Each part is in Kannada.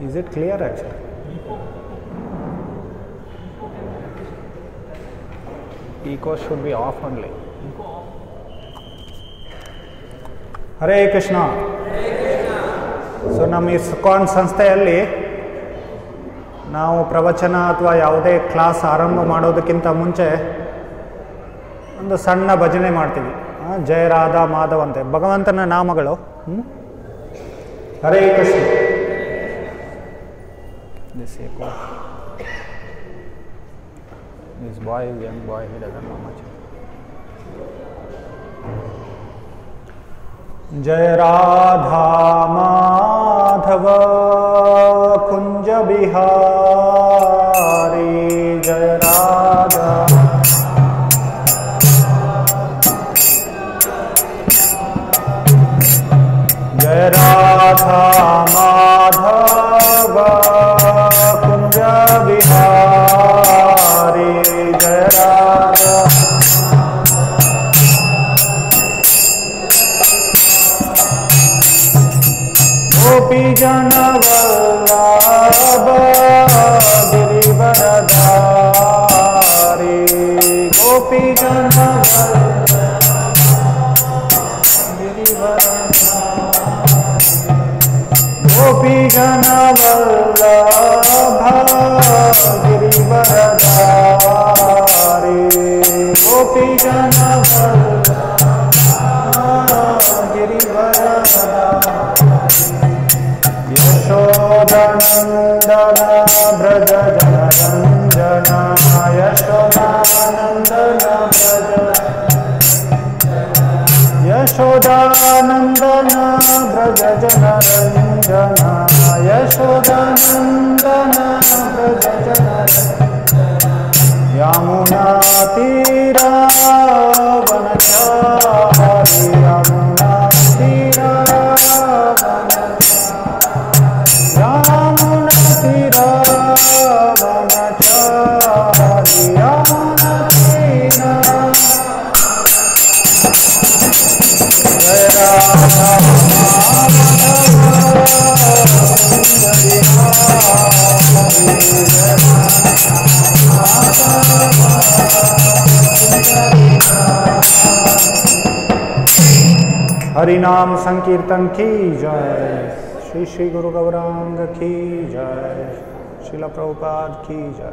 Is it clear actually? Echo should be off only. Hare Krishna. So ನಮ್ಮ ಇಸ್ಕಾನ್ ಸಂಸ್ಥೆಯಲ್ಲಿ ನಾವು ಪ್ರವಚನ ಅಥವಾ ಯಾವುದೇ ಕ್ಲಾಸ್ ಆರಂಭ ಮಾಡೋದಕ್ಕಿಂತ ಮುಂಚೆ ಒಂದು ಸಣ್ಣ ಭಜನೆ ಮಾಡ್ತೀವಿ. ಜಯ ರಾಧಾ ಮಾಧವ್ ಅಂತೆ ಭಗವಂತನ ನಾಮಗಳು. Hare Krishna. This boy is young boy, he doesn't know much. जय राधा माधव कुंज बिहारी. जय राधा जय राधा माधव कुंज बिहारी. जय राधा गोपी जन वल्लभ गिरिवरधारी. गोपी जन गोपी जन वल्लभ गिरिवरधारी. गोपी जन यशोदानंदन ब्रज जनरंजन. यशोदानंदन ब्रज यशोदानंदन ब्रज जनरंजन. यशोदानंदन ब्रज जनरंजन. यमुना तीरा वनचारी. यमुना तीरा यमुना तीरा वनचारी. यमुना तीरा. जय राधा हरि नाम संकीर्तन की जय. श्री श्री गुरु गौरांग की जय. श्रील प्रभुपाद की जय.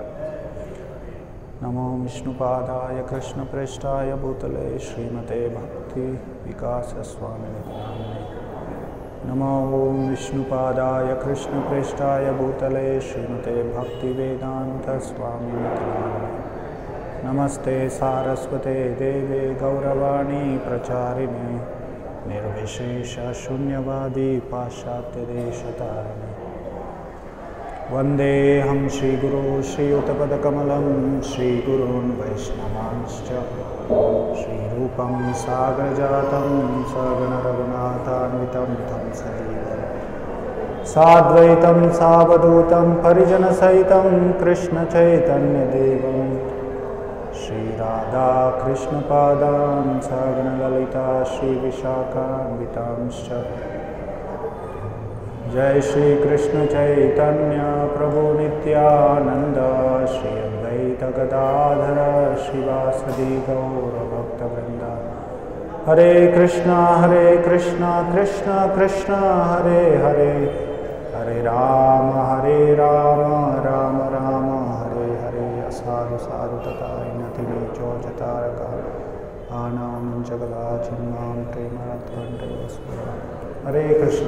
नमो विष्णुपादाय कृष्ण प्रेष्ठाय भूतले श्रीमते भक्ति विकास स्वामिने नामिने. नमो विष्णुपादाय कृष्ण प्रेष्ठाय भूतले श्रीमते भक्ति वेदांत स्वामिने नामिने. नमस्ते सारस्वते देवे गौरवाणी प्रचारिणे. निर्विशेष शून्यवादी पाश्चात्य देशतारिणे. वंदे हम श्रीगुरो श्रीयुतपदकमलं श्रीगुरून् वैष्णवांश्च. श्रीरूपं साग्रजातं सगण रघुनाथान्वितं तं सजीवं साद्वैतं सावधूतं परिजनसहितं कृष्णचैतन्यदेवं. श्री राधा कृष्ण पादान् सगण ललिता श्री विशाखान्वितांश्च. जय श्री कृष्ण चैतन्य प्रभु नित्यानंद. श्री अद्वैत गदाधर श्रीवासदि गौर भक्तवृंद. हरे कृष्णा कृष्ण कृष्ण हरे हरे. हरे राम राम राम हरे हरे. साधु साधु तथा इनति नीचो जतारका आनाम जगला चिन्मां प्रेमरत्कंठे स्मर. हरे कृष्ण.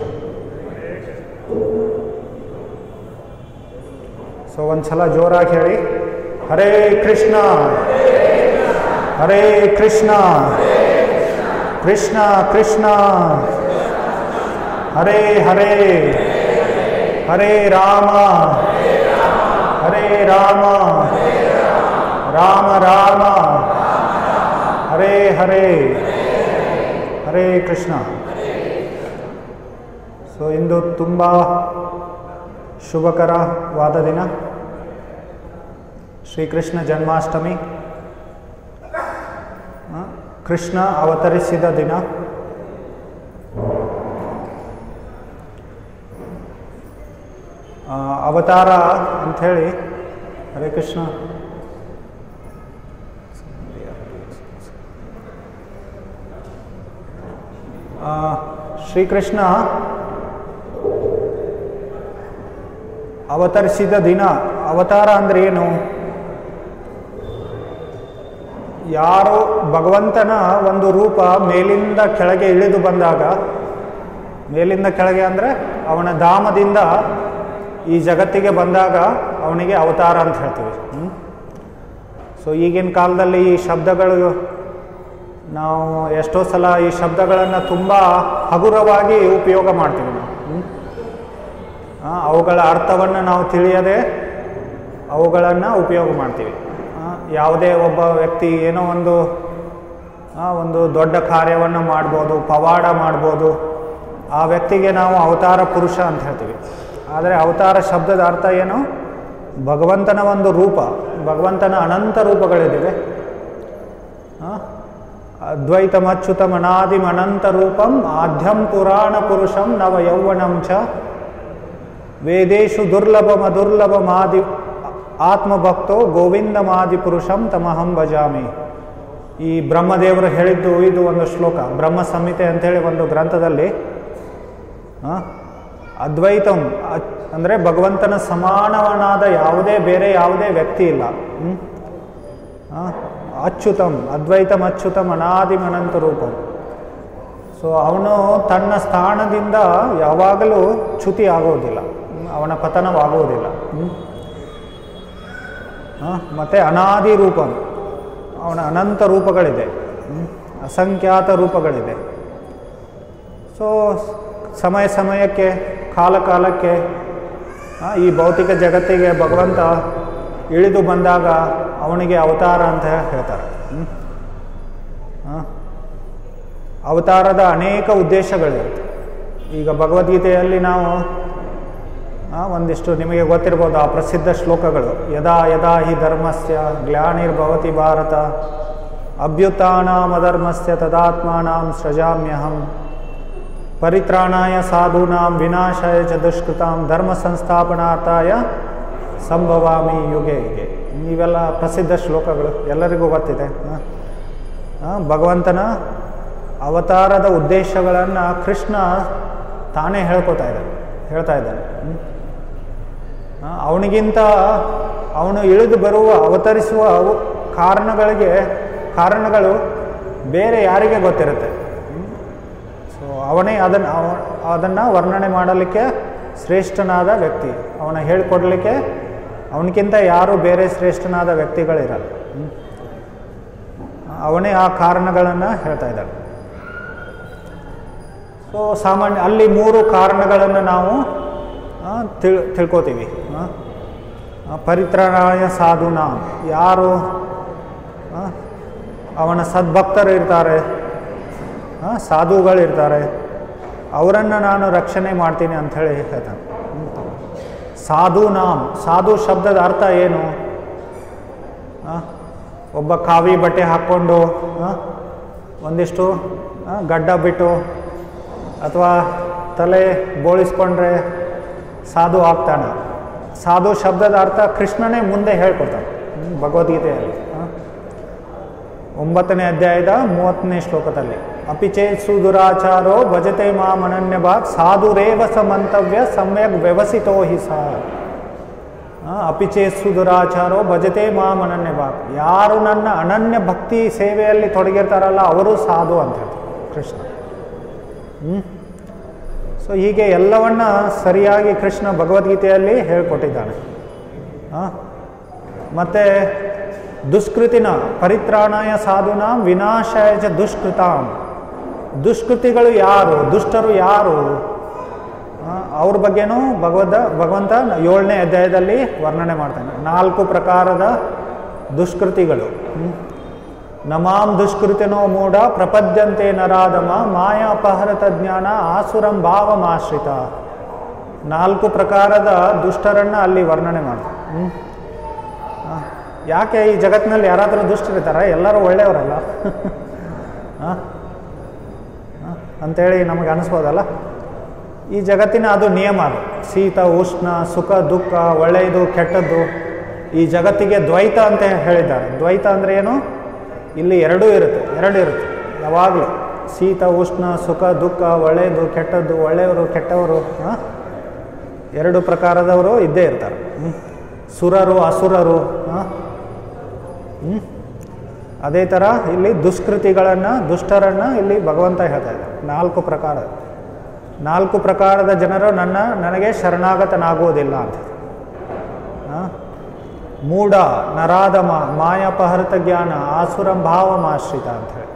ಸೊ ಒಂದ್ಸಲ ಜೋರಾಗಿ ಹೇಳಿ ಹರೇ ಕೃಷ್ಣ ಹರೇ ಕೃಷ್ಣ ಕೃಷ್ಣ ಕೃಷ್ಣ ಹರೇ ಹರೇ ಹರೇ ರಾಮ ಹರೇ ರಾಮ ರಾಮ ರಾಮ ಹರೇ ಹರೇ ಹರೇ ಕೃಷ್ಣ. ಸೊ ಇಂದು ತುಂಬ ಶುಭಕರವಾದ ದಿನ, ಶ್ರೀಕೃಷ್ಣ ಜನ್ಮಾಷ್ಟಮಿ, ಕೃಷ್ಣ ಅವತರಿಸಿದ ದಿನ. ಅವತಾರ ಅಂಥೇಳಿ. ಹರೇ ಕೃಷ್ಣ. ಶ್ರೀಕೃಷ್ಣ ಅವತರಿಸಿದ ದಿನ. ಅವತಾರ ಅಂದರೆ ಏನು? ಯಾರು ಭಗವಂತನ ಒಂದು ರೂಪ ಮೇಲಿಂದ ಕೆಳಗೆ ಇಳಿದು ಬಂದಾಗ, ಮೇಲಿಂದ ಕೆಳಗೆ ಅಂದರೆ ಅವನ ಧಾಮದಿಂದ ಈ ಜಗತ್ತಿಗೆ ಬಂದಾಗ ಅವನಿಗೆ ಅವತಾರ ಅಂತ ಹೇಳ್ತೀವಿ. ಸೊ ಈಗಿನ ಕಾಲದಲ್ಲಿ ಈ ಶಬ್ದಗಳು, ನಾವು ಎಷ್ಟೋ ಸಲ ಈ ಶಬ್ದಗಳನ್ನು ತುಂಬ ಹಗುರವಾಗಿ ಉಪಯೋಗ ಮಾಡ್ತೀವಿ ನಾವು. ಅವುಗಳ ಅರ್ಥವನ್ನು ನಾವು ತಿಳಿಯದೆ ಅವುಗಳನ್ನು ಉಪಯೋಗ ಮಾಡ್ತೀವಿ. ಯಾವುದೇ ಒಬ್ಬ ವ್ಯಕ್ತಿ ಏನೋ ಒಂದು ದೊಡ್ಡ ಕಾರ್ಯವನ್ನು ಮಾಡ್ಬೋದು, ಪವಾಡ ಮಾಡ್ಬೋದು, ಆ ವ್ಯಕ್ತಿಗೆ ನಾವು ಅವತಾರ ಪುರುಷ ಅಂತ ಹೇಳ್ತೀವಿ. ಆದರೆ ಅವತಾರ ಶಬ್ದದ ಅರ್ಥ ಏನು? ಭಗವಂತನ ಒಂದು ರೂಪ. ಭಗವಂತನ ಅನಂತ ರೂಪಗಳಿವೆ. ಅದ್ವೈತಂ ಅಚ್ಯುತಂ ಅನಾದಿಂ ಅನಂತ ರೂಪಂ ಆದ್ಯಂ ಪುರಾಣ ಪುರುಷಂ ನವ ಯೌವನಂ ಚ ವೇದೇಶು ದುರ್ಲಭಮದುರ್ಲಭಮಾದಿ ಆತ್ಮಭಕ್ತೋ ಗೋವಿಂದಮಾದಿ ಪುರುಷಂ ತಮಹಂ ಭಜಾಮಿ. ಈ ಬ್ರಹ್ಮದೇವರು ಹೇಳಿದ್ದು ಇದು ಒಂದು ಶ್ಲೋಕ. ಬ್ರಹ್ಮ ಸಂಹಿತೆ ಅಂಥೇಳಿ ಒಂದು ಗ್ರಂಥದಲ್ಲಿ ಅದ್ವೈತಂ ಅಂದರೆ ಭಗವಂತನ ಸಮಾನವನಾದ ಬೇರೆ ಯಾವುದೇ ವ್ಯಕ್ತಿ ಇಲ್ಲ. ಅಚ್ಯುತಂ ಅದ್ವೈತಂ ಅಚ್ಯುತಂ ಅನಾದಿಂ ಅನಂತ ರೂಪಂ. ಸೊ ಅವನು ತನ್ನ ಸ್ಥಾನದಿಂದ ಯಾವಾಗಲೂ ಚ್ಯುತಿ ಆಗೋದಿಲ್ಲ, ಅವನ ಪತನವಾಗುವುದಿಲ್ಲ. ಮತ್ತು ಅನಾದಿ ರೂಪಂ, ಅವನ ಅನಂತ ರೂಪಗಳಿದೆ, ಅಸಂಖ್ಯಾತ ರೂಪಗಳಿದೆ. ಸೊ ಸಮಯ ಸಮಯಕ್ಕೆ, ಕಾಲ ಕಾಲಕ್ಕೆ ಈ ಭೌತಿಕ ಜಗತ್ತಿಗೆ ಭಗವಂತ ಇಳಿದು ಬಂದಾಗ ಅವನಿಗೆ ಅವತಾರ ಅಂತ ಹೇಳ್ತಾರೆ. ಅವತಾರದ ಅನೇಕ ಉದ್ದೇಶಗಳಿರುತ್ತೆ. ಈಗ ಭಗವದ್ಗೀತೆಯಲ್ಲಿ ನಾವು ಒಂದಿಷ್ಟು ನಿಮಗೆ ಗೊತ್ತಿರ್ಬೋದು ಆ ಪ್ರಸಿದ್ಧ ಶ್ಲೋಕಗಳು. ಯದಾ ಯದಾ ಹಿ ಧರ್ಮಸ್ಯ ಗ್ಲಾನಿರ್ಭವತಿ ಭಾರತ ಅಭ್ಯುತ್ಥಾನಮಧರ್ಮಸ್ಯ ತದಾತ್ಮಾನಾಂ ಸೃಜಾಮ್ಯಹಂ ಪರಿತ್ರಾಣಾಯ ಸಾಧೂನಾಂ ವಿನಾಶಾಯ ಚ ದುಷ್ಕೃತಾಂ ಧರ್ಮ ಸಂಸ್ಥಾಪನಾರ್ಥಾಯ ಸಂಭವಾಮಿ ಯುಗೆ ಯುಗೆ. ಇವೆಲ್ಲ ಪ್ರಸಿದ್ಧ ಶ್ಲೋಕಗಳು, ಎಲ್ಲರಿಗೂ ಗೊತ್ತಿದೆ. ಭಗವಂತನ ಅವತಾರದ ಉದ್ದೇಶಗಳನ್ನು ಕೃಷ್ಣ ತಾನೇ ಹೇಳ್ತಾ ಇದ್ದಾನೆ. ಅವನಿಗಿಂತ ಅವನು ಇಳಿದು ಬರುವ ಅವತರಿಸುವ ಕಾರಣಗಳು ಬೇರೆ ಯಾರಿಗೆ ಗೊತ್ತಿರುತ್ತೆ. ಸೊ ಅವನೇ ಅದನ್ನು ವರ್ಣನೆ ಮಾಡಲಿಕ್ಕೆ ಶ್ರೇಷ್ಠನಾದ ವ್ಯಕ್ತಿ. ಅವನ ಹೇಳಿಕೊಡ್ಲಿಕ್ಕೆ ಅವನಿಗಿಂತ ಯಾರೂ ಬೇರೆ ಶ್ರೇಷ್ಠನಾದ ವ್ಯಕ್ತಿಗಳಿರಲ್ಲ. ಅವನೇ ಆ ಕಾರಣಗಳನ್ನು ಹೇಳ್ತಾ ಇದ್ದಾನೆ. ಸೊ ಸಾಮಾನ್ಯ ಅಲ್ಲಿ 3 ಕಾರಣಗಳನ್ನು ನಾವು ತಿಳ್ಕೊತೀವಿ. ಪರಿತ್ರಾಣಾಯ ಸಾಧೂನಾಂ, ಯಾರು ಅವನ ಸದ್ಭಕ್ತರು ಇರ್ತಾರೆ, ಸಾಧುಗಳಿರ್ತಾರೆ, ಅವರನ್ನು ನಾನು ರಕ್ಷಣೆ ಮಾಡ್ತೀನಿ ಅಂಥೇಳಿ ಹೇಳ್ತಾನೆ. ಸಾಧೂನಾಂ, ಸಾಧು ಶಬ್ದದ ಅರ್ಥ ಏನು? ಒಬ್ಬ ಕಾವಿ ಬಟ್ಟೆ ಹಾಕ್ಕೊಂಡು ಒಂದಿಷ್ಟು ಗಡ್ಡ ಬಿಟ್ಟು ಅಥವಾ ತಲೆ ಬೋಳಿಸ್ಕೊಂಡ್ರೆ ಸಾಧು ಆಗ್ತಾನೆ. ಸಾಧು ಶಬ್ದದ ಅರ್ಥ ಕೃಷ್ಣನೇ ಮುಂದೆ ಹೇಳ್ಕೊಡ್ತಾನೆ ಭಗವದ್ಗೀತೆಯಲ್ಲಿ 9ನೇ ಅಧ್ಯಾಯದ 30ನೇ ಶ್ಲೋಕದಲ್ಲಿ. ಅಪಿಚೇತ್ ಸುದುರಾಚಾರೋ ಭಜತೆ ಮಾಂ ಅನನ್ಯಭಾಗ್ ಸಾಧುರೇವ ಸ ಮಂತವ್ಯ ಸಮ್ಯಕ್ ವ್ಯವಸಿತೋ ಹಿ ಸ. ಅಪಿಚೇತ್ ಸುದುರಾಚಾರೋ ಭಜತೆ ಮಾಂ ಅನನ್ಯಭಾಗ್, ಯಾರು ನನ್ನ ಅನನ್ಯ ಭಕ್ತಿ ಸೇವೆಯಲ್ಲಿ ತೊಡಗಿರ್ತಾರಲ್ಲ ಅವರು ಸಾಧು ಅಂತ ಹೇಳ್ತಾರೆ ಕೃಷ್ಣ. ಸೊ ಹೀಗೆ ಎಲ್ಲವನ್ನ ಸರಿಯಾಗಿ ಕೃಷ್ಣ ಭಗವದ್ಗೀತೆಯಲ್ಲಿ ಹೇಳ್ಕೊಟ್ಟಿದ್ದಾನೆ. ಮತ್ತು ದುಷ್ಕೃತಿನ ಪರಿತ್ರಾಣಾಯ ಸಾಧುನಾಂ ವಿನಾಶಾಯ ಚ ದುಷ್ಕೃತಾಂ, ದುಷ್ಕೃತಿಗಳು ಯಾರು, ದುಷ್ಟರು ಯಾರು, ಅವ್ರ ಬಗ್ಗೆನೂ ಭಗವಂತ 7ನೇ ಅಧ್ಯಾಯದಲ್ಲಿ ವರ್ಣನೆ ಮಾಡ್ತಾನೆ. 4 ಪ್ರಕಾರದ ದುಷ್ಕೃತಿಗಳು. ನಮಾಂ ದುಷ್ಕೃತಿನೋ ಮೂಢ ಪ್ರಪದ್ಯಂತೆ ನರಾಧಮ ಮಾಯಾ ಅಪಹೃತ ಜ್ಞಾನ ಆಸುರಂ ಭಾವಮಾಶ್ರಿತ. 4 ಪ್ರಕಾರದ ದುಷ್ಟರನ್ನು ಅಲ್ಲಿ ವರ್ಣನೆ ಮಾಡ್ತಾರೆ. ಯಾಕೆ ಈ ಜಗತ್ತಿನಲ್ಲಿ ಯಾರಾದರೂ ದುಷ್ಟರಿರ್ತಾರೆ? ಎಲ್ಲರೂ ಒಳ್ಳೆಯವರಲ್ಲ ಅಂಥೇಳಿ ನಮಗೆ ಅನಿಸ್ಬೋದಲ್ಲ. ಈ ಜಗತ್ತಿನ ಅದು ನಿಯಮ ಅದು. ಶೀತ ಉಷ್ಣ, ಸುಖ ದುಃಖ, ಒಳ್ಳೆಯದು ಕೆಟ್ಟದ್ದು, ಈ ಜಗತ್ತಿಗೆ ದ್ವೈತ ಅಂತ ಹೇಳಿದ್ದಾರೆ. ದ್ವೈತ ಅಂದರೆ ಏನು? ಇಲ್ಲಿ ಎರಡು ಇರುತ್ತೆ ಯಾವಾಗಲೂ. ಶೀತ ಉಷ್ಣ, ಸುಖ ದುಃಖ, ಒಳ್ಳೆಯದು ಕೆಟ್ಟದ್ದು, ಒಳ್ಳೆಯವರು ಕೆಟ್ಟವರು, ಎರಡು ಪ್ರಕಾರದವರು ಇದ್ದೇ ಇರ್ತಾರೆ. ಸುರರು ಅಸುರರು. ಅದೇ ಥರ ಇಲ್ಲಿ ದುಷ್ಟರನ್ನು ಇಲ್ಲಿ ಭಗವಂತ ಹೇಳ್ತಾ ಇದ್ದಾರೆ. ನಾಲ್ಕು ಪ್ರಕಾರದ ಜನರು ನನಗೆ ಶರಣಾಗತನಾಗುವುದಿಲ್ಲ ಅಂತ. ಮೂಢ, ನರಾಧಮ, ಮಾಯಾಪಹೃತ ಜ್ಞಾನ, ಆಸುರಂ ಭಾವಮಾಶ್ರಿತ ಅಂತ ಹೇಳಿ.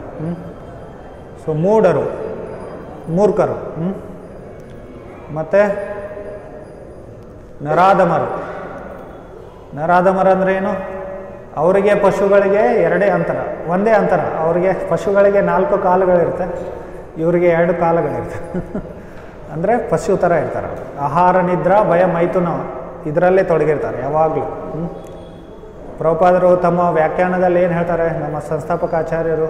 ಸೊ ಮೂರ್ಖರು, ಮತ್ತು ನರಾಧಮರು ಅಂದ್ರೆ ಏನು? ಅವರಿಗೆ ಪಶುಗಳಿಗೆ ಒಂದೇ ಅಂತರ. ಅವರಿಗೆ ಪಶುಗಳಿಗೆ 4 ಕಾಲುಗಳಿರುತ್ತೆ, ಇವರಿಗೆ 2 ಕಾಲುಗಳಿರುತ್ತೆ. ಅಂದರೆ ಪಶು ಥರ ಇರ್ತಾರೆ. ಆಹಾರ, ನಿದ್ರಾ, ಭಯ, ಮೈಥುನ ಇದರಲ್ಲೇ ತೊಡಗಿರ್ತಾರೆ ಯಾವಾಗಲೂ. ಪ್ರಭುಪಾದರು ತಮ್ಮ ವ್ಯಾಖ್ಯಾನದಲ್ಲಿ ಏನು ಹೇಳ್ತಾರೆ, ನಮ್ಮ ಸಂಸ್ಥಾಪಕ ಆಚಾರ್ಯರು,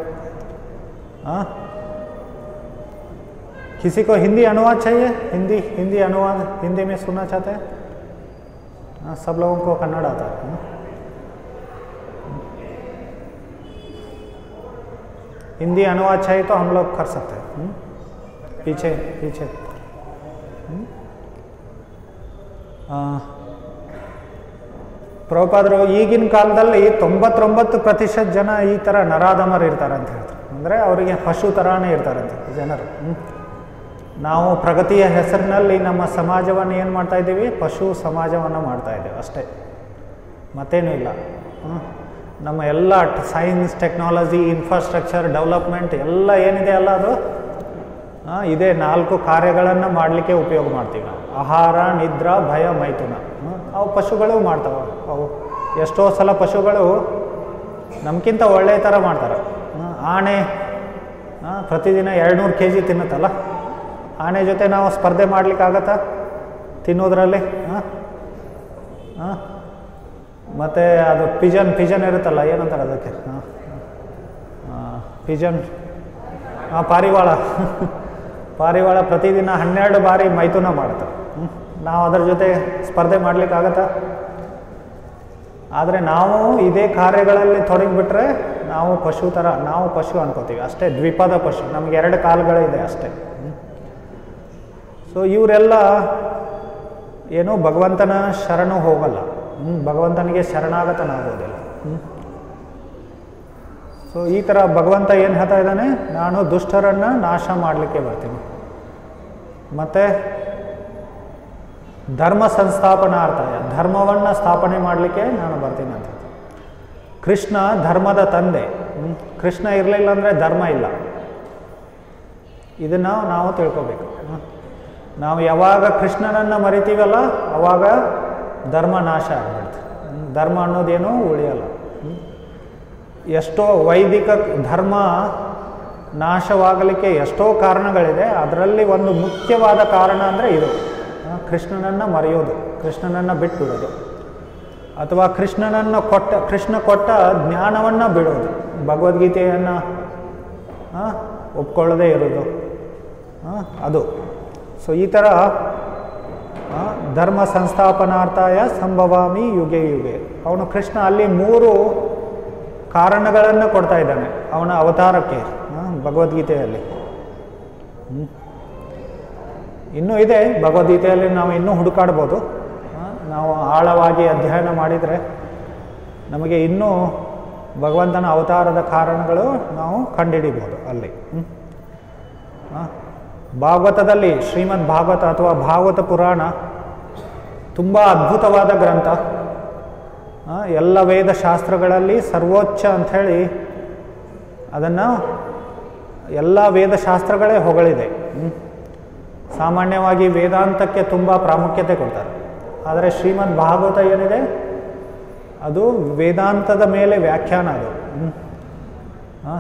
किसी को हिंदी अनुवाद चाहिए? हिंदी अनुवाद, हिंदी में सुनना चाहते हैं? सब लोगों को कन्नड़ आता है। हिंदी अनुवाद चाहिए तो हम लोग कर सकते हैं। पीछे ಪ್ರಭುಪಾದರು ಈಗಿನ ಕಾಲದಲ್ಲಿ 99% ಜನ ಈ ಥರ ನರಾಧಮರು ಇರ್ತಾರೆ ಅಂತ ಹೇಳ್ತಾರೆ. ಅಂದರೆ ಅವರಿಗೆ ಪಶು ಥರಾನೇ ಇರ್ತಾರಂತೆ ಜನರು. ನಾವು ಪ್ರಗತಿಯ ಹೆಸರಿನಲ್ಲಿ ನಮ್ಮ ಸಮಾಜವನ್ನು ಏನು ಮಾಡ್ತಾ ಇದ್ದೀವಿ? ಪಶು ಸಮಾಜವನ್ನು ಮಾಡ್ತಾ ಇದ್ದೀವಿ ಅಷ್ಟೇ, ಮತ್ತೇನೂ ಇಲ್ಲ. ನಮ್ಮ ಎಲ್ಲ ಸೈನ್ಸ್, ಟೆಕ್ನಾಲಜಿ, ಇನ್ಫ್ರಾಸ್ಟ್ರಕ್ಚರ್, ಡೆವಲಪ್ಮೆಂಟ್ ಎಲ್ಲ ಏನಿದೆ ಅಲ್ಲ, ಅದು ಇದೇ 4 ಕಾರ್ಯಗಳನ್ನು ಮಾಡಲಿಕ್ಕೆ ಉಪಯೋಗ ಮಾಡ್ತೀವಿ ನಾವು. ಆಹಾರ, ನಿದ್ರಾ, ಭಯ, ಮೈಥುನ. ಅವು ಪಶುಗಳು ಮಾಡ್ತಾವೆ. ಅವು ಎಷ್ಟೋ ಸಲ ಪಶುಗಳು ನಮಗಿಂತ ಒಳ್ಳೆಯ ಥರ ಮಾಡ್ತಾರೆ. ಆನೆ ಪ್ರತಿದಿನ 200 kg ತಿನ್ನುತ್ತಲ್ಲ, ಆನೆ ಜೊತೆ ನಾವು ಸ್ಪರ್ಧೆ ಮಾಡಲಿಕ್ಕಾಗತ್ತಾ ತಿನ್ನೋದ್ರಲ್ಲಿ? ಮತ್ತು ಅದು ಪಿಜನ್ ಇರುತ್ತಲ್ಲ, ಏನಂತಾರೆ ಅದಕ್ಕೆ? ಪಿಜನ್, ಪಾರಿವಾಳ ಪ್ರತಿದಿನ 12 ಬಾರಿ ಮೈಥುನ ಮಾಡುತ್ತೆ. ನಾವು ಅದರ ಜೊತೆ ಸ್ಪರ್ಧೆ ಮಾಡಲಿಕ್ಕಾಗತ್ತಾ? ಆದರೆ ನಾವು ಇದೇ ಕಾರ್ಯಗಳಲ್ಲಿ ತೊಡಗಿಬಿಟ್ರೆ ನಾವು ಪಶು ಅನ್ಕೋತೀವಿ ಅಷ್ಟೇ. ದ್ವಿಪದ ಪಶು, ನಮಗೆ 2 ಕಾಲುಗಳಿದೆ ಅಷ್ಟೇ. ಸೊ ಇವರೆಲ್ಲ ಏನು ಭಗವಂತನ ಶರಣು ಹೋಗಲ್ಲ, ಭಗವಂತನಿಗೆ ಶರಣಾಗತನಾಗೋದಿಲ್ಲ. ಸೊ ಈ ಥರ ಭಗವಂತ ಏನು ಹೇಳ್ತಾ ಇದ್ದಾನೆ? ನಾನು ದುಷ್ಟರನ್ನು ನಾಶ ಮಾಡಲಿಕ್ಕೆ ಬರ್ತೀನಿ, ಮತ್ತು ಧರ್ಮ ಸಂಸ್ಥಾಪನಾರ್ಥಾಯ, ಧರ್ಮವನ್ನು ಸ್ಥಾಪನೆ ಮಾಡಲಿಕ್ಕೆ ನಾನು ಬರ್ತೀನಿ ಅಂತ. ಕೃಷ್ಣ ಧರ್ಮದ ತಂದೆ. ಕೃಷ್ಣ ಇರಲಿಲ್ಲ ಅಂದರೆ ಧರ್ಮ ಇಲ್ಲ. ಇದನ್ನು ನಾವು ತಿಳ್ಕೊಬೇಕು. ನಾವು ಯಾವಾಗ ಕೃಷ್ಣನನ್ನು ಮರಿತೀವಲ್ಲ ಆವಾಗ ಧರ್ಮ ನಾಶ ಆಗ್ಬಿಡುತ್ತೆ. ಧರ್ಮ ಅನ್ನೋದೇನೂ ಉಳಿಯಲ್ಲ. ಎಷ್ಟೋ ವೈದಿಕ ಧರ್ಮ ನಾಶವಾಗಲಿಕ್ಕೆ ಎಷ್ಟೋ ಕಾರಣಗಳಿದೆ. ಅದರಲ್ಲಿ ಒಂದು ಮುಖ್ಯವಾದ ಕಾರಣ ಅಂದರೆ ಇದು, ಕೃಷ್ಣನನ್ನು ಮರೆಯೋದು, ಕೃಷ್ಣನನ್ನು ಬಿಟ್ಬಿಡೋದು, ಅಥವಾ ಕೃಷ್ಣ ಕೊಟ್ಟ ಜ್ಞಾನವನ್ನು ಬಿಡೋದು, ಭಗವದ್ಗೀತೆಯನ್ನು ಒಪ್ಕೊಳ್ಳದೇ ಇರೋದು, ಅದು. ಸೊ ಈ ಥರ ಧರ್ಮ ಸಂಸ್ಥಾಪನಾರ್ಥಾಯ ಸಂಭವಾಮಿ ಯುಗೆ ಯುಗೆ. ಅವನು ಕೃಷ್ಣ ಅಲ್ಲಿ 3 ಕಾರಣಗಳನ್ನು ಕೊಡ್ತಾ ಇದ್ದಾನೆ ಅವನ ಅವತಾರಕ್ಕೆ ಭಗವದ್ಗೀತೆಯಲ್ಲಿ. ಇನ್ನೂ ಇದೆ ಭಗವದ್ಗೀತೆಯಲ್ಲಿ, ನಾವು ಇನ್ನೂ ಹುಡುಕಾಡ್ಬೋದು. ನಾವು ಆಳವಾಗಿ ಅಧ್ಯಯನ ಮಾಡಿದರೆ ನಮಗೆ ಇನ್ನೂ ಭಗವಂತನ ಅವತಾರದ ಕಾರಣಗಳು ನಾವು ಕಂಡುಹಿಡಿಬೋದು ಅಲ್ಲಿ. ಭಾಗವತದಲ್ಲಿ, ಶ್ರೀಮದ್ ಭಾಗವತ ಅಥವಾ ಭಾಗವತ ಪುರಾಣ ತುಂಬ ಅದ್ಭುತವಾದ ಗ್ರಂಥ. ಎಲ್ಲ ವೇದಶಾಸ್ತ್ರಗಳಲ್ಲಿ ಸರ್ವೋಚ್ಚ ಅಂಥೇಳಿ ಅದನ್ನು ಎಲ್ಲ ವೇದಶಾಸ್ತ್ರಗಳೇ ಹೊಗಳಿದೆ. ಸಾಮಾನ್ಯವಾಗಿ ವೇದಾಂತಕ್ಕೆ ತುಂಬ ಪ್ರಾಮುಖ್ಯತೆ ಕೊಡ್ತಾರೆ, ಆದರೆ ಶ್ರೀಮದ್ ಭಾಗವತ ಏನಿದೆ ಅದು ವೇದಾಂತದ ಮೇಲೆ ವ್ಯಾಖ್ಯಾನ. ಅದು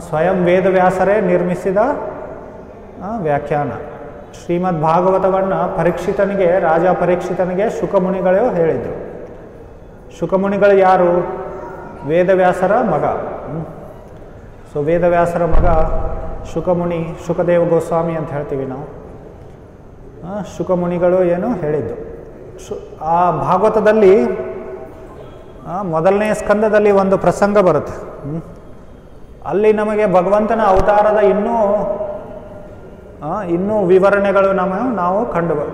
ಸ್ವಯಂ ವೇದವ್ಯಾಸರೇ ನಿರ್ಮಿಸಿದ ವ್ಯಾಖ್ಯಾನ. ಶ್ರೀಮದ್ ಭಾಗವತವನ್ನು ರಾಜ ಪರೀಕ್ಷಿತನಿಗೆ ಶುಕಮುನಿಗಳು ಹೇಳಿದರು. ಶುಕಮುನಿಗಳು ಯಾರು? ವೇದವ್ಯಾಸರ ಮಗ. ಸೊ ವೇದವ್ಯಾಸರ ಮಗ ಶುಕಮುನಿ, ಶುಕದೇವ ಗೋಸ್ವಾಮಿ ಅಂತ ಹೇಳ್ತೀವಿ ನಾವು. ಶುಕಮುನಿಗಳು ಏನು ಹೇಳಿದ್ದು. ಆ ಭಾಗವತದಲ್ಲಿ ಮೊದಲನೇ ಸ್ಕಂದದಲ್ಲಿ ಒಂದು ಪ್ರಸಂಗ ಬರುತ್ತೆ. ಅಲ್ಲಿ ನಮಗೆ ಭಗವಂತನ ಅವತಾರದ ಇನ್ನೂ ವಿವರಣೆಗಳು ನಾವು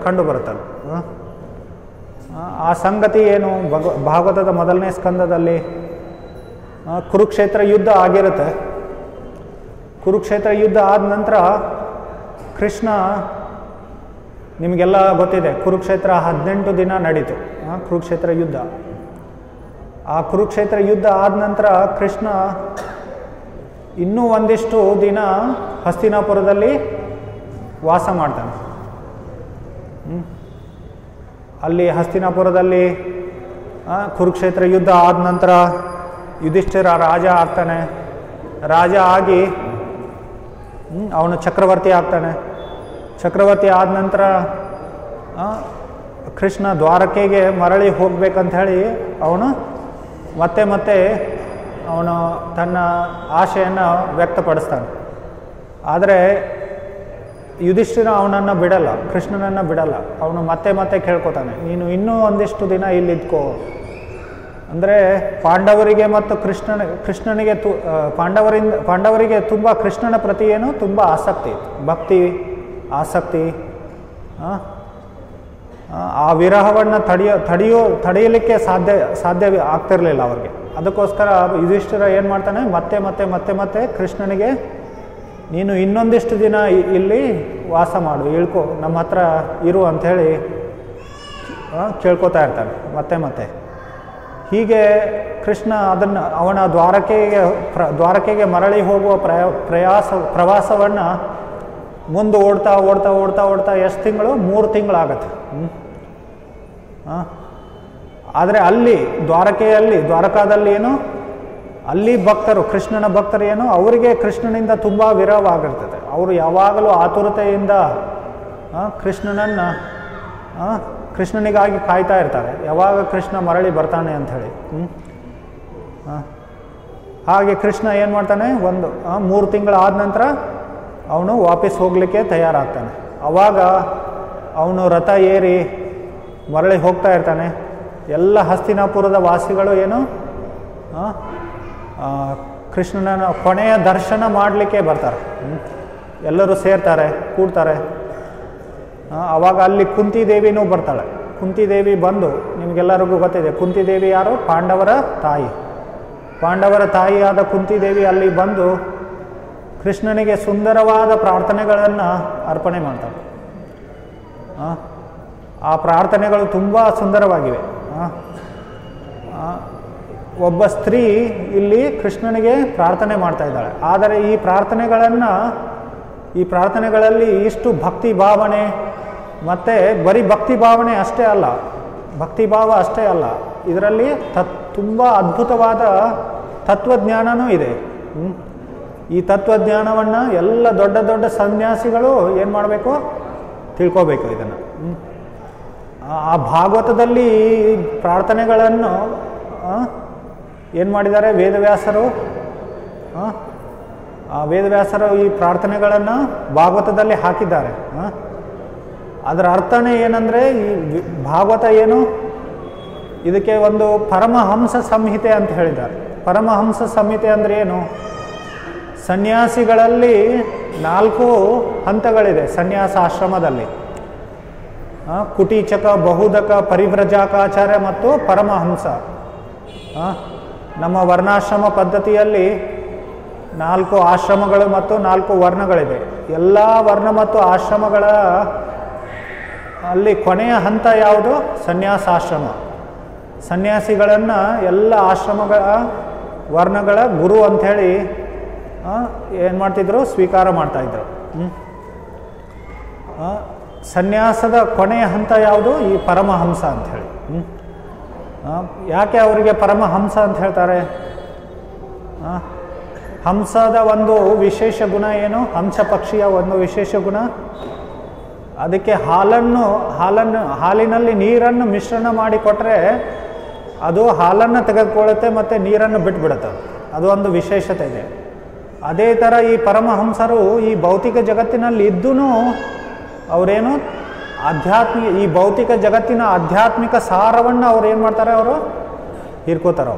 ಕಂಡು ಬರುತ್ತಲ್ಲ. ಆ ಸಂಗತಿ ಏನು, ಭಾಗವತದ ಮೊದಲನೇ ಸ್ಕಂದದಲ್ಲಿ ಕುರುಕ್ಷೇತ್ರ ಯುದ್ಧ ಆಗಿರುತ್ತೆ. ಕುರುಕ್ಷೇತ್ರ ಯುದ್ಧ ಆದ ನಂತರ ಕೃಷ್ಣ, ನಿಮಗೆಲ್ಲ ಗೊತ್ತಿದೆ, ಕುರುಕ್ಷೇತ್ರ 18 ದಿನ ನಡೀತು ಕುರುಕ್ಷೇತ್ರ ಯುದ್ಧ. ಆ ಕುರುಕ್ಷೇತ್ರ ಯುದ್ಧ ಆದ ನಂತರ ಕೃಷ್ಣ ಇನ್ನೂ ಒಂದಿಷ್ಟು ದಿನ ಹಸ್ತಿನಾಪುರದಲ್ಲಿ ವಾಸ ಮಾಡ್ತಾನೆ. ಅಲ್ಲಿ ಹಸ್ತಿನಾಪುರದಲ್ಲಿ ಕುರುಕ್ಷೇತ್ರ ಯುದ್ಧ ಆದ ನಂತರ ಯುಧಿಷ್ಠಿರ ರಾಜ ಆಗ್ತಾನೆ. ರಾಜ ಆಗಿ ಅವನು ಚಕ್ರವರ್ತಿ ಆಗ್ತಾನೆ. ಚಕ್ರವರ್ತಿ ಆದ ನಂತರ ಕೃಷ್ಣ ದ್ವಾರಕೆಗೆ ಮರಳಿ ಹೋಗ್ಬೇಕಂತ ಹೇಳಿ ಅವನು ಮತ್ತೆ ಅವನು ತನ್ನ ಆಶೆಯನ್ನು ವ್ಯಕ್ತಪಡಿಸ್ತಾನೆ. ಆದರೆ ಯುಧಿಷ್ಠಿರ ಅವನನ್ನು ಬಿಡಲ್ಲ, ಕೃಷ್ಣನನ್ನು ಬಿಡಲ್ಲ. ಅವನು ಮತ್ತೆ ಕೇಳ್ಕೊತಾನೆ, ನೀನು ಇನ್ನೂ ಒಂದಿಷ್ಟು ದಿನ ಇಲ್ಲಿದ್ಕೋ. ಅಂದರೆ ಪಾಂಡವರಿಗೆ ಮತ್ತು ಕೃಷ್ಣನಿಗೆ ಪಾಂಡವರಿಗೆ ತುಂಬ ಕೃಷ್ಣನ ಪ್ರತಿ ಏನು ತುಂಬ ಆಸಕ್ತಿ ಇತ್ತು, ಭಕ್ತಿ ಆಸಕ್ತಿ. ಆ ವಿರಹವನ್ನು ತಡೆಯಲಿಕ್ಕೆ ಸಾಧ್ಯ ಆಗ್ತಿರಲಿಲ್ಲ ಅವ್ರಿಗೆ. ಅದಕ್ಕೋಸ್ಕರ ಯುಧಿಷ್ಠಿರ ಏನು ಮಾಡ್ತಾನೆ, ಮತ್ತೆ ಕೃಷ್ಣನಿಗೆ ನೀನು ಇನ್ನೊಂದಿಷ್ಟು ದಿನ ಇಲ್ಲಿ ವಾಸ ಮಾಡು, ಇಳ್ಕೊ, ನಮ್ಮ ಹತ್ರ ಇರು ಅಂಥೇಳಿ ಕೇಳ್ಕೊತಾ ಇರ್ತಾನೆ ಮತ್ತೆ. ಹೀಗೆ ಕೃಷ್ಣ ಅವನ ದ್ವಾರಕೆಗೆ ಮರಳಿ ಹೋಗುವ ಪ್ರವಾಸವನ್ನು ಮುಂದೆ ಓಡ್ತಾ ಎಷ್ಟು ತಿಂಗಳು, 3 ತಿಂಗಳಾಗತ್ತೆ. ಆದರೆ ಅಲ್ಲಿ ದ್ವಾರಕಾದಲ್ಲಿ ಏನು, ಅಲ್ಲಿ ಕೃಷ್ಣನ ಭಕ್ತರು ಏನು, ಅವರಿಗೆ ಕೃಷ್ಣನಿಂದ ತುಂಬ ವಿರಹವಾಗಿರ್ತದೆ. ಅವರು ಯಾವಾಗಲೂ ಆತುರತೆಯಿಂದ ಕೃಷ್ಣನಿಗಾಗಿ ಕಾಯ್ತಾ ಇರ್ತಾರೆ, ಯಾವಾಗ ಕೃಷ್ಣ ಮರಳಿ ಬರ್ತಾನೆ ಅಂಥೇಳಿ. ಹಾಗೆ ಕೃಷ್ಣ ಏನು ಮಾಡ್ತಾನೆ, 3 ತಿಂಗಳಾದ ನಂತರ ಅವನು ವಾಪಸ್ ಹೋಗಲಿಕ್ಕೆ ತಯಾರಾಗ್ತಾನೆ. ಆವಾಗ ಅವನು ರಥ ಏರಿ ಮರಳಿ ಹೋಗ್ತಾ ಇರ್ತಾನೆ. ಎಲ್ಲ ಹಸ್ತಿನಾಪುರದ ವಾಸಿಗಳು ಏನು ಕೃಷ್ಣನ ಕೊನೆಯ ದರ್ಶನ ಮಾಡಲಿಕ್ಕೆ ಬರ್ತಾರೆ. ಎಲ್ಲರೂ ಸೇರ್ತಾರೆ, ಕೂಡ್ತಾರೆ. ಆವಾಗ ಅಲ್ಲಿ ಕುಂತಿದೇವಿನೂ ಬರ್ತಾಳೆ. ಕುಂತಿದೇವಿ ಬಂದು, ನಿಮಗೆಲ್ಲರಿಗೂ ಗೊತ್ತಿದೆ ಕುಂತಿದೇವಿ ಯಾರು, ಪಾಂಡವರ ತಾಯಿಯಾದ ಕುಂತಿದೇವಿ ಅಲ್ಲಿ ಬಂದು ಕೃಷ್ಣನಿಗೆ ಸುಂದರವಾದ ಪ್ರಾರ್ಥನೆಗಳನ್ನು ಅರ್ಪಣೆ ಮಾಡ್ತಾಳೆ. ಆ ಪ್ರಾರ್ಥನೆಗಳು ತುಂಬ ಸುಂದರವಾಗಿವೆ. ಒಬ್ಬ ಸ್ತ್ರೀ ಇಲ್ಲಿ ಕೃಷ್ಣನಿಗೆ ಪ್ರಾರ್ಥನೆ ಮಾಡ್ತಾ ಇದ್ದಾಳೆ. ಆದರೆ ಈ ಪ್ರಾರ್ಥನೆಗಳಲ್ಲಿ ಇಷ್ಟು ಭಕ್ತಿ ಭಾವನೆ, ಮತ್ತು ಬರೀ ಭಕ್ತಿ ಭಾವನೆ ಅಷ್ಟೇ ಅಲ್ಲ, ಭಕ್ತಿಭಾವ ಅಷ್ಟೇ ಅಲ್ಲ, ಇದರಲ್ಲಿ ತುಂಬ ಅದ್ಭುತವಾದ ತತ್ವಜ್ಞಾನವೂ ಇದೆ. ಈ ತತ್ವಜ್ಞಾನವನ್ನು ಎಲ್ಲ ದೊಡ್ಡ ಸನ್ಯಾಸಿಗಳು ಏನು ಮಾಡಬೇಕು, ತಿಳ್ಕೋಬೇಕು ಇದನ್ನು. ಆ ಭಾಗವತದಲ್ಲಿ ಪ್ರಾರ್ಥನೆಗಳನ್ನು ಏನು ಮಾಡಿದ್ದಾರೆ ವೇದವ್ಯಾಸರು ಈ ಪ್ರಾರ್ಥನೆಗಳನ್ನು ಭಾಗವತದಲ್ಲಿ ಹಾಕಿದ್ದಾರೆ. ಅದರ ಅರ್ಥನೇ ಏನಂದರೆ, ಈ ಭಾಗವತ ಏನು, ಇದಕ್ಕೆ ಒಂದು ಪರಮಹಂಸ ಸಂಹಿತೆ ಅಂತ ಹೇಳಿದ್ದಾರೆ. ಪರಮಹಂಸ ಸಂಹಿತೆ ಅಂದರೆ ಏನು, ಸನ್ಯಾಸಿಗಳಲ್ಲಿ 4 ಹಂತಗಳಿದೆ ಸನ್ಯಾಸ ಆಶ್ರಮದಲ್ಲಿ. ಕುಟೀಚಕ, ಬಹುದಕ, ಪರಿವ್ರಜಕಾಚಾರ್ಯ ಮತ್ತು ಪರಮಹಂಸ. ನಮ್ಮ ವರ್ಣಾಶ್ರಮ ಪದ್ಧತಿಯಲ್ಲಿ 4 ಆಶ್ರಮಗಳು ಮತ್ತು 4 ವರ್ಣಗಳಿದೆ. ಎಲ್ಲ ವರ್ಣ ಮತ್ತು ಆಶ್ರಮಗಳ ಅಲ್ಲಿ ಕೊನೆಯ ಹಂತ ಯಾವುದು, ಸನ್ಯಾಸಾಶ್ರಮ. ಸನ್ಯಾಸಿಗಳನ್ನು ಎಲ್ಲ ಆಶ್ರಮಗಳ ವರ್ಣಗಳ ಗುರು ಅಂಥೇಳಿ ಏನು ಮಾಡ್ತಿದ್ರು, ಸ್ವೀಕಾರ ಮಾಡ್ತಾಯಿದ್ರು. ಸನ್ಯಾಸದ ಕೊನೆಯ ಹಂತ ಯಾವುದು, ಈ ಪರಮಹಂಸ ಅಂಥೇಳಿ. ಯಾಕೆ ಅವರಿಗೆ ಪರಮಹಂಸ ಅಂತ ಹೇಳ್ತಾರೆ? ಹಂಸದ ಒಂದು ವಿಶೇಷ ಗುಣ ಏನು, ಹಂಸ ಪಕ್ಷಿಯ ಒಂದು ವಿಶೇಷ ಗುಣ, ಅದಕ್ಕೆ ಹಾಲಿನಲ್ಲಿ ನೀರನ್ನು ಮಿಶ್ರಣ ಮಾಡಿ ಕೊಟ್ಟರೆ ಅದು ಹಾಲನ್ನು ತೆಗೆದುಕೊಳ್ಳುತ್ತೆ ಮತ್ತು ನೀರನ್ನು ಬಿಟ್ಬಿಡುತ್ತೆ. ಅದು ಒಂದು ವಿಶೇಷತೆ ಇದೆ. ಅದೇ ಥರ ಈ ಪರಮಹಂಸರು ಈ ಭೌತಿಕ ಜಗತ್ತಿನಲ್ಲಿ ಇದ್ದೂ ಅವರೇನು ಈ ಭೌತಿಕ ಜಗತ್ತಿನ ಆಧ್ಯಾತ್ಮಿಕ ಸಾರವನ್ನು ಅವ್ರು ಏನು ಮಾಡ್ತಾರೆ, ಅವರು ಹೀರ್ಕೋತಾರೆ.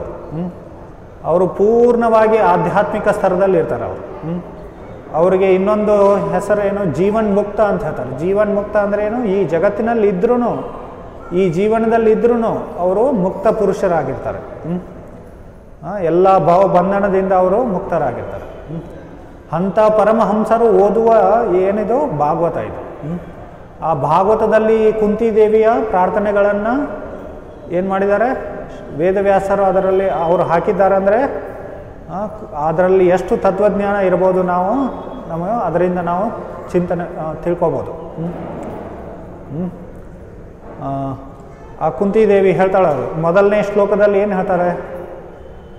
ಅವರು ಪೂರ್ಣವಾಗಿ ಆಧ್ಯಾತ್ಮಿಕ ಸ್ತರದಲ್ಲಿ ಇರ್ತಾರೆ ಅವರು. ಅವರಿಗೆ ಇನ್ನೊಂದು ಹೆಸರೇನು, ಜೀವನ್ ಮುಕ್ತ ಅಂತ ಹೇಳ್ತಾರೆ. ಜೀವನ್ ಮುಕ್ತ ಅಂದ್ರೆ ಏನು, ಈ ಜಗತ್ತಿನಲ್ಲಿ ಇದ್ರೂ, ಈ ಜೀವನದಲ್ಲಿ ಇದ್ರೂ ಅವರು ಮುಕ್ತ ಪುರುಷರಾಗಿರ್ತಾರೆ. ಎಲ್ಲ ಭಾವಬಂಧನದಿಂದ ಅವರು ಮುಕ್ತರಾಗಿರ್ತಾರೆ. ಅಂಥ ಪರಮಹಂಸರು ಓದುವ ಏನಿದು ಭಾಗವತ ಇದು. ಆ ಭಾಗವತದಲ್ಲಿ ಕುಂತಿದೇವಿಯ ಪ್ರಾರ್ಥನೆಗಳನ್ನು ಏನು ಮಾಡಿದ್ದಾರೆ, ವೇದವ್ಯಾಸರು ಅದರಲ್ಲಿ ಅವರು ಹಾಕಿದ್ದಾರೆ. ಅಂದರೆ ಅದರಲ್ಲಿ ಎಷ್ಟು ತತ್ವಜ್ಞಾನ ಇರ್ಬೋದು, ಅದರಿಂದ ನಾವು ಚಿಂತನೆ ತಿಳ್ಕೊಬೋದು. ಆ ಕುಂತಿದೇವಿ ಹೇಳ್ತಾಳೆ, ಅವರು ಮೊದಲನೇ ಶ್ಲೋಕದಲ್ಲಿ ಏನು ಹೇಳ್ತಾರೆ,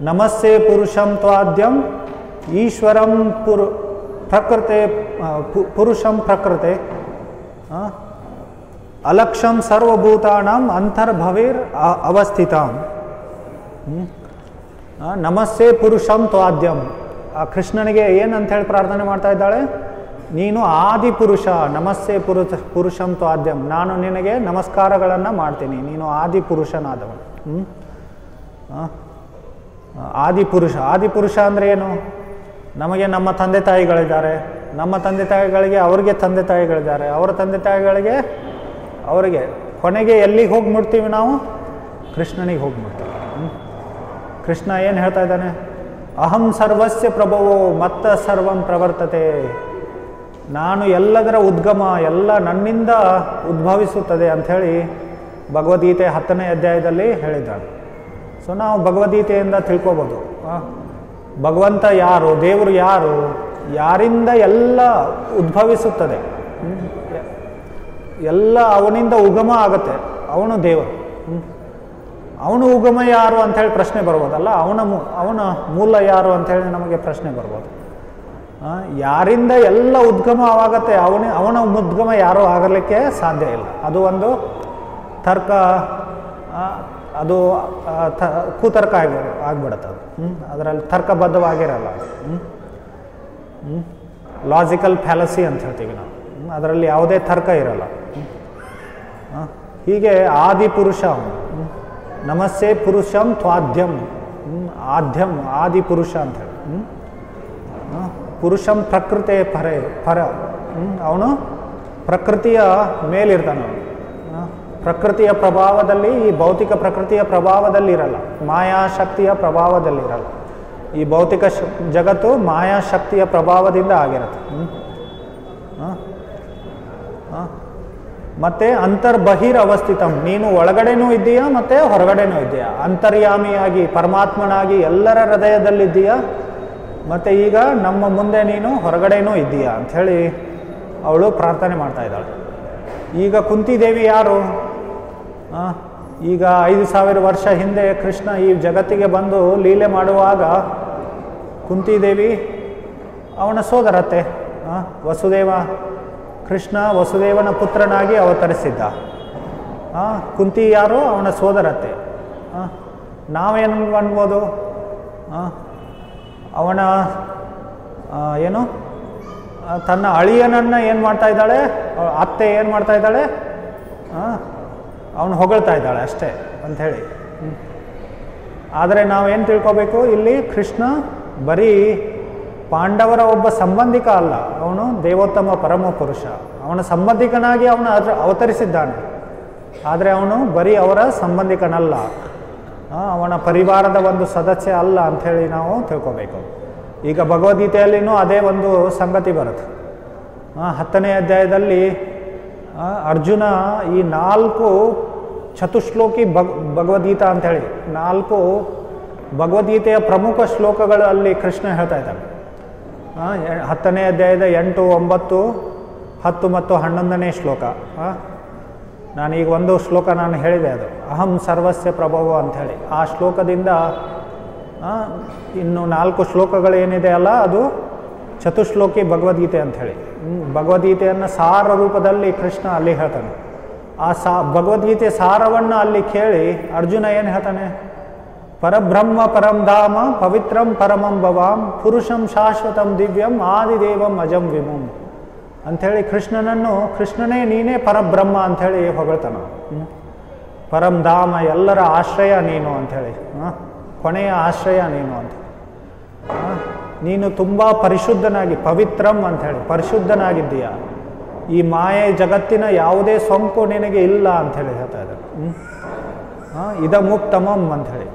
ನಮಸ್ಸೆ ಪುರುಷಂ ತ್ವಾದ್ಯಂ ಈಶ್ವರಂ ಪ್ರಕೃತೆ ಪುರುಷಂ ಪ್ರಕೃತೆ ಅಲಕ್ಷಂ ಸರ್ವಭೂತಾನಾಂ ಅಂತರ್ಭವಿರ್ ಅವಸ್ಥಿತಾಂ. ನಮಸ್ಸೆ ಪುರುಷಂ ತ್ವಾದ್ಯಂ. ಆ ಕೃಷ್ಣನಿಗೆ ಏನಂತ ಹೇಳಿ ಪ್ರಾರ್ಥನೆ ಮಾಡ್ತಾ ಇದ್ದಾಳೆ, ನೀನು ಆದಿ ಪುರುಷ, ನಮಸ್ಸೆ ಪುರುಷಂ ತ್ವಾದ್ಯಂ, ನಾನು ನಿನಗೆ ನಮಸ್ಕಾರಗಳನ್ನು ಮಾಡ್ತೀನಿ, ನೀನು ಆದಿ ಪುರುಷನಾದವನು. ಆದಿ ಪುರುಷ ಅಂದರೆ ಏನು, ನಮಗೆ ನಮ್ಮ ತಂದೆ ತಾಯಿಗಳಿದ್ದಾರೆ, ನಮ್ಮ ತಂದೆ ತಾಯಿಗಳಿಗೆ ಅವ್ರಿಗೆ ತಂದೆ ತಾಯಿಗಳಿದ್ದಾರೆ, ಅವರ ತಂದೆ ತಾಯಿಗಳಿಗೆ ಅವರಿಗೆ, ಕೊನೆಗೆ ಎಲ್ಲಿಗೆ ಹೋಗಿ ಮುಟ್ತೀವಿ ನಾವು, ಕೃಷ್ಣನಿಗೆ ಹೋಗಿ ಮುಟ್ತೀವಿ. ಕೃಷ್ಣ ಏನು ಹೇಳ್ತಾ ಇದ್ದಾನೆ, ಅಹಂ ಸರ್ವಸ್ಯ ಪ್ರಭವೋ ಮತ್ತ ಸರ್ವಂ ಪ್ರವರ್ತತೆ, ನಾನು ಎಲ್ಲದರ ಉದ್ಗಮ, ಎಲ್ಲ ನನ್ನಿಂದ ಉದ್ಭವಿಸುತ್ತದೆ ಅಂಥೇಳಿ ಭಗವದ್ಗೀತೆ 10ನೇ ಅಧ್ಯಾಯದಲ್ಲಿ ಹೇಳಿದ್ದಾನೆ. ಸೊ ನಾವು ಭಗವದ್ಗೀತೆಯಿಂದ ತಿಳ್ಕೊಬೋದು ಭಗವಂತ ಯಾರು, ದೇವರು ಯಾರು, ಯಾರಿಂದ ಎಲ್ಲ ಉದ್ಭವಿಸುತ್ತದೆ, ಎಲ್ಲ ಅವನಿಂದ ಉಗಮ ಆಗುತ್ತೆ, ಅವನು ದೇವರು. ಅವನು ಉಗಮ ಯಾರು ಅಂಥೇಳಿ ಪ್ರಶ್ನೆ ಬರ್ಬೋದಲ್ಲ, ಅವನ ಮೂಲ ಯಾರು ಅಂಥೇಳಿ ನಮಗೆ ಪ್ರಶ್ನೆ ಬರ್ಬೋದು. ಯಾರಿಂದ ಎಲ್ಲ ಉದ್ಗಮವಾಗತ್ತೆ, ಅವನ ಉದ್ಗಮ ಯಾರೂ ಆಗಲಿಕ್ಕೆ ಸಾಧ್ಯ ಇಲ್ಲ. ಅದು ಒಂದು ತರ್ಕ, ಅದು ಕುತರ್ಕ ಆಗ್ಬಿಡುತ್ತೆ. ಅದು ಅದರಲ್ಲಿ ತರ್ಕಬದ್ಧವಾಗಿರಲ್ಲ. ಲಾಜಿಕಲ್ ಫ್ಯಾಲಸಿ ಅಂತ ಹೇಳ್ತೀವಿ ನಾವು, ಅದರಲ್ಲಿ ಯಾವುದೇ ತರ್ಕ ಇರಲ್ಲ. ಹೀಗೆ ಆದಿ ಪುರುಷ, ನಮಸ್ಸೆ ಪುರುಷಂ ತ್ವಾದ್ಯಂ, ಆದ್ಯಂ ಆದಿ ಪುರುಷ ಅಂತ ಹೇಳಿ. ಪುರುಷಂ ಪ್ರಕೃತಿ ಪರ, ಅವನು ಪ್ರಕೃತಿಯ ಮೇಲಿರ್ತಾನೆ. ಪ್ರಕೃತಿಯ ಪ್ರಭಾವದಲ್ಲಿ, ಈ ಭೌತಿಕ ಪ್ರಕೃತಿಯ ಪ್ರಭಾವದಲ್ಲಿರಲ್ಲ, ಮಾಯಾಶಕ್ತಿಯ ಪ್ರಭಾವದಲ್ಲಿರಲ್ಲ. ಈ ಭೌತಿಕ ಜಗತ್ತು ಮಾಯಾಶಕ್ತಿಯ ಪ್ರಭಾವದಿಂದ ಆಗಿರುತ್ತೆ. ಮತ್ತೆ ಅಂತರ್ಬಹಿರ್ ಅವಸ್ಥಿತಂ, ನೀನು ಒಳಗಡೆನೂ ಇದ್ದೀಯಾ ಮತ್ತೆ ಹೊರಗಡೆನೂ ಇದ್ದೀಯಾ, ಅಂತರ್ಯಾಮಿಯಾಗಿ ಪರಮಾತ್ಮನಾಗಿ ಎಲ್ಲರ ಹೃದಯದಲ್ಲಿದ್ದೀಯಾ, ಮತ್ತು ಈಗ ನಮ್ಮ ಮುಂದೆ ನೀನು ಹೊರಗಡೆನೂ ಇದ್ದೀಯಾ ಅಂಥೇಳಿ ಅವಳು ಪ್ರಾರ್ಥನೆ ಮಾಡ್ತಾ ಇದ್ದಾಳೆ. ಈಗ ಕುಂತಿದೇವಿ ಯಾರು, ಈಗ 5000 ವರ್ಷ ಹಿಂದೆ ಕೃಷ್ಣ ಈ ಜಗತ್ತಿಗೆ ಬಂದು ಲೀಲೆ ಮಾಡುವಾಗ ಕುಂತಿದೇವಿ ಅವನ ಸೋದರತ್ತೆ. ವಸುದೇವ, ಕೃಷ್ಣ ವಸುದೇವನ ಪುತ್ರನಾಗಿ ಅವತರಿಸಿದ್ದ. ಕುಂತಿ ಯಾರು, ಅವನ ಸೋದರತ್ತೆ. ನಾವೇನು ಅನ್ಬೋದು, ಅವನ ಏನು ತನ್ನ ಅಳಿಯನನ್ನು ಏನು ಮಾಡ್ತಾ ಇದ್ದಾಳೆ, ಅತ್ತೆ ಏನು ಮಾಡ್ತಾ ಇದ್ದಾಳೆ, ಅವನು ಹೊಗಳ್ತಾ ಇದ್ದಾಳೆ ಅಷ್ಟೇ ಅಂಥೇಳಿ. ಆದರೆ ನಾವೇನು ತಿಳ್ಕೊಬೇಕು, ಇಲ್ಲಿ ಕೃಷ್ಣ ಬರೀ ಪಾಂಡವರ ಒಬ್ಬ ಸಂಬಂಧಿಕ ಅಲ್ಲ, ಅವನು ದೇವೋತ್ತಮ ಪರಮ ಪುರುಷ. ಅವನ ಸಂಬಂಧಿಕನಾಗಿ ಅವನು ಅವತರಿಸಿದ್ದಾನೆ. ಆದರೆ ಅವನು ಬರೀ ಅವರ ಸಂಬಂಧಿಕನಲ್ಲ, ಅವನ ಪರಿವಾರದ ಒಂದು ಸದಸ್ಯ ಅಲ್ಲ ಅಂಥೇಳಿ ನಾವು ತಿಳ್ಕೊಬೇಕು. ಈಗ ಭಗವದ್ಗೀತೆಯಲ್ಲಿನೂ ಅದೇ ಒಂದು ಸಂಗತಿ ಬರುತ್ತೆ. 10ನೇ ಅಧ್ಯಾಯದಲ್ಲಿ ಅರ್ಜುನ ಈ 4 ಚತುಶ್ಲೋಕಿ ಭಗವದ್ಗೀತಾ ಅಂಥೇಳಿ 4 ಭಗವದ್ಗೀತೆಯ ಪ್ರಮುಖ ಶ್ಲೋಕಗಳು ಅಲ್ಲಿ ಕೃಷ್ಣ ಹೇಳ್ತಾ ಇದ್ದಾನೆ. 10ನೇ ಅಧ್ಯಾಯದ 8, 9, 10 ಮತ್ತು 11ನೇ ಶ್ಲೋಕ. ನಾನೀಗ ಒಂದು ಶ್ಲೋಕ ನಾನು ಹೇಳಿದೆ, ಅದು ಅಹಂ ಸರ್ವಸ್ಯ ಪ್ರಭವ ಅಂಥೇಳಿ. ಆ ಶ್ಲೋಕದಿಂದ ಇನ್ನು 4 ಶ್ಲೋಕಗಳೇನಿದೆ ಅಲ್ಲ, ಅದು ಚತುಶ್ಲೋಕಿ ಭಗವದ್ಗೀತೆ ಅಂಥೇಳಿ. ಭಗವದ್ಗೀತೆಯನ್ನು ಸಾರ ರೂಪದಲ್ಲಿ ಕೃಷ್ಣ ಅಲ್ಲಿ ಹೇಳ್ತಾನೆ. ಆ ಭಗವದ್ಗೀತೆ ಸಾರವನ್ನು ಅಲ್ಲಿ ಕೇಳಿ ಅರ್ಜುನ ಏನು ಹೇಳ್ತಾನೆ, ಪರಬ್ರಹ್ಮ ಪರಂ ಧಾಮ ಪವಿತ್ರಂ ಪರಮಂ ಭವಾಂ ಪುರುಷಂ ಶಾಶ್ವತಂ ದಿವ್ಯಂ ಆದಿದೇವಂ ಅಜಂ ವಿಮುಂ ಅಂಥೇಳಿ ಕೃಷ್ಣನೇ ನೀನೇ ಪರಬ್ರಹ್ಮ ಅಂಥೇಳಿ ಹೊಗಳ್ತಾನ. ಪರಂಧಾಮ, ಎಲ್ಲರ ಆಶ್ರಯ ನೀನು ಅಂಥೇಳಿ, ಕೊನೆಯ ಆಶ್ರಯ ನೀನು ಅಂತ. ನೀನು ತುಂಬ ಪರಿಶುದ್ಧನಾಗಿ, ಪವಿತ್ರಂ ಅಂಥೇಳಿ ಪರಿಶುದ್ಧನಾಗಿದ್ದೀಯ. ಈ ಮಾಯೆ ಜಗತ್ತಿನ ಯಾವುದೇ ಸೋಂಕು ನಿನಗೆ ಇಲ್ಲ ಅಂಥೇಳಿ ಹೇಳ್ತಾ ಇದ್ದಾರೆ. ಇದಮುತ್ತಮಂ ಅಂಥೇಳಿ.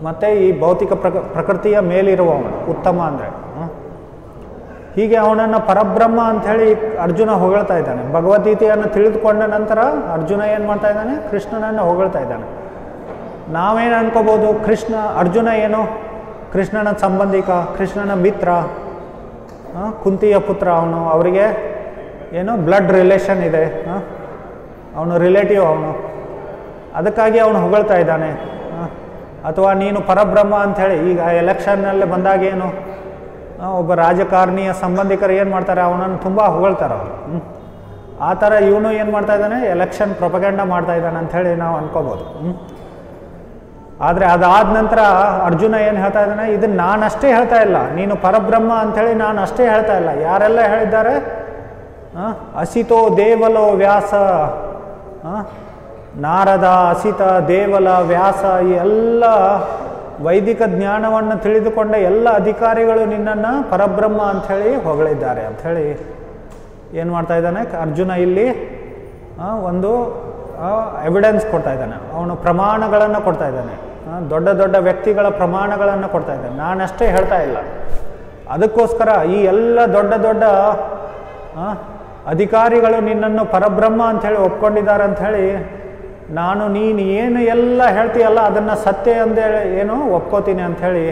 ಮತ್ತು ಈ ಭೌತಿಕ ಪ್ರಕೃತಿಯ ಮೇಲಿರುವವನು ಉತ್ತಮ ಅಂದರೆ, ಹೀಗೆ ಅವನನ್ನು ಪರಬ್ರಹ್ಮ ಅಂಥೇಳಿ ಅರ್ಜುನ ಹೊಗಳ್ತಾ ಇದ್ದಾನೆ. ಭಗವದ್ಗೀತೆಯನ್ನು ತಿಳಿದುಕೊಂಡ ನಂತರ ಅರ್ಜುನ ಏನು ಮಾಡ್ತಾ ಇದ್ದಾನೆ? ಕೃಷ್ಣನನ್ನು ಹೊಗಳ್ತಾ ಇದ್ದಾನೆ. ನಾವೇನು ಅನ್ಕೋಬೋದು, ಅರ್ಜುನ ಏನು ಕೃಷ್ಣನ ಸಂಬಂಧಿಕ, ಕೃಷ್ಣನ ಮಿತ್ರ, ಕುಂತಿಯ ಪುತ್ರ ಅವನು, ಅವರಿಗೆ ಏನು ಬ್ಲಡ್ ರಿಲೇಷನ್ ಇದೆ, ಅವನು ರಿಲೇಟಿವ್ ಅವನು, ಅದಕ್ಕಾಗಿ ಅವನು ಹೊಗಳ್ತಾ ಇದ್ದಾನೆ. ಅಥವಾ ನೀನು ಪರಬ್ರಹ್ಮ ಅಂಥೇಳಿ ಈಗ ಎಲೆಕ್ಷನ್ನಲ್ಲಿ ಬಂದಾಗ ಏನು ಒಬ್ಬ ರಾಜಕಾರಣಿಯ ಸಂಬಂಧಿಕರು ಏನು ಮಾಡ್ತಾರೆ, ಅವನನ್ನು ತುಂಬ ಹೊಗಳ್ತಾರೆ ಅವರು. ಆ ಥರ ಇವನು ಏನು ಮಾಡ್ತಾ ಇದ್ದಾನೆ, ಎಲೆಕ್ಷನ್ ಪ್ರೊಪಗಂಡ ಮಾಡ್ತಾ ಇದ್ದಾನೆ ಅಂಥೇಳಿ ನಾವು ಅನ್ಕೋಬೋದು. ಆದರೆ ಅದಾದ ನಂತರ ಅರ್ಜುನ ಏನು ಹೇಳ್ತಾ ಇದ್ದಾನೆ, ಇದನ್ನು ನಾನಷ್ಟೇ ಹೇಳ್ತಾ ಇಲ್ಲ, ನೀನು ಪರಬ್ರಹ್ಮ ಅಂಥೇಳಿ ನಾನು ಅಷ್ಟೇ ಹೇಳ್ತಾ ಇಲ್ಲ, ಯಾರೆಲ್ಲ ಹೇಳಿದ್ದಾರೆ, ಅಸಿತೋ ದೇವಲೋ ವ್ಯಾಸ, ನಾರದ, ಅಸಿತ, ದೇವಲ, ವ್ಯಾಸ, ಈ ಎಲ್ಲ ವೈದಿಕ ಜ್ಞಾನವನ್ನು ತಿಳಿದುಕೊಂಡ ಎಲ್ಲ ಅಧಿಕಾರಿಗಳು ನಿನ್ನನ್ನು ಪರಬ್ರಹ್ಮ ಅಂಥೇಳಿ ಹೊಗಳಿದ್ದಾರೆ ಅಂಥೇಳಿ ಏನು ಮಾಡ್ತಾ ಇದ್ದಾನೆ ಅರ್ಜುನ ಇಲ್ಲಿ ಒಂದು ಎವಿಡೆನ್ಸ್ ಕೊಡ್ತಾ ಇದ್ದಾನೆ. ಅವನು ಪ್ರಮಾಣಗಳನ್ನು ಕೊಡ್ತಾ ಇದ್ದಾನೆ, ದೊಡ್ಡ ದೊಡ್ಡ ವ್ಯಕ್ತಿಗಳ ಪ್ರಮಾಣಗಳನ್ನು ಕೊಡ್ತಾ ಇದ್ದಾನೆ, ನಾನಷ್ಟೇ ಹೇಳ್ತಾ ಇಲ್ಲ. ಅದಕ್ಕೋಸ್ಕರ ಈ ಎಲ್ಲ ದೊಡ್ಡ ದೊಡ್ಡ ಅಧಿಕಾರಿಗಳು ನಿನ್ನನ್ನು ಪರಬ್ರಹ್ಮ ಅಂಥೇಳಿ ಒಪ್ಕೊಂಡಿದ್ದಾರೆ ಅಂಥೇಳಿ ನೀನು ಏನು ಎಲ್ಲ ಹೇಳ್ತೀಯಲ್ಲ ಅದನ್ನು ಸತ್ಯ ಅಂದೇಳಿ ಏನು ಒಪ್ಕೋತೀನಿ ಅಂಥೇಳಿ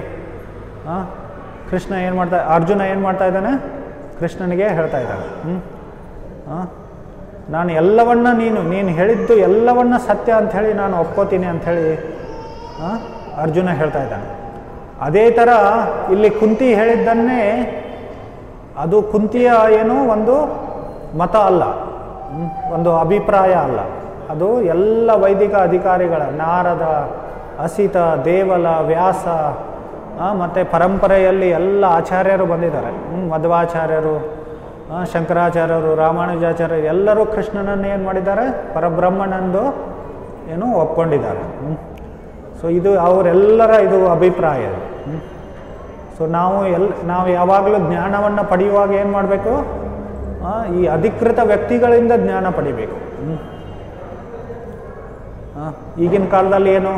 ಅರ್ಜುನ ಏನು ಮಾಡ್ತಾ ಇದ್ದಾನೆ, ಕೃಷ್ಣನಿಗೆ ಹೇಳ್ತಾ ಇದ್ದಾನೆ. ನಾನು ಎಲ್ಲವನ್ನ ನೀನು ಹೇಳಿದ್ದು ಎಲ್ಲವನ್ನ ಸತ್ಯ ಅಂಥೇಳಿ ನಾನು ಒಪ್ಕೋತೀನಿ ಅಂಥೇಳಿ ಅರ್ಜುನ ಹೇಳ್ತಾ ಇದ್ದಾನೆ. ಅದೇ ಥರ ಇಲ್ಲಿ ಕುಂತಿ ಹೇಳಿದ್ದನ್ನೇ, ಅದು ಕುಂತಿಯ ಏನು ಒಂದು ಮತ ಅಲ್ಲ, ಒಂದು ಅಭಿಪ್ರಾಯ ಅಲ್ಲ, ಅದು ಎಲ್ಲ ವೈದಿಕ ಅಧಿಕಾರಿಗಳ, ನಾರದ, ಅಸಿತ, ದೇವಲ, ವ್ಯಾಸ, ಮತ್ತು ಪರಂಪರೆಯಲ್ಲಿ ಎಲ್ಲ ಆಚಾರ್ಯರು ಬಂದಿದ್ದಾರೆ. ಮಧ್ವಾಚಾರ್ಯರು, ಶಂಕರಾಚಾರ್ಯರು, ರಾಮಾನುಜಾಚಾರ್ಯರು ಎಲ್ಲರೂ ಕೃಷ್ಣನನ್ನು ಏನು ಮಾಡಿದ್ದಾರೆ, ಪರಬ್ರಹ್ಮನಂದು ಏನು ಒಪ್ಕೊಂಡಿದ್ದಾರೆ. ಸೊ ಇದು ಅವರೆಲ್ಲರ ಇದು ಅಭಿಪ್ರಾಯ. ಸೊ ನಾವು ಯಾವಾಗಲೂ ಜ್ಞಾನವನ್ನು ಪಡೆಯುವಾಗ ಏನು ಮಾಡಬೇಕು, ಈ ಅಧಿಕೃತ ವ್ಯಕ್ತಿಗಳಿಂದ ಜ್ಞಾನ ಪಡಿಬೇಕು. ಈಗಿನ ಕಾಲದಲ್ಲಿ ಏನು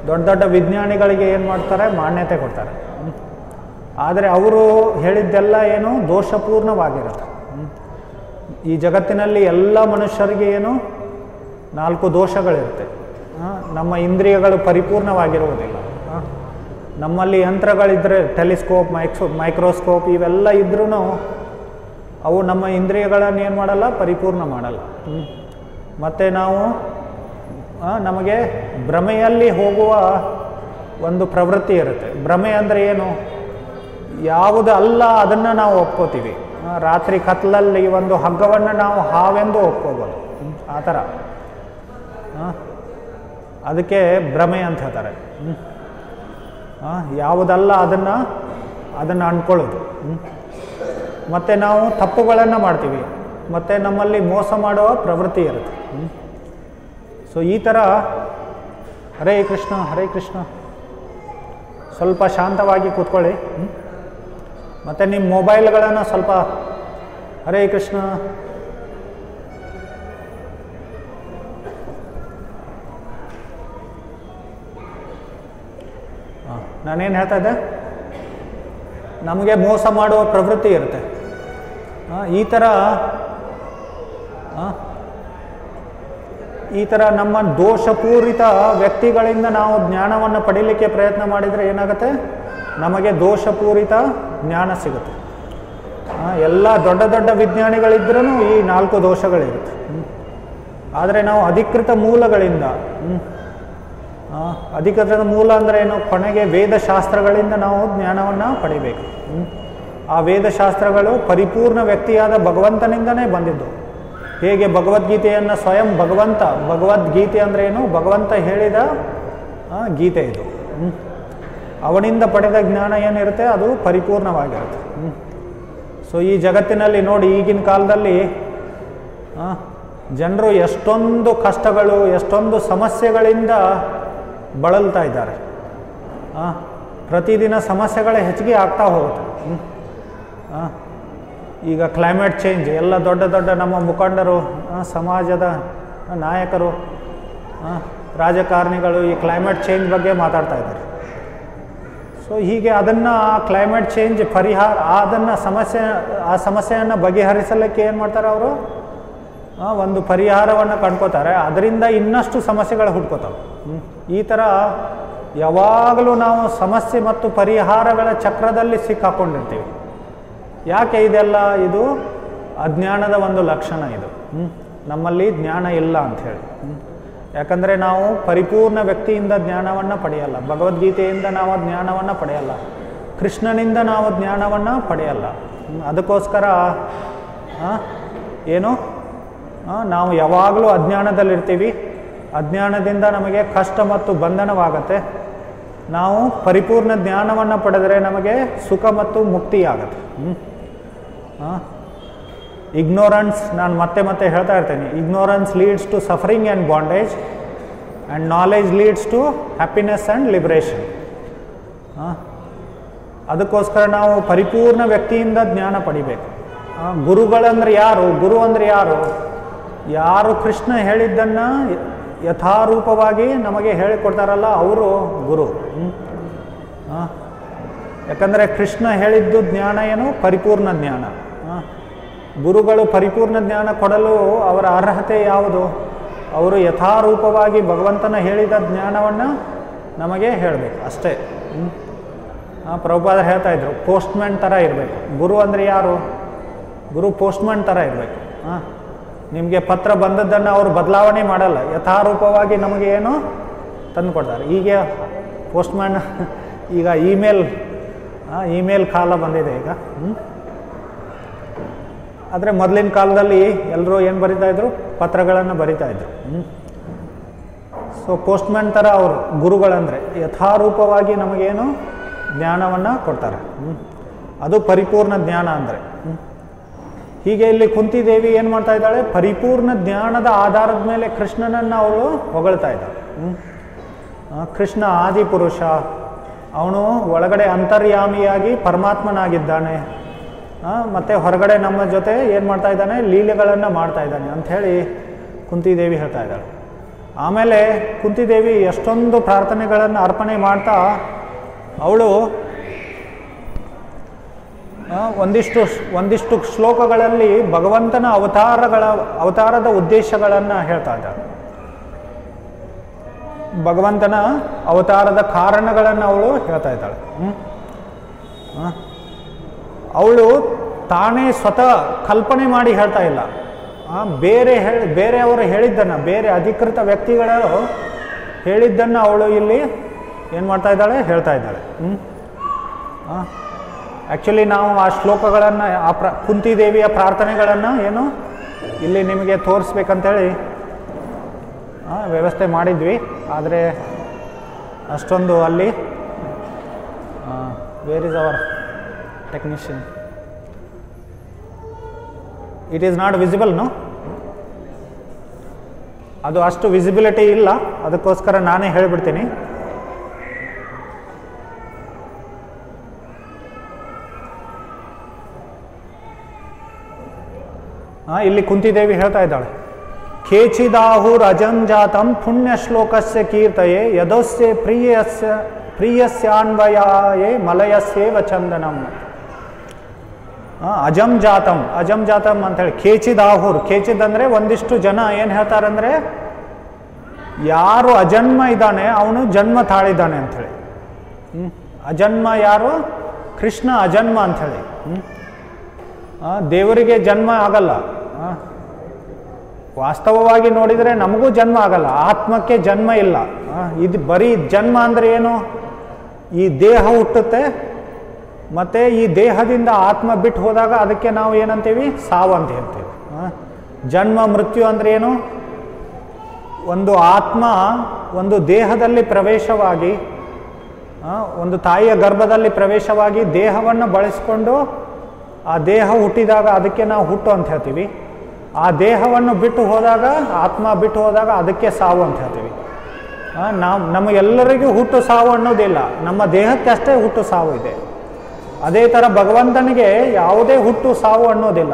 ದೊಡ್ಡ ದೊಡ್ಡ ವಿಜ್ಞಾನಿಗಳಿಗೆ ಏನು ಮಾಡ್ತಾರೆ, ಮಾನ್ಯತೆ ಕೊಡ್ತಾರೆ. ಆದರೆ ಅವರು ಹೇಳಿದ್ದೆಲ್ಲ ಏನು ದೋಷಪೂರ್ಣವಾಗಿರುತ್ತೆ. ಈ ಜಗತ್ತಿನಲ್ಲಿ ಎಲ್ಲ ಮನುಷ್ಯರಿಗೆ ಏನು 4 ದೋಷಗಳಿರುತ್ತೆ. ನಮ್ಮ ಇಂದ್ರಿಯಗಳು ಪರಿಪೂರ್ಣವಾಗಿರುವುದಿಲ್ಲ. ನಮ್ಮಲ್ಲಿ ಯಂತ್ರಗಳಿದ್ದರೆ ಟೆಲಿಸ್ಕೋಪ್, ಮೈಕ್ರೋಸ್ಕೋಪ್ ಇವೆಲ್ಲ ಇದ್ರೂ ಅವು ನಮ್ಮ ಇಂದ್ರಿಯಗಳನ್ನು ಏನು ಮಾಡಲ್ಲ, ಪರಿಪೂರ್ಣ ಮಾಡಲ್ಲ. ಮತ್ತು ನಮಗೆ ಭ್ರಮೆಯಲ್ಲಿ ಹೋಗುವ ಒಂದು ಪ್ರವೃತ್ತಿ ಇರುತ್ತೆ. ಭ್ರಮೆ ಅಂದರೆ ಏನು, ಯಾವುದು ಅಲ್ಲ ಅದನ್ನು ನಾವು ಒಪ್ಕೋತೀವಿ. ರಾತ್ರಿ ಕತ್ಲಲ್ಲಿ ಒಂದು ಹಗ್ಗವನ್ನು ನಾವು ಹಾವೆಂದು ಒಪ್ಕೋಬೋದು, ಆ ಥರ. ಅದಕ್ಕೆ ಭ್ರಮೆ ಅಂತ ಹೇಳ್ತಾರೆ. ಯಾವುದಲ್ಲ ಅದನ್ನು ಅಂದ್ಕೊಳ್ಳೋದು. ಮತ್ತು ನಾವು ತಪ್ಪುಗಳನ್ನು ಮಾಡ್ತೀವಿ, ಮತ್ತು ನಮ್ಮಲ್ಲಿ ಮೋಸ ಮಾಡುವ ಪ್ರವೃತ್ತಿ ಇರುತ್ತೆ. ಸೊ ಈ ಥರ ಹರೇ ಕೃಷ್ಣ ಹರೇ ಕೃಷ್ಣ, ಸ್ವಲ್ಪ ಶಾಂತವಾಗಿ ಕೂತ್ಕೊಳ್ಳಿ. ಮತ್ತು ನಿಮ್ಮ ಮೊಬೈಲ್ಗಳನ್ನು ಸ್ವಲ್ಪ ಹರೇ ಕೃಷ್ಣ ನಾನೇನು ಹೇಳ್ತಾ ಇದ್ದೆ, ನಮಗೆ ಮೋಸ ಮಾಡುವ ಪ್ರವೃತ್ತಿ ಇರುತ್ತೆ. ಈ ಥರ ನಮ್ಮ ದೋಷಪೂರಿತ ವ್ಯಕ್ತಿಗಳಿಂದ ನಾವು ಜ್ಞಾನವನ್ನು ಪಡೀಲಿಕ್ಕೆ ಪ್ರಯತ್ನ ಮಾಡಿದರೆ ಏನಾಗುತ್ತೆ, ನಮಗೆ ದೋಷಪೂರಿತ ಜ್ಞಾನ ಸಿಗುತ್ತೆ. ಎಲ್ಲ ದೊಡ್ಡ ದೊಡ್ಡ ವಿಜ್ಞಾನಿಗಳಿದ್ರೂ ಈ 4 ದೋಷಗಳಿರುತ್ತೆ. ಆದರೆ ನಾವು ಅಧಿಕೃತ ಮೂಲಗಳಿಂದ, ಅಧಿಕೃತ ಮೂಲ ಅಂದರೆ ಏನು, ಕೊನೆಗೆ ವೇದಶಾಸ್ತ್ರಗಳಿಂದ ನಾವು ಜ್ಞಾನವನ್ನು ಪಡಿಬೇಕು. ಆ ವೇದಶಾಸ್ತ್ರಗಳು ಪರಿಪೂರ್ಣ ವ್ಯಕ್ತಿಯಾದ ಭಗವಂತನಿಂದನೇ ಬಂದಿದ್ದು. ಹೇಗೆ ಭಗವದ್ಗೀತೆಯನ್ನು ಸ್ವಯಂ ಭಗವದ್ಗೀತೆ ಅಂದರೆ ಏನು, ಭಗವಂತ ಹೇಳಿದ ಗೀತೆ ಇದು. ಅವನಿಂದ ಪಡೆದ ಜ್ಞಾನ ಏನಿರುತ್ತೆ ಅದು ಪರಿಪೂರ್ಣವಾಗಿರುತ್ತೆ. ಸೊ ಈ ಜಗತ್ತಿನಲ್ಲಿ ನೋಡಿ, ಈಗಿನ ಕಾಲದಲ್ಲಿ ಜನರು ಎಷ್ಟೊಂದು ಕಷ್ಟಗಳು, ಎಷ್ಟೊಂದು ಸಮಸ್ಯೆಗಳಿಂದ ಬಳಲ್ತಾ ಇದ್ದಾರೆ. ಪ್ರತಿದಿನ ಸಮಸ್ಯೆಗಳೇ ಹೆಚ್ಚಿಗೆ ಆಗ್ತಾ ಹೋಗುತ್ತೆ. ಈಗ ಕ್ಲೈಮೇಟ್ ಚೇಂಜ್, ಎಲ್ಲ ದೊಡ್ಡ ದೊಡ್ಡ ನಮ್ಮ ಮುಖಂಡರು, ಸಮಾಜದ ನಾಯಕರು, ರಾಜಕಾರಣಿಗಳು ಈ ಕ್ಲೈಮೇಟ್ ಚೇಂಜ್ ಬಗ್ಗೆ ಮಾತಾಡ್ತಾ ಇದ್ದಾರೆ. ಸೊ ಹೀಗೆ ಅದನ್ನು ಕ್ಲೈಮೇಟ್ ಚೇಂಜ್ ಪರಿಹಾರ, ಆ ಸಮಸ್ಯೆಯನ್ನು ಬಗೆಹರಿಸಲಿಕ್ಕೆ ಏನು ಮಾಡ್ತಾರೆ ಅವರು, ಒಂದು ಪರಿಹಾರವನ್ನು ಕಂಡ್ಕೋತಾರೆ. ಅದರಿಂದ ಇನ್ನಷ್ಟು ಸಮಸ್ಯೆಗಳು ಹುಟ್ಕೋತಾವೆ. ಈ ಥರ ಯಾವಾಗಲೂ ನಾವು ಸಮಸ್ಯೆ ಮತ್ತು ಪರಿಹಾರಗಳ ಚಕ್ರದಲ್ಲಿ ಸಿಕ್ಕಾಕೊಂಡಿರ್ತೀವಿ. ಯಾಕೆ ಇದೆಲ್ಲ? ಇದು ಅಜ್ಞಾನದ ಒಂದು ಲಕ್ಷಣ. ಇದು ನಮ್ಮಲ್ಲಿ ಜ್ಞಾನ ಇಲ್ಲ ಅಂಥೇಳಿ. ಯಾಕಂದರೆ ನಾವು ಪರಿಪೂರ್ಣ ವ್ಯಕ್ತಿಯಿಂದ ಜ್ಞಾನವನ್ನು ಪಡೆಯಲ್ಲ, ಭಗವದ್ಗೀತೆಯಿಂದ ನಾವು ಜ್ಞಾನವನ್ನು ಪಡೆಯಲ್ಲ, ಕೃಷ್ಣನಿಂದ ನಾವು ಜ್ಞಾನವನ್ನು ಪಡೆಯಲ್ಲ. ಅದಕ್ಕೋಸ್ಕರ ಏನು, ನಾವು ಯಾವಾಗಲೂ ಅಜ್ಞಾನದಲ್ಲಿರ್ತೀವಿ. ಅಜ್ಞಾನದಿಂದ ನಮಗೆ ಕಷ್ಟ ಮತ್ತು ಬಂಧನವಾಗತ್ತೆ. ನಾವು ಪರಿಪೂರ್ಣ ಜ್ಞಾನವನ್ನು ಪಡೆದರೆ ನಮಗೆ ಸುಖ ಮತ್ತು ಮುಕ್ತಿ ಆಗತ್ತೆ. ಇಗ್ನೋರೆನ್ಸ್, ನಾನು ಮತ್ತೆ ಮತ್ತೆ ಹೇಳ್ತಾ ಇರ್ತೇನೆ, ignorance leads to suffering and bondage and knowledge leads to happiness and liberation. ಅದಕ್ಕೋಸ್ಕರ ನಾವು ಪರಿಪೂರ್ಣ ವ್ಯಕ್ತಿಯಿಂದ ಜ್ಞಾನ ಪಡಿಬೇಕು. ಗುರುಗಳಂದ್ರೆ ಯಾರು? ಗುರು ಅಂದರೆ ಯಾರು? ಯಾರು ಕೃಷ್ಣ ಹೇಳಿದ್ದನ್ನು ಯಥಾರೂಪವಾಗಿ ನಮಗೆ ಹೇಳಿಕೊಡ್ತಾರಲ್ಲ ಅವರು ಗುರು. ಯಾಕಂದರೆ ಕೃಷ್ಣ ಹೇಳಿದ್ದು ಜ್ಞಾನ ಏನು? ಪರಿಪೂರ್ಣ ಜ್ಞಾನ. ಗುರುಗಳು ಪರಿಪೂರ್ಣ ಜ್ಞಾನ ಕೊಡಲು ಅವರ ಅರ್ಹತೆ ಯಾವುದು? ಅವರು ಯಥಾರೂಪವಾಗಿ ಭಗವಂತನ ಹೇಳಿದ ಜ್ಞಾನವನ್ನು ನಮಗೆ ಹೇಳಬೇಕು ಅಷ್ಟೇ. ಪ್ರಭುಪಾದರು ಹೇಳ್ತಾ ಇದ್ರು, ಪೋಸ್ಟ್ಮ್ಯಾನ್ ಥರ ಇರಬೇಕು. ಗುರು ಅಂದರೆ ಯಾರು? ಗುರು ಪೋಸ್ಟ್ಮ್ಯಾನ್ ಥರ ಇರಬೇಕು. ನಿಮಗೆ ಪತ್ರ ಬಂದದ್ದನ್ನು ಅವರು ಬದಲಾವಣೆ ಮಾಡಲ್ಲ, ಯಥಾರೂಪವಾಗಿ ನಮಗೆ ಏನು ತಂದು ಕೊಡ್ತಾರೆ. ಈಗ ಪೋಸ್ಟ್ಮ್ಯಾನ್, ಈಗ ಇಮೇಲ್ ಕಾಲ ಬಂದಿದೆ ಈಗ. ಆದರೆ ಮೊದಲಿನ ಕಾಲದಲ್ಲಿ ಎಲ್ಲರೂ ಏನು ಬರಿತಾಯಿದ್ರು? ಪತ್ರಗಳನ್ನು ಬರಿತಾಯಿದ್ರು. ಸೊ ಪೋಸ್ಟ್ಮ್ಯಾನ್ ಥರ ಅವರು ಗುರುಗಳಂದರೆ ಯಥಾರೂಪವಾಗಿ ನಮಗೇನು ಜ್ಞಾನವನ್ನು ಕೊಡ್ತಾರೆ. ಅದು ಪರಿಪೂರ್ಣ ಜ್ಞಾನ ಅಂದರೆ. ಹೀಗೆ ಇಲ್ಲಿ ಕುಂತಿದೇವಿ ಏನು ಮಾಡ್ತಾ ಇದ್ದಾಳೆ? ಪರಿಪೂರ್ಣ ಜ್ಞಾನದ ಆಧಾರದ ಮೇಲೆ ಕೃಷ್ಣನನ್ನು ಅವಳು ಹೊಗಳ್ತಾ ಇದ್ದಾಳೆ. ಕೃಷ್ಣ ಆದಿಪುರುಷ, ಅವನು ಒಳಗಡೆ ಅಂತರ್ಯಾಮಿಯಾಗಿ ಪರಮಾತ್ಮನಾಗಿದ್ದಾನೆ, ಮತ್ತು ಹೊರಗಡೆ ನಮ್ಮ ಜೊತೆ ಏನು ಮಾಡ್ತಾ ಇದ್ದಾನೆ? ಲೀಲೆಗಳನ್ನು ಮಾಡ್ತಾ ಇದ್ದಾನೆ ಅಂಥೇಳಿ ಕುಂತಿದೇವಿ ಹೇಳ್ತಾ ಇದ್ದಾಳೆ. ಆಮೇಲೆ ಕುಂತಿದೇವಿ ಎಷ್ಟೊಂದು ಪ್ರಾರ್ಥನೆಗಳನ್ನು ಅರ್ಪಣೆ ಮಾಡ್ತಾ ಅವಳು ಒಂದಿಷ್ಟು ಶ್ಲೋಕಗಳಲ್ಲಿ ಭಗವಂತನ ಅವತಾರದ ಉದ್ದೇಶಗಳನ್ನು ಹೇಳ್ತಾ ಇದ್ದಾಳೆ. ಭಗವಂತನ ಅವತಾರದ ಕಾರಣಗಳನ್ನು ಅವಳು ಹೇಳ್ತಾ ಇದ್ದಾಳೆ. ಅವಳು ತಾನೇ ಸ್ವತಃ ಕಲ್ಪನೆ ಮಾಡಿ ಹೇಳ್ತಾ ಇಲ್ಲ. ಬೇರೆಯವರು ಹೇಳಿದ್ದನ್ನು, ಬೇರೆ ಅಧಿಕೃತ ವ್ಯಕ್ತಿಗಳು ಹೇಳಿದ್ದನ್ನು ಅವಳು ಇಲ್ಲಿ ಏನು ಮಾಡ್ತಾ ಇದ್ದಾಳೆ? ಹೇಳ್ತಾ ಇದ್ದಾಳೆ. ಆ್ಯಕ್ಚುಲಿ ನಾವು ಆ ಶ್ಲೋಕಗಳನ್ನು, ಕುಂತಿದೇವಿಯ ಪ್ರಾರ್ಥನೆಗಳನ್ನು ಏನು ಇಲ್ಲಿ ನಿಮಗೆ ತೋರಿಸ್ಬೇಕಂತೇಳಿ ವ್ಯವಸ್ಥೆ ಮಾಡಿದ್ವಿ. ಆದರೆ ಅಷ್ಟೊಂದು ಅಲ್ಲಿ where is our technician, it is not visible. No, ಅದು ಅಷ್ಟು ವಿಸಿಬಿಲಿಟಿ ಇಲ್ಲ. ಅದಕ್ಕೋಸ್ಕರ ನಾನೇ ಹೇಳಿಬಿಡ್ತೀನಿ. ಇಲ್ಲಿ ಕುಂತಿದೇವಿ ಹೇಳ್ತಾ ಇದ್ದಾಳೆ, ಕೇಚಿದಾಹುರ್ ಅಜಂಜಾತಂ ಪುಣ್ಯ ಶ್ಲೋಕಸ್ಯ ಕೀರ್ತಯೇ ಯದೋಸ್ಯ ಪ್ರಿಯಸ್ಯಾನ್ವಯಾಯೇ ಮಲಯಸ್ಯೇವ ಚಂದನಂ. ಅಜಂಜಾತಂ ಅಂತೇಳಿ ಕೇಚಿದಾಹುರ್. ಕೇಚಿದ್ ಅಂದರೆ ಒಂದಿಷ್ಟು ಜನ ಏನು ಹೇಳ್ತಾರಂದರೆ, ಯಾರು ಅಜನ್ಮ ಇದ್ದಾನೆ ಅವನು ಜನ್ಮ ತಾಳಿದ್ದಾನೆ ಅಂಥೇಳಿ. ಅಜನ್ಮ ಯಾರು? ಕೃಷ್ಣ ಅಜನ್ಮ ಅಂಥೇಳಿ. ದೇವರಿಗೆ ಜನ್ಮ ಆಗಲ್ಲ. ವಾಸ್ತವವಾಗಿ ನೋಡಿದರೆ ನಮಗೂ ಜನ್ಮ ಆಗಲ್ಲ, ಆತ್ಮಕ್ಕೆ ಜನ್ಮ ಇಲ್ಲ. ಇದು ಬರೀ ಜನ್ಮ ಅಂದರೆ ಏನು? ಈ ದೇಹ ಹುಟ್ಟುತ್ತೆ, ಮತ್ತು ಈ ದೇಹದಿಂದ ಆತ್ಮ ಬಿಟ್ಟು ಹೋದಾಗ ಅದಕ್ಕೆ ನಾವು ಏನಂತೀವಿ? ಸಾವು ಅಂತ ಹೇಳ್ತೀವಿ. ಜನ್ಮ ಮೃತ್ಯು ಅಂದರೆ ಏನು? ಒಂದು ಆತ್ಮ ಒಂದು ದೇಹದಲ್ಲಿ ಪ್ರವೇಶವಾಗಿ, ಒಂದು ತಾಯಿಯ ಗರ್ಭದಲ್ಲಿ ಪ್ರವೇಶವಾಗಿ ದೇಹವನ್ನು ಬಳಸಿಕೊಂಡು ಆ ದೇಹ ಹುಟ್ಟಿದಾಗ ಅದಕ್ಕೆ ನಾವು ಹುಟ್ಟು ಅಂತ ಹೇಳ್ತೀವಿ. ಆ ದೇಹವನ್ನು ಬಿಟ್ಟು ಹೋದಾಗ, ಆತ್ಮ ಬಿಟ್ಟು ಹೋದಾಗ ಅದಕ್ಕೆ ಸಾವು ಅಂತ ಹೇಳ್ತೀವಿ. ನಮಗೆಲ್ಲರಿಗೂ ಹುಟ್ಟು ಸಾವು ಅನ್ನೋದಿಲ್ಲ, ನಮ್ಮ ದೇಹಕ್ಕೆ ಅಷ್ಟೇ ಹುಟ್ಟು ಸಾವು ಇದೆ. ಅದೇ ಥರ ಭಗವಂತನಿಗೆ ಯಾವುದೇ ಹುಟ್ಟು ಸಾವು ಅನ್ನೋದಿಲ್ಲ.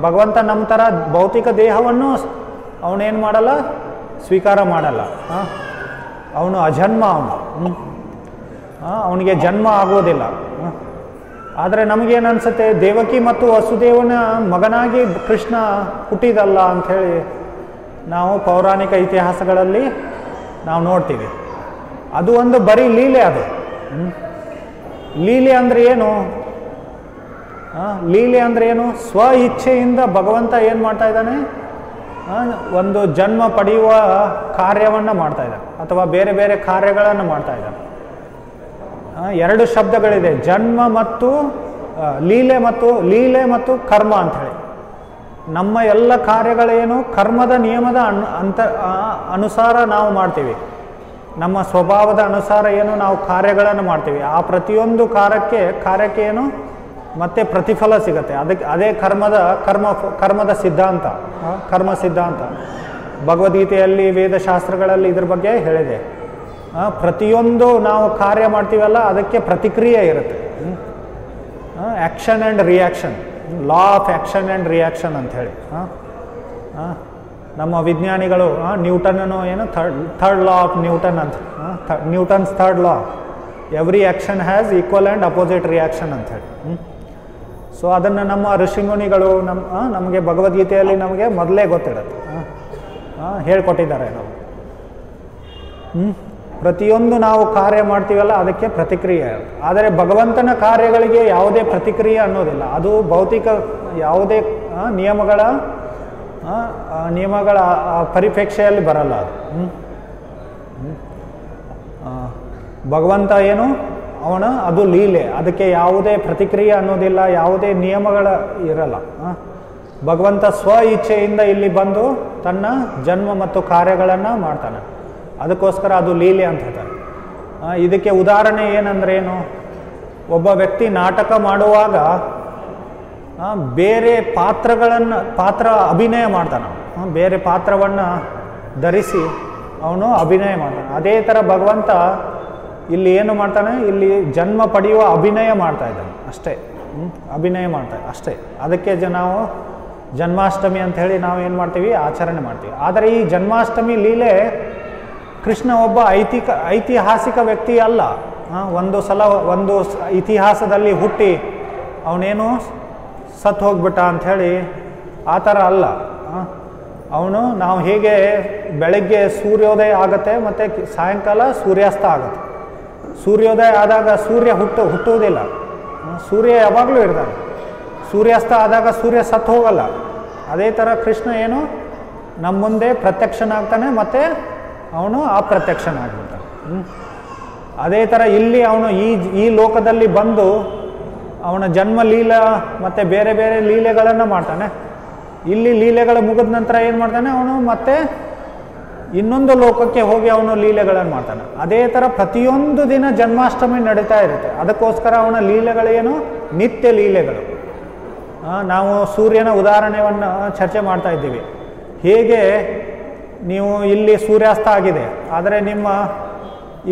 ಭಗವಂತ ನಮ್ಮ ಥರ ಭೌತಿಕ ದೇಹವನ್ನು ಅವನೇನು ಮಾಡಲ್ಲ, ಸ್ವೀಕಾರ ಮಾಡಲ್ಲ. ಅವನು ಅಜನ್ಮ, ಅವನಿಗೆ ಜನ್ಮ ಆಗೋದಿಲ್ಲ. ಆದರೆ ನಮಗೇನು ಅನಿಸುತ್ತೆ, ದೇವಕಿ ಮತ್ತು ವಸುದೇವನ ಮಗನಾಗಿ ಕೃಷ್ಣ ಹುಟ್ಟಿದಲ್ಲ ಅಂಥೇಳಿ ನಾವು ಪೌರಾಣಿಕ ಇತಿಹಾಸಗಳಲ್ಲಿ ನಾವು ನೋಡ್ತೀವಿ. ಅದು ಒಂದು ಬರೀ ಲೀಲೆ. ಅದು ಲೀಲೆ ಅಂದರೆ ಏನು? ಲೀಲೆ ಅಂದರೆ ಏನು? ಸ್ವ ಇಚ್ಛೆಯಿಂದ ಭಗವಂತ ಏನು ಮಾಡ್ತಾ ಇದ್ದಾನೆ, ಒಂದು ಜನ್ಮ ಪಡೆಯುವ ಕಾರ್ಯವನ್ನು ಮಾಡ್ತಾ ಇದ್ದಾನೆ, ಅಥವಾ ಬೇರೆ ಬೇರೆ ಕಾರ್ಯಗಳನ್ನು ಮಾಡ್ತಾ ಇದ್ದಾನೆ. ಎರಡು ಶಬ್ದಗಳಿದೆ, ಜನ್ಮ ಮತ್ತು ಲೀಲೆ ಮತ್ತು ಕರ್ಮ ಅಂಥೇಳಿ. ನಮ್ಮ ಎಲ್ಲ ಕಾರ್ಯಗಳೇನು ಕರ್ಮದ ನಿಯಮದ ಅನುಸಾರ ನಾವು ಮಾಡ್ತೀವಿ. ನಮ್ಮ ಸ್ವಭಾವದ ಅನುಸಾರ ಏನು ನಾವು ಕಾರ್ಯಗಳನ್ನು ಮಾಡ್ತೀವಿ. ಆ ಪ್ರತಿಯೊಂದು ಕಾರ್ಯಕ್ಕೆ ಏನು ಮತ್ತೆ ಪ್ರತಿಫಲ ಸಿಗತ್ತೆ. ಅದೇ ಕರ್ಮದ ಸಿದ್ಧಾಂತ, ಕರ್ಮ ಸಿದ್ಧಾಂತ. ಭಗವದ್ಗೀತೆಯಲ್ಲಿ, ವೇದಶಾಸ್ತ್ರಗಳಲ್ಲಿ ಇದ್ರ ಬಗ್ಗೆ ಹೇಳಿದೆ. ಪ್ರತಿಯೊಂದು ನಾವು ಕಾರ್ಯ ಮಾಡ್ತೀವಲ್ಲ ಅದಕ್ಕೆ ಪ್ರತಿಕ್ರಿಯೆ ಇರುತ್ತೆ. Action and reaction, law of action and reaction ಅಂಥೇಳಿ. ನಮ್ಮ ವಿಜ್ಞಾನಿಗಳು ನ್ಯೂಟನ್ನನು ಏನು ಥರ್ಡ್ ಲಾ ಆಫ್ ನ್ಯೂಟನ್ ಅಂತ, Newton's third law, every action has equal and opposite reaction ಅಂಥೇಳಿ. ಸೊ ಅದನ್ನು ನಮ್ಮ ಋಷಿಮುನಿಗಳು ನಮಗೆ ಭಗವದ್ಗೀತೆಯಲ್ಲಿ ನಮಗೆ ಮೊದಲೇ ಗೊತ್ತಿರುತ್ತೆ, ಹೇಳ್ಕೊಟ್ಟಿದ್ದಾರೆ. ನಾವು ಪ್ರತಿಯೊಂದು ನಾವು ಕಾರ್ಯ ಮಾಡ್ತೀವಲ್ಲ ಅದಕ್ಕೆ ಪ್ರತಿಕ್ರಿಯೆ. ಆದರೆ ಭಗವಂತನ ಕಾರ್ಯಗಳಿಗೆ ಯಾವುದೇ ಪ್ರತಿಕ್ರಿಯೆ ಅನ್ನೋದಿಲ್ಲ. ಅದು ಭೌತಿಕ ಯಾವುದೇ ನಿಯಮಗಳ ಪರಿಪೇಕ್ಷೆಯಲ್ಲಿ ಬರಲ್ಲ. ಅದು ಭಗವಂತ ಏನು ಅದು ಲೀಲೆ, ಅದಕ್ಕೆ ಯಾವುದೇ ಪ್ರತಿಕ್ರಿಯೆ ಅನ್ನೋದಿಲ್ಲ, ಯಾವುದೇ ನಿಯಮಗಳ ಇರಲ್ಲ. ಭಗವಂತ ಸ್ವ ಇಚ್ಛೆಯಿಂದ ಇಲ್ಲಿ ಬಂದು ತನ್ನ ಜನ್ಮ ಮತ್ತು ಕಾರ್ಯಗಳನ್ನು ಮಾಡ್ತಾನೆ. ಅದಕ್ಕೋಸ್ಕರ ಅದು ಲೀಲೆ ಅಂತ ಹೇಳ್ತಾರೆ. ಇದಕ್ಕೆ ಉದಾಹರಣೆ ಏನಂದ್ರೆ ಏನು, ಒಬ್ಬ ವ್ಯಕ್ತಿ ನಾಟಕ ಮಾಡುವಾಗ ಬೇರೆ ಪಾತ್ರ ಅಭಿನಯ ಮಾಡ್ತಾನೆ. ಬೇರೆ ಪಾತ್ರವನ್ನು ಧರಿಸಿ ಅವನು ಅಭಿನಯ ಮಾಡ್ತಾನೆ. ಅದೇ ಥರ ಭಗವಂತ ಇಲ್ಲಿ ಏನು ಮಾಡ್ತಾನೆ, ಇಲ್ಲಿ ಜನ್ಮ ಪಡೆಯುವ ಅಭಿನಯ ಮಾಡ್ತಾ ಇದ್ದಾನೆ ಅಷ್ಟೇ. ಅಭಿನಯ ಮಾಡ್ತಾರೆ ಅಷ್ಟೇ. ಅದಕ್ಕೆ ನಾವು ಜನ್ಮಾಷ್ಟಮಿ ಅಂತ ಹೇಳಿ ನಾವು ಏನು ಮಾಡ್ತೀವಿ, ಆಚರಣೆ ಮಾಡ್ತೀವಿ. ಆದರೆ ಈ ಜನ್ಮಾಷ್ಟಮಿ ಲೀಲೆ, ಕೃಷ್ಣ ಒಬ್ಬ ಐತಿಹಾಸಿಕ ವ್ಯಕ್ತಿ ಅಲ್ಲ. ಒಂದು ಸಲ ಒಂದು ಇತಿಹಾಸದಲ್ಲಿ ಹುಟ್ಟಿ ಅವನೇನು ಸತ್ತು ಹೋಗ್ಬಿಟ್ಟ ಅಂಥೇಳಿ ಆ ಥರ ಅಲ್ಲ. ನಾವು ಹೇಗೆ ಬೆಳಗ್ಗೆ ಸೂರ್ಯೋದಯ ಆಗುತ್ತೆ ಮತ್ತು ಸಾಯಂಕಾಲ ಸೂರ್ಯಾಸ್ತ ಆಗುತ್ತೆ. ಸೂರ್ಯೋದಯ ಆದಾಗ ಸೂರ್ಯ ಹುಟ್ಟುವುದಿಲ್ಲ, ಸೂರ್ಯ ಯಾವಾಗಲೂ ಇರ್ತಾನೆ. ಸೂರ್ಯಾಸ್ತ ಆದಾಗ ಸೂರ್ಯ ಸತ್ತು ಹೋಗಲ್ಲ. ಅದೇ ಥರ ಕೃಷ್ಣ ಏನು ನಮ್ಮ ಮುಂದೆ ಪ್ರತ್ಯಕ್ಷನಾಗ್ತಾನೆ ಮತ್ತು ಅವನು ಅಪ್ರತ್ಯಕ್ಷನಾಗ್ಬಿಡ್ತಾನೆ. ಅದೇ ಥರ ಇಲ್ಲಿ ಅವನು ಈ ಲೋಕದಲ್ಲಿ ಬಂದು ಅವನ ಜನ್ಮ ಲೀಲಾ ಮತ್ತು ಬೇರೆ ಬೇರೆ ಲೀಲೆಗಳನ್ನು ಮಾಡ್ತಾನೆ. ಇಲ್ಲಿ ಲೀಲೆಗಳು ಮುಗಿದ ನಂತರ ಏನು ಮಾಡ್ತಾನೆ, ಅವನು ಮತ್ತೆ ಇನ್ನೊಂದು ಲೋಕಕ್ಕೆ ಹೋಗಿ ಅವನು ಲೀಲೆಗಳನ್ನು ಮಾಡ್ತಾನೆ. ಅದೇ ಥರ ಪ್ರತಿಯೊಂದು ದಿನ ಜನ್ಮಾಷ್ಟಮಿ ನಡೀತಾ ಇರುತ್ತೆ. ಅದಕ್ಕೋಸ್ಕರ ಅವನ ಲೀಲೆಗಳೇನು ನಿತ್ಯ ಲೀಲೆಗಳು. ನಾವು ಸೂರ್ಯನ ಉದಾಹರಣೆಯನ್ನು ಚರ್ಚೆ ಮಾಡ್ತಾ ಇದ್ದೀವಿ. ಹೇಗೆ ನೀವು ಇಲ್ಲಿ ಸೂರ್ಯಾಸ್ತ ಆಗಿದೆ, ಆದರೆ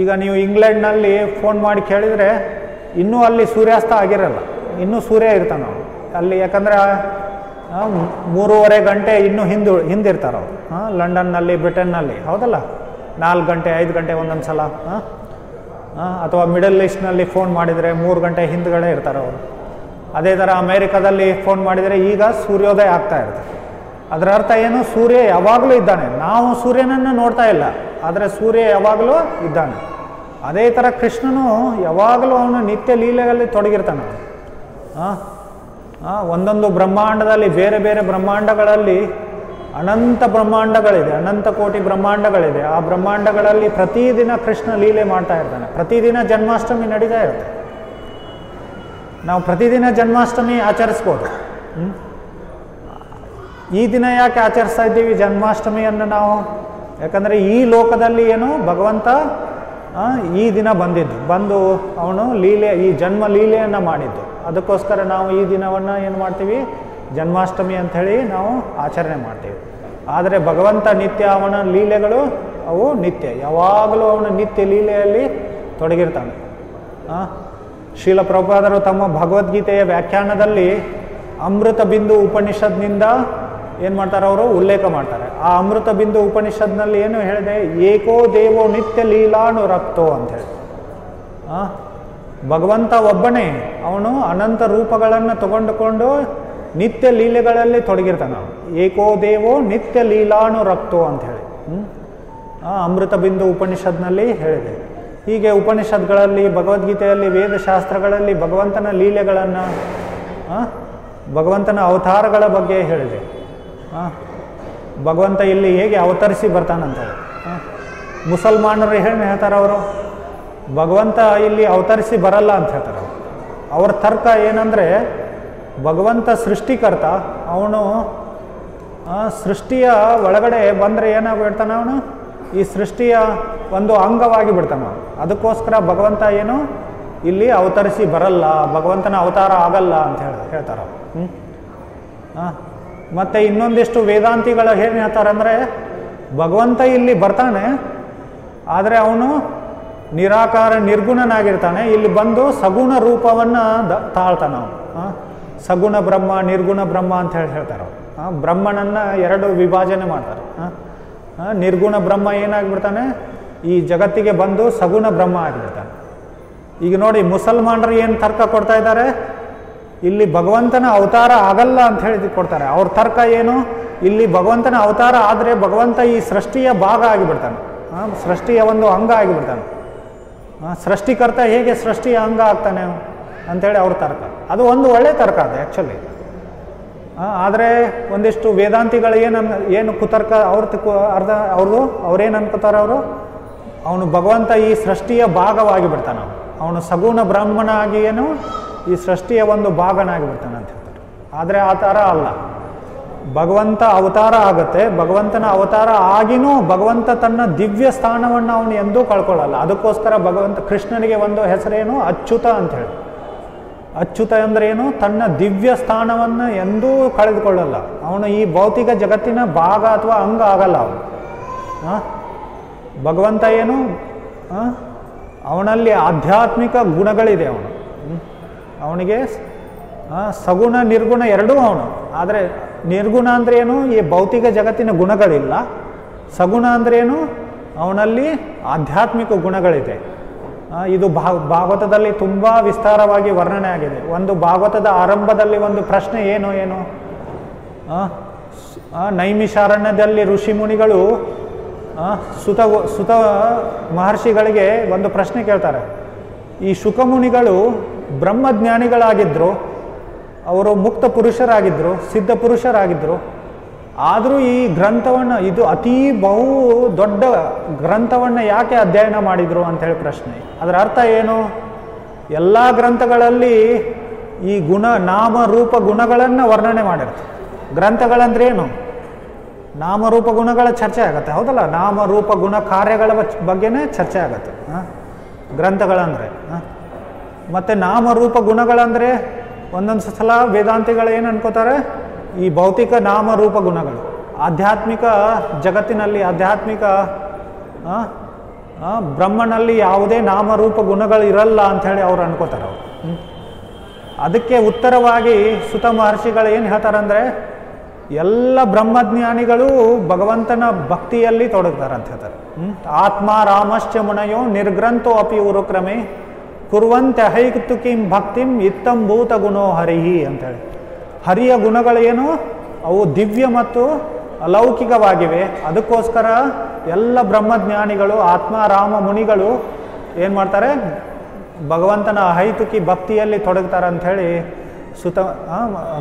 ಈಗ ನೀವು ಇಂಗ್ಲೆಂಡ್ನಲ್ಲಿ ಫೋನ್ ಮಾಡಿ ಕೇಳಿದರೆ ಇನ್ನೂ ಅಲ್ಲಿ ಸೂರ್ಯಾಸ್ತ ಆಗಿರಲ್ಲ, ಇನ್ನೂ ಸೂರ್ಯ ಇರ್ತಾನೆ ಅವನು ಅಲ್ಲಿ. ಯಾಕಂದರೆ 3.5 ಗಂಟೆ ಇನ್ನೂ ಹಿಂದಿರ್ತಾರೆ ಅವರು ಲಂಡನ್ನಲ್ಲಿ, ಬ್ರಿಟನ್ನಲ್ಲಿ, ಹೌದಲ್ಲ. 4 ಗಂಟೆ 5 ಗಂಟೆ ಒಂದೊಂದು ಸಲ. ಅಥವಾ ಮಿಡಲ್ ಈಸ್ಟ್ನಲ್ಲಿ ಫೋನ್ ಮಾಡಿದರೆ 3 ಗಂಟೆ ಹಿಂದ್ಗಡೆ ಇರ್ತಾರೆ ಅವರು. ಅದೇ ಥರ ಅಮೇರಿಕಾದಲ್ಲಿ ಫೋನ್ ಮಾಡಿದರೆ ಈಗ ಸೂರ್ಯೋದಯ ಆಗ್ತಾ ಇರುತ್ತೆ. ಅದರ ಅರ್ಥ ಏನು, ಸೂರ್ಯ ಯಾವಾಗಲೂ ಇದ್ದಾನೆ. ನಾವು ಸೂರ್ಯನನ್ನು ನೋಡ್ತಾ ಇಲ್ಲ, ಆದರೆ ಸೂರ್ಯ ಯಾವಾಗಲೂ ಇದ್ದಾನೆ. ಅದೇ ಥರ ಕೃಷ್ಣನು ಯಾವಾಗಲೂ ಅವನು ನಿತ್ಯ ಲೀಲೆಗಳಲ್ಲಿ ತೊಡಗಿರ್ತಾನೆ. ಒಂದೊಂದು ಬ್ರಹ್ಮಾಂಡದಲ್ಲಿ, ಬೇರೆ ಬೇರೆ ಬ್ರಹ್ಮಾಂಡಗಳಲ್ಲಿ ಅನಂತ ಬ್ರಹ್ಮಾಂಡಗಳಿದೆ, ಅನಂತ ಕೋಟಿ ಬ್ರಹ್ಮಾಂಡಗಳಿದೆ. ಆ ಬ್ರಹ್ಮಾಂಡಗಳಲ್ಲಿ ಪ್ರತಿದಿನ ಕೃಷ್ಣ ಲೀಲೆ ಮಾಡ್ತಾ ಇರ್ತಾನೆ. ಪ್ರತಿದಿನ ಜನ್ಮಾಷ್ಟಮಿ ನಡೀತಾ ಇರುತ್ತೆ. ನಾವು ಪ್ರತಿದಿನ ಜನ್ಮಾಷ್ಟಮಿ ಆಚರಿಸ್ಬೋದು. ಈ ದಿನ ಯಾಕೆ ಆಚರಿಸ್ತಾ ಇದ್ದೀವಿ ಜನ್ಮಾಷ್ಟಮಿಯನ್ನು ನಾವು? ಯಾಕಂದರೆ ಈ ಲೋಕದಲ್ಲಿ ಏನು ಭಗವಂತ ಈ ದಿನ ಬಂದು ಅವನು ಈ ಜನ್ಮ ಲೀಲೆಯನ್ನು ಮಾಡಿದ್ದು. ಅದಕ್ಕೋಸ್ಕರ ನಾವು ಈ ದಿನವನ್ನು ಏನು ಮಾಡ್ತೀವಿ, ಜನ್ಮಾಷ್ಟಮಿ ಅಂಥೇಳಿ ನಾವು ಆಚರಣೆ ಮಾಡ್ತೀವಿ. ಆದರೆ ಭಗವಂತ ನಿತ್ಯ ಅವನ ಲೀಲೆಗಳು ಅವು ನಿತ್ಯ, ಯಾವಾಗಲೂ ಅವನ ನಿತ್ಯ ಲೀಲೆಯಲ್ಲಿ ತೊಡಗಿರ್ತಾನೆ. ಶ್ರೀಲ ಪ್ರಭುಪಾದರು ತಮ್ಮ ಭಗವದ್ಗೀತೆಯ ವ್ಯಾಖ್ಯಾನದಲ್ಲಿ ಅಮೃತ ಬಿಂದು ಉಪನಿಷತ್ನಿಂದ ಏನು ಮಾಡ್ತಾರೆ, ಅವರು ಉಲ್ಲೇಖ ಮಾಡ್ತಾರೆ. ಆ ಅಮೃತ ಬಿಂದು ಉಪನಿಷತ್ನಲ್ಲಿ ಏನು ಹೇಳಿದೆ, ಏಕೋ ದೇವೋ ನಿತ್ಯ ಲೀಲಾನು ರಕ್ತೋ ಅಂಥೇಳಿ. ಭಗವಂತ ಒಬ್ಬನೇ, ಅವನು ಅನಂತ ರೂಪಗಳನ್ನು ತಗೊಂಡುಕೊಂಡು ನಿತ್ಯ ಲೀಲೆಗಳಲ್ಲಿ ತೊಡಗಿರ್ತಾನೆ. ಏಕೋ ದೇವೋ ನಿತ್ಯ ಲೀಲಾನು ರಕ್ತೋ ಅಂಥೇಳಿ ಅಮೃತ ಬಿಂದು ಉಪನಿಷತ್ನಲ್ಲಿ ಹೇಳಿದೆ. ಹೀಗೆ ಉಪನಿಷತ್ಗಳಲ್ಲಿ, ಭಗವದ್ಗೀತೆಯಲ್ಲಿ, ವೇದಶಾಸ್ತ್ರಗಳಲ್ಲಿ ಭಗವಂತನ ಲೀಲೆಗಳನ್ನು, ಭಗವಂತನ ಅವತಾರಗಳ ಬಗ್ಗೆ ಹೇಳಿದೆ. ಭಗವಂತ ಇಲ್ಲಿ ಹೇಗೆ ಅವತರಿಸಿ ಬರ್ತಾನಂತೇಳಿ. ಮುಸಲ್ಮಾನರು ಏನು ಹೇಳ್ತಾರೆ, ಅವರು ಭಗವಂತ ಇಲ್ಲಿ ಅವತರಿಸಿ ಬರಲ್ಲ ಅಂತ ಹೇಳ್ತಾರೆ. ಅವ್ರ ತರ್ಕ ಏನಂದರೆ, ಭಗವಂತ ಸೃಷ್ಟಿಕರ್ತ, ಅವನು ಸೃಷ್ಟಿಯ ಒಳಗಡೆ ಬಂದರೆ ಏನಾಗ್ಬಿಡ್ತಾನೆ, ಅವನು ಈ ಸೃಷ್ಟಿಯ ಒಂದು ಅಂಗವಾಗಿ ಬಿಡ್ತಾನೆ. ಅದಕ್ಕೋಸ್ಕರ ಭಗವಂತ ಏನು ಇಲ್ಲಿ ಅವತರಿಸಿ ಬರಲ್ಲ, ಭಗವಂತನ ಅವತಾರ ಆಗಲ್ಲ ಅಂತ ಹೇಳ್ತಾರೆ. ಮತ್ತು ಇನ್ನೊಂದಿಷ್ಟು ವೇದಾಂತಿಗಳು ಏನು ಹೇಳ್ತಾರೆ ಅಂದರೆ, ಭಗವಂತ ಇಲ್ಲಿ ಬರ್ತಾನೆ, ಆದರೆ ಅವನು ನಿರಾಕಾರ ನಿರ್ಗುಣನಾಗಿರ್ತಾನೆ. ಇಲ್ಲಿ ಬಂದು ಸಗುಣ ರೂಪವನ್ನು ತಾಳ್ತಾನೆ ಅವನು. ಸಗುಣ ಬ್ರಹ್ಮ, ನಿರ್ಗುಣ ಬ್ರಹ್ಮ ಅಂತ ಹೇಳ್ತಾರೆ. ಬ್ರಹ್ಮನನ್ನು ಎರಡು ವಿಭಾಜನೆ ಮಾಡ್ತಾರೆ. ನಿರ್ಗುಣ ಬ್ರಹ್ಮ ಏನಾಗಿಬಿಡ್ತಾನೆ, ಈ ಜಗತ್ತಿಗೆ ಬಂದು ಸಗುಣ ಬ್ರಹ್ಮ ಆಗಿಬಿಡ್ತಾನೆ. ಈಗ ನೋಡಿ, ಮುಸಲ್ಮಾನರು ಏನು ತರ್ಕ ಕೊಡ್ತಾ ಇದ್ದಾರೆ, ಇಲ್ಲಿ ಭಗವಂತನ ಅವತಾರ ಆಗಲ್ಲ ಅಂತ ಹೇಳಿ ಕೊಡ್ತಾರೆ. ಅವ್ರ ತರ್ಕ ಏನು, ಇಲ್ಲಿ ಭಗವಂತನ ಅವತಾರ ಆದರೆ ಭಗವಂತ ಈ ಸೃಷ್ಟಿಯ ಭಾಗ ಆಗಿಬಿಡ್ತಾನೆ, ಸೃಷ್ಟಿಯ ಒಂದು ಅಂಗ ಆಗಿಬಿಡ್ತಾನೆ. ಸೃಷ್ಟಿಕರ್ತ ಹೇಗೆ ಸೃಷ್ಟಿಯ ಅಂಗ ಆಗ್ತಾನೆ ಅಂಥೇಳಿ ಅವ್ರ ತರ್ಕ. ಅದು ಒಂದು ಒಳ್ಳೆ ತರ್ಕ ಅದು ಆ್ಯಕ್ಚುಲಿ. ಆದರೆ ಒಂದಿಷ್ಟು ವೇದಾಂತಿಗಳು ಏನು ಕುತರ್ಕ ಅವ್ರೇನು ಅನ್ಕೋತಾರೆ, ಅವನು ಭಗವಂತ ಈ ಸೃಷ್ಟಿಯ ಭಾಗವಾಗಿ ಬಿಡ್ತಾನೆ, ಅವನು ಸಗುಣ ಬ್ರಹ್ಮನಾಗಿ ಏನು ಈ ಸೃಷ್ಟಿಯ ಒಂದು ಭಾಗನಾಗಿ ಬಿಡ್ತಾನೆ ಅಂತ ಹೇಳ್ತಾರೆ. ಆದರೆ ಆ ಥರ ಅಲ್ಲ. ಭಗವಂತ ಅವತಾರ ಆಗುತ್ತೆ, ಭಗವಂತನ ಅವತಾರ ಆಗಿನೂ ಭಗವಂತ ತನ್ನ ದಿವ್ಯ ಸ್ಥಾನವನ್ನು ಅವನು ಎಂದೂ ಕಳ್ಕೊಳ್ಳಲ್ಲ. ಅದಕ್ಕೋಸ್ಕರ ಭಗವಂತ ಕೃಷ್ಣನಿಗೆ ಒಂದು ಹೆಸರೇನು, ಅಚ್ಯುತ ಅಂಥೇಳಿ. ಅಚ್ಯುತ ಅಂದ್ರೆ ಏನು, ತನ್ನ ದಿವ್ಯ ಸ್ಥಾನವನ್ನು ಎಂದೂ ಕಳೆದುಕೊಳ್ಳಲ್ಲ. ಅವನು ಈ ಭೌತಿಕ ಜಗತ್ತಿನ ಭಾಗ ಅಥವಾ ಅಂಗ ಆಗಲ್ಲ ಅವನು. ಭಗವಂತ ಏನು, ಅವನಲ್ಲಿ ಆಧ್ಯಾತ್ಮಿಕ ಗುಣಗಳಿದೆ. ಅವನಿಗೆ ಸಗುಣ ನಿರ್ಗುಣ ಎರಡೂ ಅವನು. ಆದರೆ ನಿರ್ಗುಣ ಅಂದ್ರೆ ಏನು, ಈ ಭೌತಿಕ ಜಗತ್ತಿನ ಗುಣಗಳಿಲ್ಲ. ಸಗುಣ ಅಂದ್ರೇನು, ಅವನಲ್ಲಿ ಆಧ್ಯಾತ್ಮಿಕ ಗುಣಗಳಿದೆ. ಇದು ಭಾಗವತದಲ್ಲಿ ತುಂಬ ವಿಸ್ತಾರವಾಗಿ ವರ್ಣನೆ ಆಗಿದೆ. ಒಂದು ಭಾಗವತದ ಆರಂಭದಲ್ಲಿ ಒಂದು ಪ್ರಶ್ನೆ ಏನು ನೈಮಿಷಾರಣ್ಯದಲ್ಲಿ ಋಷಿ ಮುನಿಗಳು ಸುತ ಮಹರ್ಷಿಗಳಿಗೆ ಒಂದು ಪ್ರಶ್ನೆ ಕೇಳ್ತಾರೆ. ಈ ಶುಕಮುನಿಗಳು ಬ್ರಹ್ಮಜ್ಞಾನಿಗಳಾಗಿದ್ದರು, ಅವರು ಮುಕ್ತ ಪುರುಷರಾಗಿದ್ದರು, ಸಿದ್ಧ ಪುರುಷರಾಗಿದ್ದರು. ಆದರೂ ಈ ಗ್ರಂಥವನ್ನು, ಇದು ಅತೀ ಬಹು ದೊಡ್ಡ ಗ್ರಂಥವನ್ನು ಯಾಕೆ ಅಧ್ಯಯನ ಮಾಡಿದರು ಅಂಥೇಳಿ ಪ್ರಶ್ನೆ. ಅದರ ಅರ್ಥ ಏನು, ಎಲ್ಲ ಗ್ರಂಥಗಳಲ್ಲಿ ಈ ನಾಮರೂಪ ಗುಣಗಳನ್ನು ವರ್ಣನೆ ಮಾಡಿರ್ತಾರೆ. ಗ್ರಂಥಗಳಂದ್ರೆ ಏನು, ನಾಮರೂಪ ಗುಣಗಳ ಚರ್ಚೆ ಆಗುತ್ತೆ, ಹೌದಲ್ಲ. ನಾಮರೂಪ ಗುಣ ಕಾರ್ಯಗಳ ಬಗ್ಗೆನೇ ಚರ್ಚೆ ಆಗುತ್ತೆ ಗ್ರಂಥಗಳಂದರೆ. ಮತ್ತು ನಾಮರೂಪ ಗುಣಗಳಂದರೆ ಒಂದೊಂದು ಸಲ ವೇದಾಂತಿಗಳು ಏನು ಅನ್ಕೋತಾರೆ, ಈ ಭೌತಿಕ ನಾಮರೂಪ ಗುಣಗಳು, ಆಧ್ಯಾತ್ಮಿಕ ಜಗತ್ತಿನಲ್ಲಿ, ಆಧ್ಯಾತ್ಮಿಕ ಬ್ರಹ್ಮನಲ್ಲಿ ಯಾವುದೇ ನಾಮರೂಪ ಗುಣಗಳು ಇರಲ್ಲ ಅಂಥೇಳಿ ಅವ್ರು ಅನ್ಕೋತಾರೆ. ಅದಕ್ಕೆ ಉತ್ತರವಾಗಿ ಸುತ ಮಹರ್ಷಿಗಳು ಏನು ಹೇಳ್ತಾರೆ ಅಂದರೆ, ಎಲ್ಲ ಬ್ರಹ್ಮಜ್ಞಾನಿಗಳು ಭಗವಂತನ ಭಕ್ತಿಯಲ್ಲಿ ತೊಡಗ್ತಾರೆ ಅಂತ ಹೇಳ್ತಾರೆ. ಆತ್ಮ ರಾಮಶ್ಚ ಮುನಯೋ ನಿರ್ಗ್ರಂಥೋ ಅಪಿ ಉರುಕ್ರಮೆ ಕುರುವಂತೆ ಹೈಕುತುಕಿಂ ಭಕ್ತಿಂ ಇತ್ತಂ ಭೂತ ಗುಣೋ ಹರಿಹಿ ಅಂತೇಳಿ. ಹರಿಯ ಗುಣಗಳೇನು, ಅವು ದಿವ್ಯ ಮತ್ತು ಅಲೌಕಿಕವಾಗಿವೆ. ಅದಕ್ಕೋಸ್ಕರ ಎಲ್ಲ ಬ್ರಹ್ಮಜ್ಞಾನಿಗಳು, ಆತ್ಮ ರಾಮ ಮುನಿಗಳು ಏನು ಮಾಡ್ತಾರೆ, ಭಗವಂತನ ಅಹೈತುಕಿ ಭಕ್ತಿಯಲ್ಲಿ ತೊಡಗ್ತಾರೆ ಅಂಥೇಳಿ ಸುತ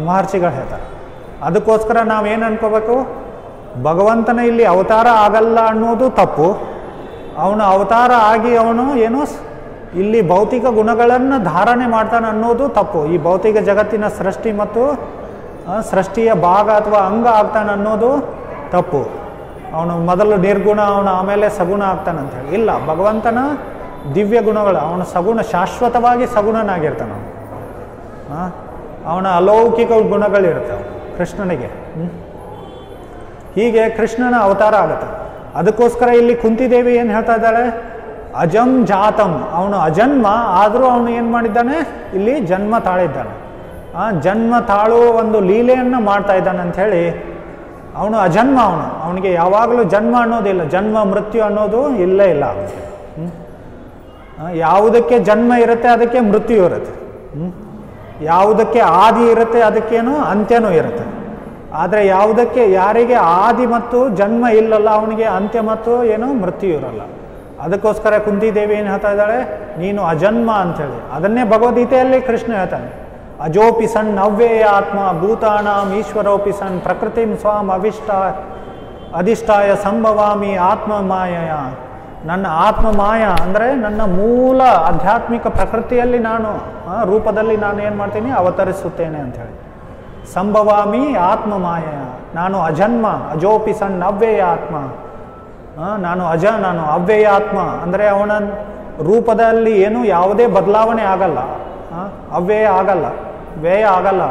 ಮಹರ್ಷಿಗಳು ಹೇಳ್ತಾರೆ. ಅದಕ್ಕೋಸ್ಕರ ನಾವೇನು ಅನ್ಕೋಬೇಕು, ಭಗವಂತನ ಇಲ್ಲಿ ಅವತಾರ ಆಗಲ್ಲ ಅನ್ನೋದು ತಪ್ಪು. ಅವನು ಅವತಾರ ಆಗಿ ಅವನು ಏನು ಇಲ್ಲಿ ಭೌತಿಕ ಗುಣಗಳನ್ನು ಧಾರಣೆ ಮಾಡ್ತಾನೆ ಅನ್ನೋದು ತಪ್ಪು. ಈ ಭೌತಿಕ ಜಗತ್ತಿನ ಸೃಷ್ಟಿ ಮತ್ತು ಸೃಷ್ಟಿಯ ಭಾಗ ಅಥವಾ ಅಂಗ ಆಗ್ತಾನೆ ಅನ್ನೋದು ತಪ್ಪು. ಅವನು ಮೊದಲು ನಿರ್ಗುಣ, ಅವನು ಆಮೇಲೆ ಸಗುಣ ಆಗ್ತಾನೆ ಅಂತ ಹೇಳಿ ಇಲ್ಲ. ಭಗವಂತನ ದಿವ್ಯ ಗುಣಗಳು, ಅವನು ಸಗುಣ, ಶಾಶ್ವತವಾಗಿ ಸಗುಣನಾಗಿರ್ತಾನೆ ಅವನು. ಅವನ ಅಲೌಕಿಕ ಗುಣಗಳಿರ್ತವೆ ಕೃಷ್ಣನಿಗೆ. ಹೀಗೆ ಕೃಷ್ಣನ ಅವತಾರ ಆಗುತ್ತೆ. ಅದಕ್ಕೋಸ್ಕರ ಇಲ್ಲಿ ಕುಂತಿದೇವಿ ಏನು ಹೇಳ್ತಾ ಇದ್ದಾಳೆ, ಅಜಂ ಜಾತಂ, ಅವನು ಅಜನ್ಮ ಆದರೂ ಅವನು ಏನು ಮಾಡಿದ್ದಾನೆ, ಇಲ್ಲಿ ಜನ್ಮ ತಾಳಿದ್ದಾನೆ. ಜನ್ಮ ತಾಳುವ ಒಂದು ಲೀಲೆಯನ್ನು ಮಾಡ್ತಾ ಇದ್ದಾನೆ ಅಂಥೇಳಿ. ಅವನು ಅಜನ್ಮ, ಅವನಿಗೆ ಯಾವಾಗಲೂ ಜನ್ಮ ಅನ್ನೋದಿಲ್ಲ, ಜನ್ಮ ಮೃತ್ಯು ಅನ್ನೋದು ಇಲ್ಲೇ ಇಲ್ಲ ಅವನಿಗೆ. ಯಾವುದಕ್ಕೆ ಜನ್ಮ ಇರುತ್ತೆ ಅದಕ್ಕೆ ಮೃತ್ಯು ಇರುತ್ತೆ, ಯಾವುದಕ್ಕೆ ಆದಿ ಇರುತ್ತೆ ಅದಕ್ಕೇನು ಅಂತ್ಯನೂ ಇರುತ್ತೆ. ಆದರೆ ಯಾವುದಕ್ಕೆ ಯಾರಿಗೆ ಆದಿ ಮತ್ತು ಜನ್ಮ ಇಲ್ಲಲ್ಲ ಅವನಿಗೆ ಅಂತ್ಯ ಮತ್ತು ಏನು ಮೃತ್ಯು ಇರಲ್ಲ. ಅದಕ್ಕೋಸ್ಕರ ಕುಂತಿದೇವಿ ಏನು ಹೇಳ್ತಾ ಇದ್ದಾಳೆ, ನೀನು ಅಜನ್ಮ ಅಂಥೇಳಿ. ಅದನ್ನೇ ಭಗವದ್ಗೀತೆಯಲ್ಲಿ ಕೃಷ್ಣ ಹೇಳ್ತಾನೆ, ಅಜೋಪಿ ಸನ್ ಅವ್ಯಯ ಆತ್ಮ ಭೂತಾನಾಂ ಈಶ್ವರೋಪಿ ಸನ್ ಪ್ರಕೃತಿಂ ಸ್ವಾಂ ಅಧಿಷ್ಠಾಯ ಸಂಭವಾಮಿ ಆತ್ಮ ಮಾಯಯ. ನನ್ನ ಆತ್ಮ ಮಾಯ ಅಂದರೆ ನನ್ನ ಮೂಲ ಆಧ್ಯಾತ್ಮಿಕ ಪ್ರಕೃತಿಯಲ್ಲಿ ನಾನು ರೂಪದಲ್ಲಿ ನಾನು ಏನು ಮಾಡ್ತೀನಿ, ಅವತರಿಸುತ್ತೇನೆ ಅಂಥೇಳಿ. ಸಂಭವಾಮಿ ಆತ್ಮ ಮಾಯಯ, ನಾನು ಅಜನ್ಮ, ಅಜೋಪಿ ಸನ್ ಅವ್ಯಯ ಆತ್ಮ, ನಾನು ಅವ್ಯಯ ಆತ್ಮ ಅಂದರೆ ಅವನ ರೂಪದಲ್ಲಿ ಏನು ಯಾವುದೇ ಬದಲಾವಣೆ ಆಗಲ್ಲ, ಅವ್ಯಯ ಆಗಲ್ಲ, ವ್ಯಯ ಆಗಲ್ಲ,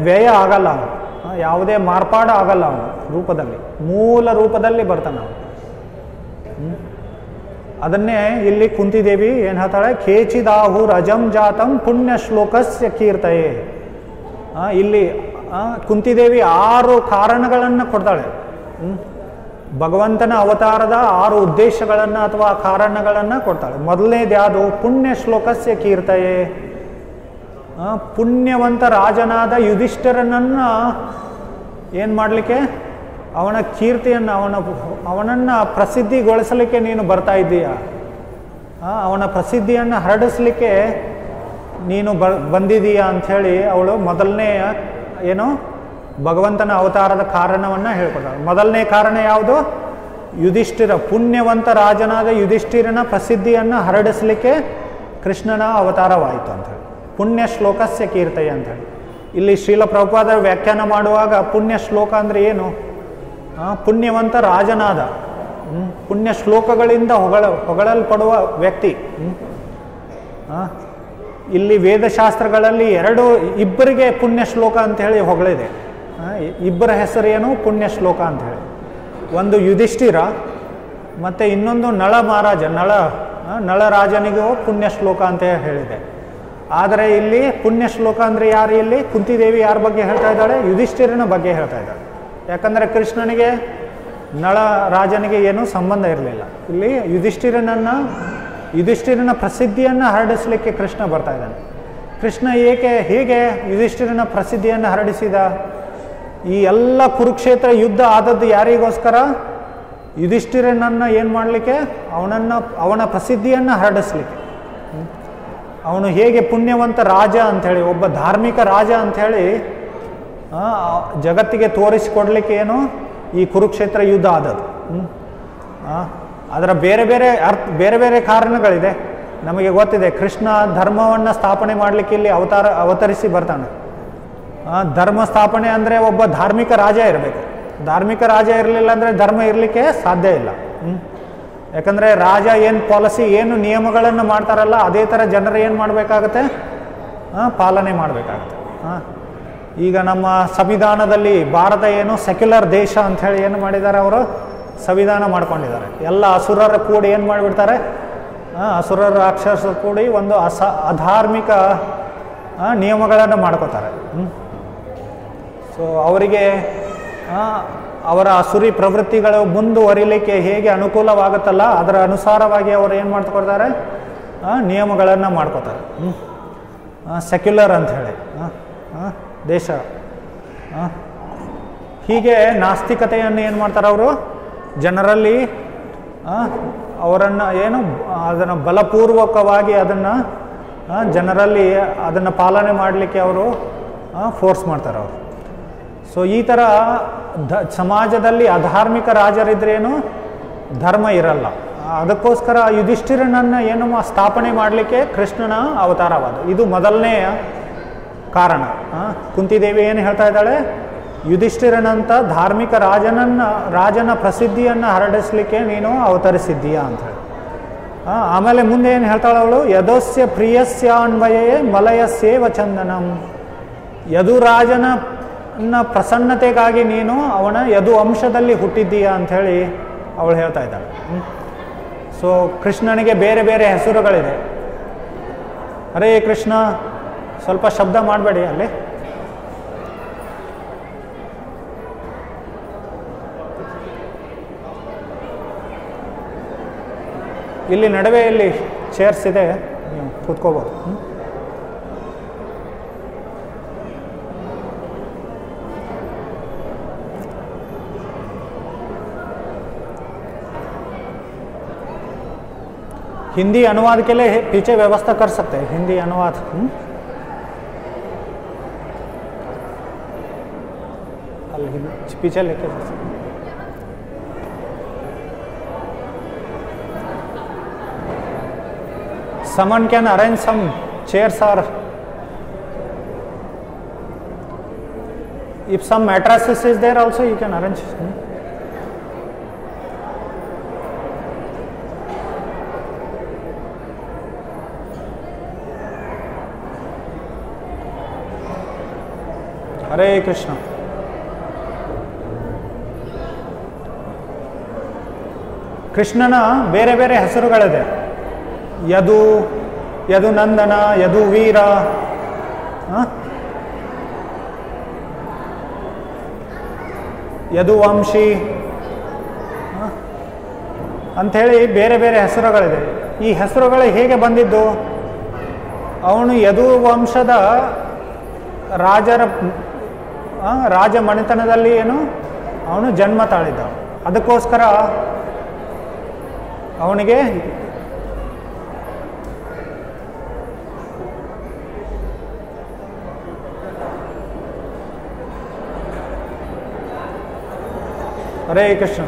ವ್ಯಯ ಆಗಲ್ಲ, ಯಾವುದೇ ಮಾರ್ಪಾಡ ಆಗಲ್ಲ ಅವನು ರೂಪದಲ್ಲಿ, ಮೂಲ ರೂಪದಲ್ಲಿ ಬರ್ತಾನೆ ಅವನು. ಅದನ್ನೇ ಇಲ್ಲಿ ಕುಂತಿದೇವಿ ಏನು ಹೇಳ್ತಾಳೆ, ಖೇಚಿದಾಹುರ್ ಅಜಂ ಜಾತಂ ಪುಣ್ಯ ಶ್ಲೋಕಸ್ಯ ಕೀರ್ತಯೇ. ಇಲ್ಲಿ ಕುಂತಿದೇವಿ 6 ಕಾರಣಗಳನ್ನು ಕೊಡ್ತಾಳೆ. ಭಗವಂತನ ಅವತಾರದ 6 ಉದ್ದೇಶಗಳನ್ನು ಅಥವಾ ಕಾರಣಗಳನ್ನು ಕೊಡ್ತಾಳೆ. ಮೊದಲನೇದು ಯಾವುದು, ಪುಣ್ಯ ಶ್ಲೋಕಸ್ಯ ಕೀರ್ತಯೇ. ಪುಣ್ಯವಂತ ರಾಜನಾದ ಯುಧಿಷ್ಠಿರನನ್ನು ಏನು ಮಾಡಲಿಕ್ಕೆ, ಅವನ ಕೀರ್ತಿಯನ್ನು ಅವನನ್ನು ಪ್ರಸಿದ್ಧಿಗೊಳಿಸಲಿಕ್ಕೆ ನೀನು ಬರ್ತಾ ಇದ್ದೀಯ, ಅವನ ಪ್ರಸಿದ್ಧಿಯನ್ನು ಹರಡಿಸ್ಲಿಕ್ಕೆ ನೀನು ಬಂದಿದ್ದೀಯಾ ಅಂಥೇಳಿ ಅವಳು ಮೊದಲನೇ ಏನು ಭಗವಂತನ ಅವತಾರದ ಕಾರಣವನ್ನು ಹೇಳ್ಕೊಡ್ತಾಳೆ. ಮೊದಲನೇ ಕಾರಣ ಯಾವುದು, ಯುಧಿಷ್ಠಿರ, ಪುಣ್ಯವಂತ ರಾಜನಾದ ಯುಧಿಷ್ಠಿರನ ಪ್ರಸಿದ್ಧಿಯನ್ನು ಹರಡಿಸಲಿಕ್ಕೆ ಕೃಷ್ಣನ ಅವತಾರವಾಯಿತು ಅಂಥೇಳಿ. ಪುಣ್ಯ ಶ್ಲೋಕಸ್ಯ ಕೀರ್ತಯ ಅಂಥೇಳಿ. ಇಲ್ಲಿ ಶ್ರೀಲ ಪ್ರಭುಪಾದರ ವ್ಯಾಖ್ಯಾನ ಮಾಡುವಾಗ ಪುಣ್ಯ ಶ್ಲೋಕ ಅಂದರೆ ಏನು, ಪುಣ್ಯವಂತ ರಾಜನಾದ, ಪುಣ್ಯ ಶ್ಲೋಕಗಳಿಂದ ಹೊಗಳಲ್ಪಡುವ ವ್ಯಕ್ತಿ. ಇಲ್ಲಿ ವೇದಶಾಸ್ತ್ರಗಳಲ್ಲಿ ಇಬ್ಬರಿಗೆ ಪುಣ್ಯ ಶ್ಲೋಕ ಅಂತ ಹೇಳಿ ಹೊಗಳಿದೆ. ಇಬ್ಬರ ಹೆಸರೇನು ಪುಣ್ಯ ಶ್ಲೋಕ ಅಂಥೇಳಿ. ಒಂದು ಯುಧಿಷ್ಠಿರ ಮತ್ತು ಇನ್ನೊಂದು ನಳ ಮಹಾರಾಜ, ನಳರಾಜನಿಗೂ ಪುಣ್ಯ ಶ್ಲೋಕ ಅಂತ ಹೇಳಿದೆ. ಆದರೆ ಇಲ್ಲಿ ಪುಣ್ಯ ಶ್ಲೋಕ ಅಂದರೆ ಯಾರು, ಇಲ್ಲಿ ಕುಂತಿದೇವಿ ಯಾರ ಬಗ್ಗೆ ಹೇಳ್ತಾ ಇದ್ದಾಳೆ, ಯುಧಿಷ್ಠಿರನ ಬಗ್ಗೆ ಹೇಳ್ತಾ ಇದ್ದಾಳೆ. ಯಾಕಂದರೆ ಕೃಷ್ಣನಿಗೆ ನಳ ರಾಜನಿಗೆ ಏನೂ ಸಂಬಂಧ ಇರಲಿಲ್ಲ. ಇಲ್ಲಿ ಯುಧಿಷ್ಠಿರನ ಪ್ರಸಿದ್ಧಿಯನ್ನು ಹರಡಿಸಲಿಕ್ಕೆ ಕೃಷ್ಣ ಬರ್ತಾ ಇದ್ದಾನೆ. ಕೃಷ್ಣ ಹೇಗೆ ಯುಧಿಷ್ಠಿರನ ಪ್ರಸಿದ್ಧಿಯನ್ನು ಹರಡಿಸಿದ, ಈ ಎಲ್ಲ ಕುರುಕ್ಷೇತ್ರ ಯುದ್ಧ ಆದದ್ದು ಯಾರಿಗೋಸ್ಕರ, ಯುಧಿಷ್ಠಿರನನ್ನು ಏನು ಮಾಡಲಿಕ್ಕೆ, ಅವನ ಪ್ರಸಿದ್ಧಿಯನ್ನು ಹರಡಿಸ್ಲಿಕ್ಕೆ. ಅವನು ಹೇಗೆ ಪುಣ್ಯವಂತ ರಾಜ ಅಂಥೇಳಿ, ಒಬ್ಬ ಧಾರ್ಮಿಕ ರಾಜ ಅಂಥೇಳಿ ಜಗತ್ತಿಗೆ ತೋರಿಸಿಕೊಡ್ಲಿಕ್ಕೆ ಏನು ಈ ಕುರುಕ್ಷೇತ್ರ ಯುದ್ಧ ಆದದ್ದು. ಅದರ ಬೇರೆ ಬೇರೆ ಕಾರಣಗಳಿದೆ, ನಮಗೆ ಗೊತ್ತಿದೆ. ಕೃಷ್ಣ ಧರ್ಮವನ್ನು ಸ್ಥಾಪನೆ ಮಾಡಲಿಕ್ಕೆ ಇಲ್ಲಿ ಅವತರಿಸಿ ಬರ್ತಾನೆ. ಧರ್ಮ ಸ್ಥಾಪನೆ ಅಂದರೆ ಒಬ್ಬ ಧಾರ್ಮಿಕ ರಾಜ ಇರಬೇಕು. ಧಾರ್ಮಿಕ ರಾಜ ಇರಲಿಲ್ಲ ಅಂದರೆ ಧರ್ಮ ಇರಲಿಕ್ಕೆ ಸಾಧ್ಯ ಇಲ್ಲ. ಯಾಕಂದರೆ ರಾಜ ಏನು ಪಾಲಿಸಿ, ಏನು ನಿಯಮಗಳನ್ನು ಮಾಡ್ತಾರಲ್ಲ, ಅದೇ ಥರ ಜನರು ಏನು ಮಾಡಬೇಕಾಗತ್ತೆ, ಪಾಲನೆ ಮಾಡಬೇಕಾಗತ್ತೆ. ಈಗ ನಮ್ಮ ಸಂವಿಧಾನದಲ್ಲಿ ಭಾರತ ಏನು ಸೆಕ್ಯುಲರ್ ದೇಶ ಅಂಥೇಳಿ ಏನು ಮಾಡಿದ್ದಾರೆ, ಅವರು ಸಂವಿಧಾನ ಮಾಡ್ಕೊಂಡಿದ್ದಾರೆ. ಎಲ್ಲ ಅಸುರರ ಕೂಡಿ ಏನು ಮಾಡಿಬಿಡ್ತಾರೆ, ಅಸುರರ ರಾಕ್ಷಸರು ಕೂಡಿ ಒಂದು ಅಧಾರ್ಮಿಕ ನಿಯಮಗಳನ್ನು ಮಾಡ್ಕೋತಾರೆ. ಸೊ ಅವರಿಗೆ ಅವರ ಅಸುರಿ ಪ್ರವೃತ್ತಿಗಳು ಮುಂದುವರಿಲಿಕ್ಕೆ ಹೇಗೆ ಅನುಕೂಲವಾಗುತ್ತಲ್ಲ ಅದರ ಅನುಸಾರವಾಗಿ ಅವರು ಏನು ಮಾಡ್ಕೊಳ್ತಾರೆ, ನಿಯಮಗಳನ್ನು ಮಾಡ್ಕೋತಾರೆ. ಸೆಕ್ಯುಲರ್ ಅಂಥೇಳಿ ದೇಶ. ಹೀಗೆ ನಾಸ್ತಿಕತೆಯನ್ನು ಏನು ಮಾಡ್ತಾರೆ ಅವರು, ಜನರಲ್ಲಿ ಅವರನ್ನು ಅದನ್ನು ಬಲಪೂರ್ವಕವಾಗಿ ಅದನ್ನು ಜನರಲ್ಲಿ ಅದನ್ನು ಪಾಲನೆ ಮಾಡಲಿಕ್ಕೆ ಅವರು ಫೋರ್ಸ್ ಮಾಡ್ತಾರೆ ಅವರು. ಸೊ ಈ ಥರ ಸಮಾಜದಲ್ಲಿ ಅಧಾರ್ಮಿಕ ರಾಜರಿದ್ರೇನು ಧರ್ಮ ಇರಲ್ಲ. ಅದಕ್ಕೋಸ್ಕರ ಯುಧಿಷ್ಠಿರನನ್ನು ಏನು ಸ್ಥಾಪನೆ ಮಾಡಲಿಕ್ಕೆ ಕೃಷ್ಣನ ಅವತಾರವಾದ ಇದು ಮೊದಲನೆಯ ಕಾರಣ. ಕುಂತಿದೇವಿ ಏನು ಹೇಳ್ತಾ ಇದ್ದಾಳೆ, ಯುಧಿಷ್ಠಿರನಂತ ಧಾರ್ಮಿಕ ರಾಜನ ಪ್ರಸಿದ್ಧಿಯನ್ನು ಹರಡಿಸಲಿಕ್ಕೆ ನೀನು ಅವತರಿಸಿದ್ದೀಯಾ ಅಂಥೇಳಿ. ಆಮೇಲೆ ಮುಂದೆ ಏನು ಹೇಳ್ತಾಳೆ ಅವಳು, ಯದೋಸ್ಯ ಪ್ರಿಯಸ್ಯಾನ್ವಯೇ ಮಲಯಸ್ಯೇವ ಚಂದನಂ. ಯದುರಾಜನ ಪ್ರಸನ್ನತೆಗಾಗಿ ನೀನು ಅವನ ಯದು ಅಂಶದಲ್ಲಿ ಹುಟ್ಟಿದ್ದೀಯಾ ಅಂಥೇಳಿ ಅವಳು ಹೇಳ್ತಾ ಇದ್ದಾಳೆ. ಸೊ ಕೃಷ್ಣನಿಗೆ ಬೇರೆ ಬೇರೆ ಹೆಸರುಗಳಿದೆ. ಹರೇ ಕೃಷ್ಣ, ಸ್ವಲ್ಪ ಶಬ್ದ ಮಾಡಬೇಡಿ ಅಲ್ಲಿ. ಇಲ್ಲಿ ನಡುವೆ ಇಲ್ಲಿ ಚೇರ್ಸ್ ಇದೆ, ನೀವು ಕೂತ್ಕೋಬೋದು. हिंदी अनुवाद के लिए पीछे व्यवस्था कर सकते हैं, हिंदी अनुवाद. पीछे लेके जा सकते. Someone can arrange some chairs, or if some mattresses is there also you can arrange. Hare Krishna. ಕೃಷ್ಣನ ಬೇರೆ ಬೇರೆ ಹೆಸರುಗಳಿದೆ. ಯದು, ಯದುನಂದನ, ಯದುವೀರ, ಯದುವಂಶಿ ಅಂಥೇಳಿ ಬೇರೆ ಬೇರೆ ಹೆಸರುಗಳಿದೆ. ಈ ಹೆಸರುಗಳು ಹೇಗೆ ಬಂದಿದ್ದು? ಅವನು ಯದುವಂಶದ ರಾಜ ಮನೆತನದಲ್ಲಿ ಏನು ಅವನು ಜನ್ಮ ತಾಳಿದ್ದ. ಅದಕ್ಕೋಸ್ಕರ ಅವನಿಗೆ Hare Krishna.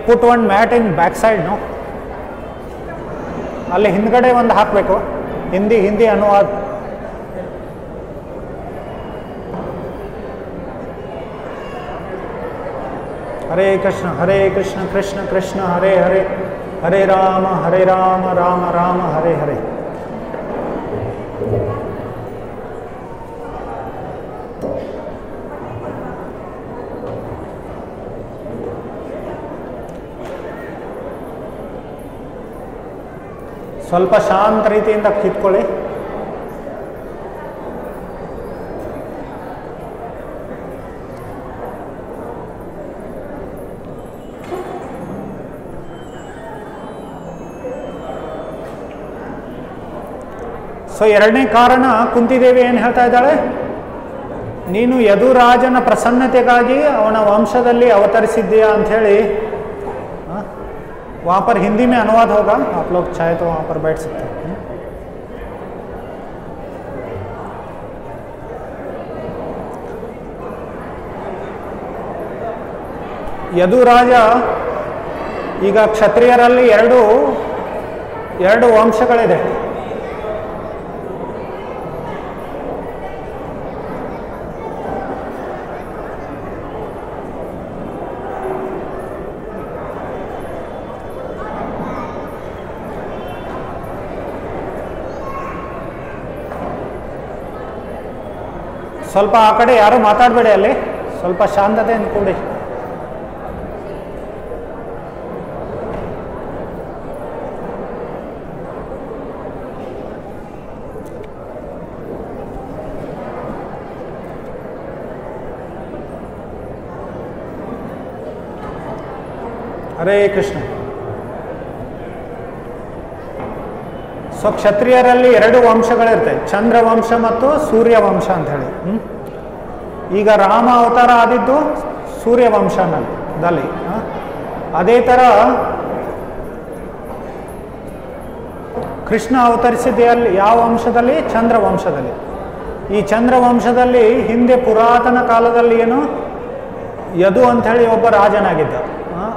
Put one mat in back side, no, ಅಲ್ಲಿ ಹಿಂದ್ಗಡೆ ಒಂದು ಹಾಕಬೇಕು. ಹಿಂದಿ ಅನುವಾದ. ಹರೇ ಕೃಷ್ಣ ಕೃಷ್ಣ ಕೃಷ್ಣ ಹರೇ ಹರೇ, ಹರೇ ರಾಮ ರಾಮ ರಾಮ ಹರೇ ಹರೇ. ಸ್ವಲ್ಪ ಶಾಂತ ರೀತಿಯಿಂದ ಕಿತ್ಕೊಳ್ಳಿ. ಸೊ ಎರಡನೇ ಕಾರಣ, ಕುಂತಿದೇವಿ ಏನು ಹೇಳ್ತಾ ಇದ್ದಾಳೆ, ನೀನು ಯದುರಾಜನ ಪ್ರಸನ್ನತೆಗಾಗಿ ಅವನ ವಂಶದಲ್ಲಿ ಅವತರಿಸಿದ್ದೀಯಾ ಅಂಥೇಳಿ. वहाँ पर हिंदी में अनुवाद होगा, आप लोग चाहे तो वहाँ पर बैठ सकते हैं. ಯದುರಾಜ ಈಗ ಕ್ಷತ್ರಿಯರಲ್ಲಿ ಎರಡು ವಂಶಗಳಿದೆ. ಸ್ವಲ್ಪ ಆ ಕಡೆ ಯಾರು ಮಾತಾಡಬೇಡಿ, ಅಲ್ಲಿ ಸ್ವಲ್ಪ ಶಾಂತತೆಯಿಂದ ಕೂಡಿ. ಹರೇ ಕೃಷ್ಣ. ಸೊ ಕ್ಷತ್ರಿಯರಲ್ಲಿ ಎರಡು ವಂಶಗಳಿರ್ತವೆ, ಚಂದ್ರವಂಶ ಮತ್ತು ಸೂರ್ಯವಂಶ ಅಂತ ಹೇಳಿ. ಈಗ ರಾಮ ಅವತಾರ ಆದಿದ್ದು ಸೂರ್ಯವಂಶದಲ್ಲಿ. ಅದೇ ಥರ ಕೃಷ್ಣ ಅವತರಿಸಿದೆಯಲ್ಲಿ ಯಾವ ವಂಶದಲ್ಲಿ? ಚಂದ್ರವಂಶದಲ್ಲಿ. ಈ ಚಂದ್ರವಂಶದಲ್ಲಿ ಹಿಂದೆ ಪುರಾತನ ಕಾಲದಲ್ಲಿ ಏನು ಯದು ಅಂಥೇಳಿ ಒಬ್ಬ ರಾಜನಾಗಿದ್ದ.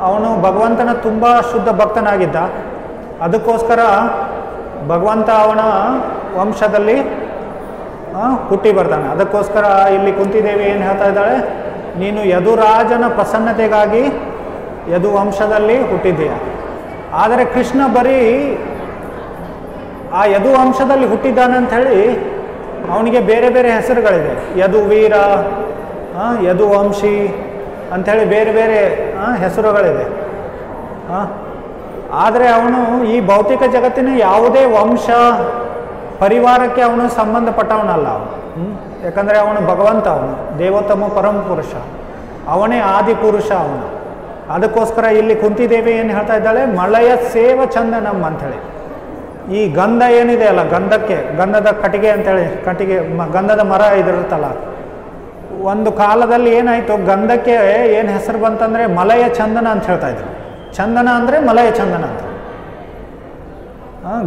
ಅವನು ಭಗವಂತನ ತುಂಬ ಶುದ್ಧ ಭಕ್ತನಾಗಿದ್ದ. ಅದಕ್ಕೋಸ್ಕರ ಭಗವಂತ ಅವನ ವಂಶದಲ್ಲಿ ಹುಟ್ಟಿ ಬರ್ತಾನೆ. ಅದಕ್ಕೋಸ್ಕರ ಇಲ್ಲಿ ಕುಂತಿದೇವಿ ಏನು ಹೇಳ್ತಾ ಇದ್ದಾಳೆ, ನೀನು ಯದುರಾಜನ ಪ್ರಸನ್ನತೆಗಾಗಿ ಯದುವಂಶದಲ್ಲಿ ಹುಟ್ಟಿದ್ದೀಯ. ಆದರೆ ಕೃಷ್ಣ ಬರೀ ಆ ಯದುವಂಶದಲ್ಲಿ ಹುಟ್ಟಿದ್ದಾನೆ ಅಂಥೇಳಿ ಅವನಿಗೆ ಬೇರೆ ಬೇರೆ ಹೆಸರುಗಳಿದೆ. ಯದುವೀರ, ಯದುವಂಶಿ ಅಂಥೇಳಿ ಬೇರೆ ಬೇರೆ ಹೆಸರುಗಳಿದೆ. ಆದರೆ ಅವನು ಈ ಭೌತಿಕ ಜಗತ್ತಿನ ಯಾವುದೇ ವಂಶ ಪರಿವಾರಕ್ಕೆ ಅವನು ಸಂಬಂಧಪಟ್ಟವನಲ್ಲ. ಯಾಕಂದರೆ ಅವನು ಭಗವಂತ, ಅವನು ದೇವೋತ್ತಮ ಪರಮ ಪುರುಷ, ಅವನೇ ಆದಿಪುರುಷ ಅವನು. ಅದಕ್ಕೋಸ್ಕರ ಇಲ್ಲಿ ಕುಂತಿದೇವಿ ಏನು ಹೇಳ್ತಾ ಇದ್ದಾಳೆ, ಮಲಯ ಸೇವ ಚಂದನಂ ಅಂಥೇಳಿ. ಈ ಗಂಧ ಏನಿದೆ ಅಲ್ಲ, ಗಂಧಕ್ಕೆ, ಗಂಧದ ಕಟ್ಟಿಗೆ ಅಂಥೇಳಿ, ಗಂಧದ ಮರ ಇದಿರುತ್ತಲ್ಲ, ಒಂದು ಕಾಲದಲ್ಲಿ ಏನಾಯಿತು, ಗಂಧಕ್ಕೆ ಏನು ಹೆಸರು ಬಂತಂದರೆ ಮಲಯ ಚಂದನ ಅಂತ ಹೇಳ್ತಾ ಇದ್ರು. ಚಂದನ ಅಂದರೆ ಮಲಯ ಚಂದನ ಅಂತ,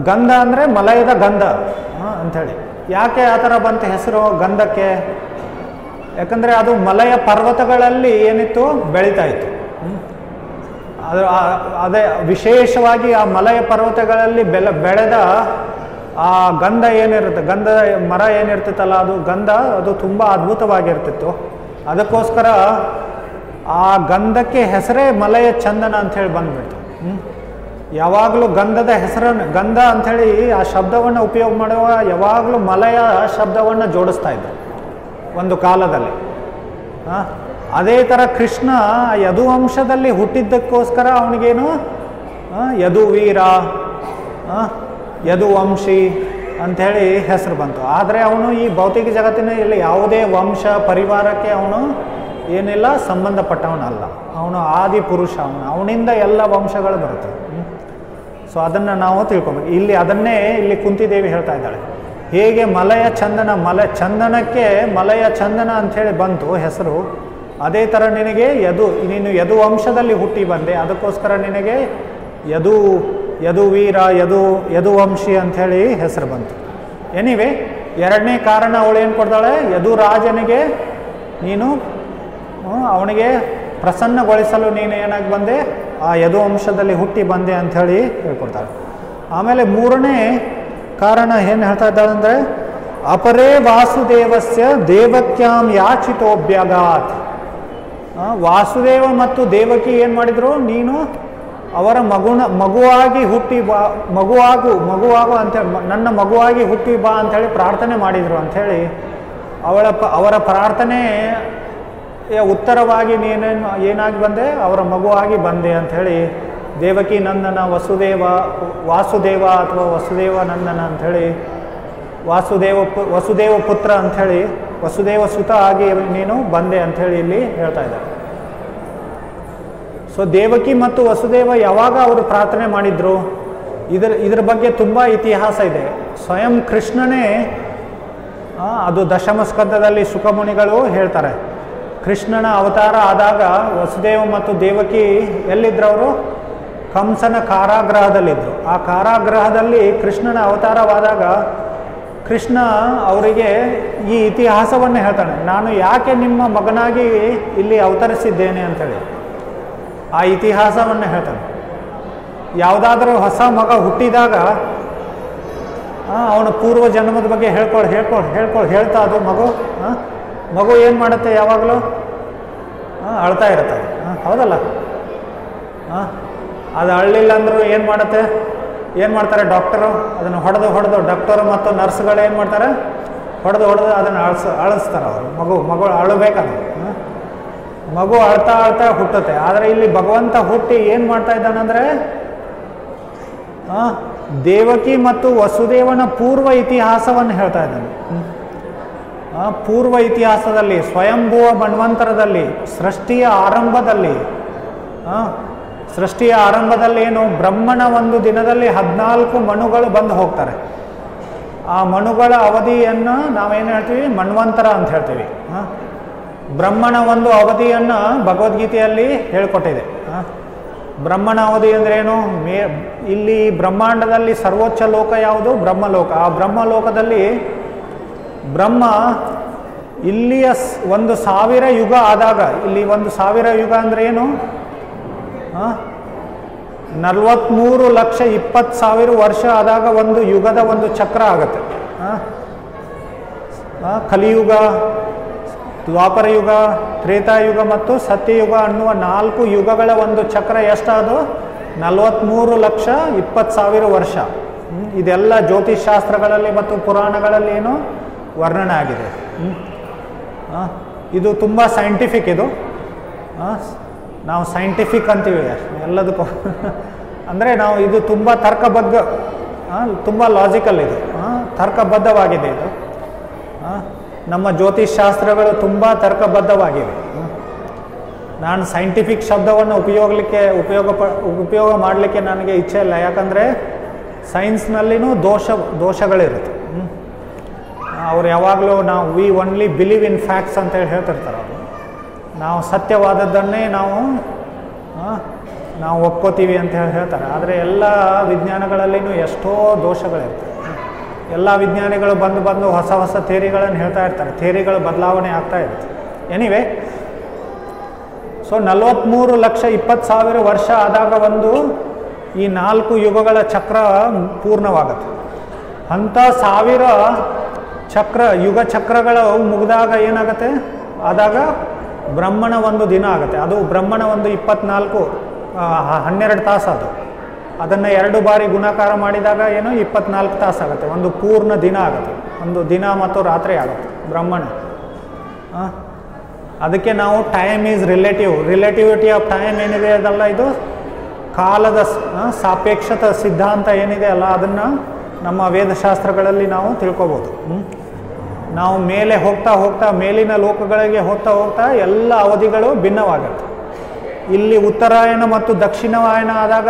ಗಂಧ ಅಂದರೆ ಮಲಯದ ಗಂಧ ಅಂಥೇಳಿ. ಯಾಕೆ ಆ ಥರ ಬಂತ ಹೆಸರು ಗಂಧಕ್ಕೆ? ಯಾಕಂದರೆ ಅದು ಮಲಯ ಪರ್ವತಗಳಲ್ಲಿ ಏನಿತ್ತು, ಬೆಳೀತಾ ಇತ್ತು. ಅದೇ ವಿಶೇಷವಾಗಿ ಆ ಮಲಯ ಪರ್ವತಗಳಲ್ಲಿ ಬೆಳೆದ ಆ ಗಂಧ ಏನಿರುತ್ತೆ, ಗಂಧದ ಮರ ಏನಿರ್ತಿತ್ತಲ್ಲ, ಅದು ಗಂಧ ಅದು ತುಂಬ ಅದ್ಭುತವಾಗಿರ್ತಿತ್ತು. ಅದಕ್ಕೋಸ್ಕರ ಆ ಗಂಧಕ್ಕೆ ಹೆಸರೇ ಮಲಯ ಚಂದನ ಅಂಥೇಳಿ ಬಂದ್ಬಿಡ್ತು. ಯಾವಾಗಲೂ ಗಂಧದ ಹೆಸರನ್ನು, ಗಂಧ ಅಂಥೇಳಿ ಆ ಶಬ್ದವನ್ನು ಉಪಯೋಗ ಮಾಡುವ ಯಾವಾಗಲೂ ಮಲಯ ಶಬ್ದವನ್ನು ಜೋಡಿಸ್ತಾ ಇದ್ದರು ಒಂದು ಕಾಲದಲ್ಲಿ. ಅದೇ ಥರ ಕೃಷ್ಣ ಯದುವಂಶದಲ್ಲಿ ಹುಟ್ಟಿದ್ದಕ್ಕೋಸ್ಕರ ಅವನಿಗೇನು ಯದುವೀರ, ಯದುವಂಶಿ ಅಂಥೇಳಿ ಹೆಸರು ಬಂತು. ಆದರೆ ಅವನು ಈ ಭೌತಿಕ ಜಗತ್ತಿನಲ್ಲಿ ಯಾವುದೇ ವಂಶ ಪರಿವಾರಕ್ಕೆ ಅವನು ಏನಿಲ್ಲ ಸಂಬಂಧಪಟ್ಟವನಲ್ಲ. ಅವನು ಆದಿ ಪುರುಷ, ಅವನಿಂದ ಎಲ್ಲ ವಂಶಗಳು ಬರುತ್ತೆ. ಸೊ ಅದನ್ನು ನಾವು ತಿಳ್ಕೊಬೇಕು. ಇಲ್ಲಿ ಅದನ್ನೇ ಇಲ್ಲಿ ಕುಂತಿದೇವಿ ಹೇಳ್ತಾ ಇದ್ದಾಳೆ. ಹೇಗೆ ಮಲಯ ಚಂದನ, ಚಂದನಕ್ಕೆ ಮಲಯ ಚಂದನ ಅಂಥೇಳಿ ಬಂತು ಹೆಸರು, ಅದೇ ಥರ ನಿನಗೆ ನೀನು ಯದುವಂಶದಲ್ಲಿ ಹುಟ್ಟಿ ಬಂದೆ, ಅದಕ್ಕೋಸ್ಕರ ನಿನಗೆ ಯದುವೀರ, ಯದುವಂಶಿ ಅಂಥೇಳಿ ಹೆಸರು ಬಂತು. ಎನಿವೆ, ಎರಡನೇ ಕಾರಣ ಅವಳೇನು ಕೊಡ್ತಾಳೆ, ಯದುರಾಜನಿಗೆ ನೀನು ಅವನಿಗೆ ಪ್ರಸನ್ನಗೊಳಿಸಲು ನೀನು ಏನಾಗಿ ಬಂದೆ, ಆ ಯದುವಂಶದಲ್ಲಿ ಹುಟ್ಟಿ ಬಂದೆ ಅಂಥೇಳಿ ಹೇಳ್ಕೊಡ್ತಾಳೆ. ಆಮೇಲೆ ಮೂರನೇ ಕಾರಣ ಏನು ಹೇಳ್ತಾ ಇದ್ದಾಳೆ ಅಂದರೆ, ಅಪರೇ ವಾಸುದೇವಸ್ಯ ದೇವಕ್ಯಾಂ ಯಾಚಿತೋಭ್ಯಗಾತ್. ವಾಸುದೇವ ಮತ್ತು ದೇವಕಿ ಏನು ಮಾಡಿದರು, ನೀನು ಅವರ ಮಗುವಾಗಿ ಹುಟ್ಟಿ ಬಾ, ಮಗುವಾಗು ಅಂತೇಳಿ, ನನ್ನ ಮಗುವಾಗಿ ಹುಟ್ಟಿ ಬಾ ಅಂಥೇಳಿ ಪ್ರಾರ್ಥನೆ ಮಾಡಿದರು ಅಂಥೇಳಿ ಅವರ ಪ್ರಾರ್ಥನೆ ಉತ್ತರವಾಗಿ ನೀನೇನು ಏನಾಗಿ ಬಂದೆ, ಅವರ ಮಗುವಾಗಿ ಬಂದೆ ಅಂಥೇಳಿ ದೇವಕಿ ನಂದನ ವಾಸುದೇವ ಅಥವಾ ವಸುದೇವ ನಂದನ ಅಂಥೇಳಿ, ವಸುದೇವ ಪುತ್ರ ಅಂಥೇಳಿ, ವಸುದೇವ ಸುತ ಆಗಿ ನೀನು ಬಂದೆ ಅಂಥೇಳಿ ಇಲ್ಲಿ ಹೇಳ್ತಾ ಇದ್ದಾರೆ. ಸೊ ದೇವಕಿ ಮತ್ತು ವಸುದೇವ ಯಾವಾಗ ಅವರು ಪ್ರಾರ್ಥನೆ ಮಾಡಿದ್ರು, ಇದ್ರ ಬಗ್ಗೆ ತುಂಬ ಇತಿಹಾಸ ಇದೆ. ಸ್ವಯಂ ಕೃಷ್ಣನೇ ಅದು ದಶಮ ಸ್ಕಂದದಲ್ಲಿ ಸುಖಮುನಿಗಳು ಹೇಳ್ತಾರೆ. ಕೃಷ್ಣನ ಅವತಾರ ಆದಾಗ ವಸುದೇವ ಮತ್ತು ದೇವಕಿ ಎಲ್ಲಿದ್ದರವರು, ಕಂಸನ ಕಾರಾಗೃಹದಲ್ಲಿದ್ದರು. ಆ ಕಾರಾಗೃಹದಲ್ಲಿ ಕೃಷ್ಣನ ಅವತಾರವಾದಾಗ ಕೃಷ್ಣ ಅವರಿಗೆ ಈ ಇತಿಹಾಸವನ್ನು ಹೇಳ್ತಾನೆ, ನಾನು ಯಾಕೆ ನಿಮ್ಮ ಮಗನಾಗಿ ಇಲ್ಲಿ ಅವತರಿಸಿದ್ದೇನೆ ಅಂಥೇಳಿ ಆ ಇತಿಹಾಸವನ್ನು ಹೇಳ್ತಾನೆ. ಯಾವುದಾದ್ರೂ ಹೊಸ ಮಗ ಹುಟ್ಟಿದಾಗ ಅವನ ಪೂರ್ವ ಜನ್ಮದ ಬಗ್ಗೆ ಹೇಳ್ತಾ ಅದು ಮಗು ಏನು ಮಾಡುತ್ತೆ, ಯಾವಾಗಲೂ ಅಳ್ತಾ ಇರುತ್ತೆ. ಹೌದಲ್ಲ? ಅದು ಅಳ್ಳಿಲ್ಲ ಅಂದರೂ ಏನು ಮಾಡ್ತಾರೆ ಡಾಕ್ಟರು, ಅದನ್ನು ಹೊಡೆದು ಡಾಕ್ಟರು ಮತ್ತು ನರ್ಸ್ಗಳು ಏನು ಮಾಡ್ತಾರೆ, ಹೊಡೆದು ಅದನ್ನು ಅಳಿಸ್ತಾರೆ. ಅವರು ಮಗು ಅಳಬೇಕಾದ್ರೆ ಮಗು ಅಳ್ತಾ ಹುಟ್ಟುತ್ತೆ. ಆದರೆ ಇಲ್ಲಿ ಭಗವಂತ ಹುಟ್ಟಿ ಏನು ಮಾಡ್ತಾ ಇದ್ದಾನಂದರೆ, ದೇವಕಿ ಮತ್ತು ವಸುದೇವನ ಪೂರ್ವ ಇತಿಹಾಸವನ್ನು ಹೇಳ್ತಾ ಇದ್ದಾನೆ. ಪೂರ್ವ ಇತಿಹಾಸದಲ್ಲಿ, ಸ್ವಯಂಭುವ ಮನ್ವಂತರದಲ್ಲಿ, ಸೃಷ್ಟಿಯ ಆರಂಭದಲ್ಲಿ ಏನು, ಬ್ರಹ್ಮನ ಒಂದು ದಿನದಲ್ಲಿ 14 ಮನುಗಳು ಬಂದು ಹೋಗ್ತಾರೆ. ಆ ಮನುಗಳ ಅವಧಿಯನ್ನು ನಾವೇನು ಹೇಳ್ತೀವಿ, ಮನ್ವಂತರ ಅಂತ ಹೇಳ್ತೀವಿ. ಬ್ರಹ್ಮನ ಒಂದು ಅವಧಿಯನ್ನು ಭಗವದ್ಗೀತೆಯಲ್ಲಿ ಹೇಳ್ಕೊಟ್ಟಿದೆ. ಬ್ರಹ್ಮನ ಅವಧಿ ಅಂದ್ರೇನು, ಇಲ್ಲಿ ಬ್ರಹ್ಮಾಂಡದಲ್ಲಿ ಸರ್ವೋಚ್ಚ ಲೋಕ ಯಾವುದು, ಬ್ರಹ್ಮಲೋಕ. ಆ ಬ್ರಹ್ಮಲೋಕದಲ್ಲಿ ಬ್ರಹ್ಮ ಇಲ್ಲಿಯ 1000 ಯುಗ ಆದಾಗ, ಇಲ್ಲಿ 1000 ಯುಗ ಅಂದ್ರೆ ಏನು, 43,20,000 ವರ್ಷ ಆದಾಗ ಒಂದು ಯುಗದ ಒಂದು ಚಕ್ರ ಆಗುತ್ತೆ. ಕಲಿಯುಗ, ದ್ವಾಪರ ಯುಗ, ತ್ರೇತಾಯುಗ ಮತ್ತು ಸತ್ಯಯುಗ ಅನ್ನುವ 4 ಯುಗಗಳ ಒಂದು ಚಕ್ರ ಎಷ್ಟದು? 43,20,000 ವರ್ಷ. ಇದೆಲ್ಲ ಜ್ಯೋತಿಷ್ಶಾಸ್ತ್ರಗಳಲ್ಲಿ ಮತ್ತು ಪುರಾಣಗಳಲ್ಲಿ ಏನು ವರ್ಣನೆ ಆಗಿದೆ. ಇದು ತುಂಬ ಸೈಂಟಿಫಿಕ್. ಇದು ನಾವು ಸೈಂಟಿಫಿಕ್ ಅಂತೀವಿ ಎಲ್ಲದಕ್ಕೂ. ಅಂದರೆ ನಾವು ಇದು ತುಂಬ ತರ್ಕಬದ್ಧ, ತುಂಬ ಲಾಜಿಕಲ್, ಇದು ತರ್ಕಬದ್ಧವಾಗಿದೆ. ಇದು ನಮ್ಮ ಜ್ಯೋತಿಷ್ಶಾಸ್ತ್ರಗಳು ತುಂಬ ತರ್ಕಬದ್ಧವಾಗಿವೆ. ನಾನು ಸೈಂಟಿಫಿಕ್ ಶಬ್ದವನ್ನು ಉಪಯೋಗ ಮಾಡಲಿಕ್ಕೆ ನನಗೆ ಇಚ್ಛೆ ಇಲ್ಲ. ಯಾಕಂದರೆ ಸೈನ್ಸ್ನಲ್ಲಿನೂ ದೋಷಗಳಿರುತ್ತೆ. ಅವ್ರು ಯಾವಾಗಲೂ we only believe in facts ಅಂತೇಳಿ ಹೇಳ್ತಿರ್ತಾರೆ. ಅವರು ನಾವು ಸತ್ಯವಾದದ್ದನ್ನೇ ನಾವು ಒಪ್ಕೋತೀವಿ ಅಂತ ಹೇಳ್ತಾರೆ. ಆದರೆ ಎಲ್ಲ ವಿಜ್ಞಾನಗಳಲ್ಲಿನೂ ಎಷ್ಟೋ ದೋಷಗಳಿರ್ತವೆ. ಎಲ್ಲ ವಿಜ್ಞಾನಿಗಳು ಬಂದು ಹೊಸ ಹೊಸ ಥಿಯರಿಗಳನ್ನು ಹೇಳ್ತಾ ಇರ್ತಾರೆ. ಥಿಯರಿಗಳು ಬದಲಾವಣೆ ಆಗ್ತಾ ಇರುತ್ತೆ. ಎನಿವೆ, ಸೊ 43,20,000 ವರ್ಷ ಆದಾಗ ಈ 4 ಯುಗಗಳ ಚಕ್ರ ಪೂರ್ಣವಾಗುತ್ತೆ. ಅಂಥ 1000 ಯುಗ ಚಕ್ರಗಳು ಮುಗಿದಾಗ ಏನಾಗುತ್ತೆ? ಆದಾಗ ಬ್ರಹ್ಮಣ ಒಂದು ದಿನ ಆಗುತ್ತೆ. ಅದು ಬ್ರಹ್ಮಣ 12 ತಾಸು. ಅದನ್ನು 2 ಬಾರಿ ಗುಣಾಕಾರ ಮಾಡಿದಾಗ ಏನು 24 ತಾಸು ಆಗುತ್ತೆ. ಒಂದು ಪೂರ್ಣ ದಿನ ಆಗುತ್ತೆ. ಒಂದು ದಿನ ಮತ್ತು ರಾತ್ರಿ ಆಗುತ್ತೆ ಬ್ರಹ್ಮಣ. ಅದಕ್ಕೆ ನಾವು time is relativity of time ಏನಿದೆ ಅದಲ್ಲ, ಇದು ಕಾಲದ ಸಾಪೇಕ್ಷತ ಸಿದ್ಧಾಂತ ಏನಿದೆ ಅಲ್ಲ, ಅದನ್ನು ನಮ್ಮ ವೇದಶಾಸ್ತ್ರಗಳಲ್ಲಿ ನಾವು ತಿಳ್ಕೊಬೋದು. ನಾವು ಮೇಲೆ ಹೋಗ್ತಾ ಮೇಲಿನ ಲೋಕಗಳಿಗೆ ಹೋಗ್ತಾ ಎಲ್ಲ ಅವಧಿಗಳು ಭಿನ್ನವಾಗುತ್ತೆ. ಇಲ್ಲಿ ಉತ್ತರಾಯಣ ಮತ್ತು ದಕ್ಷಿಣಾಯನ ಆದಾಗ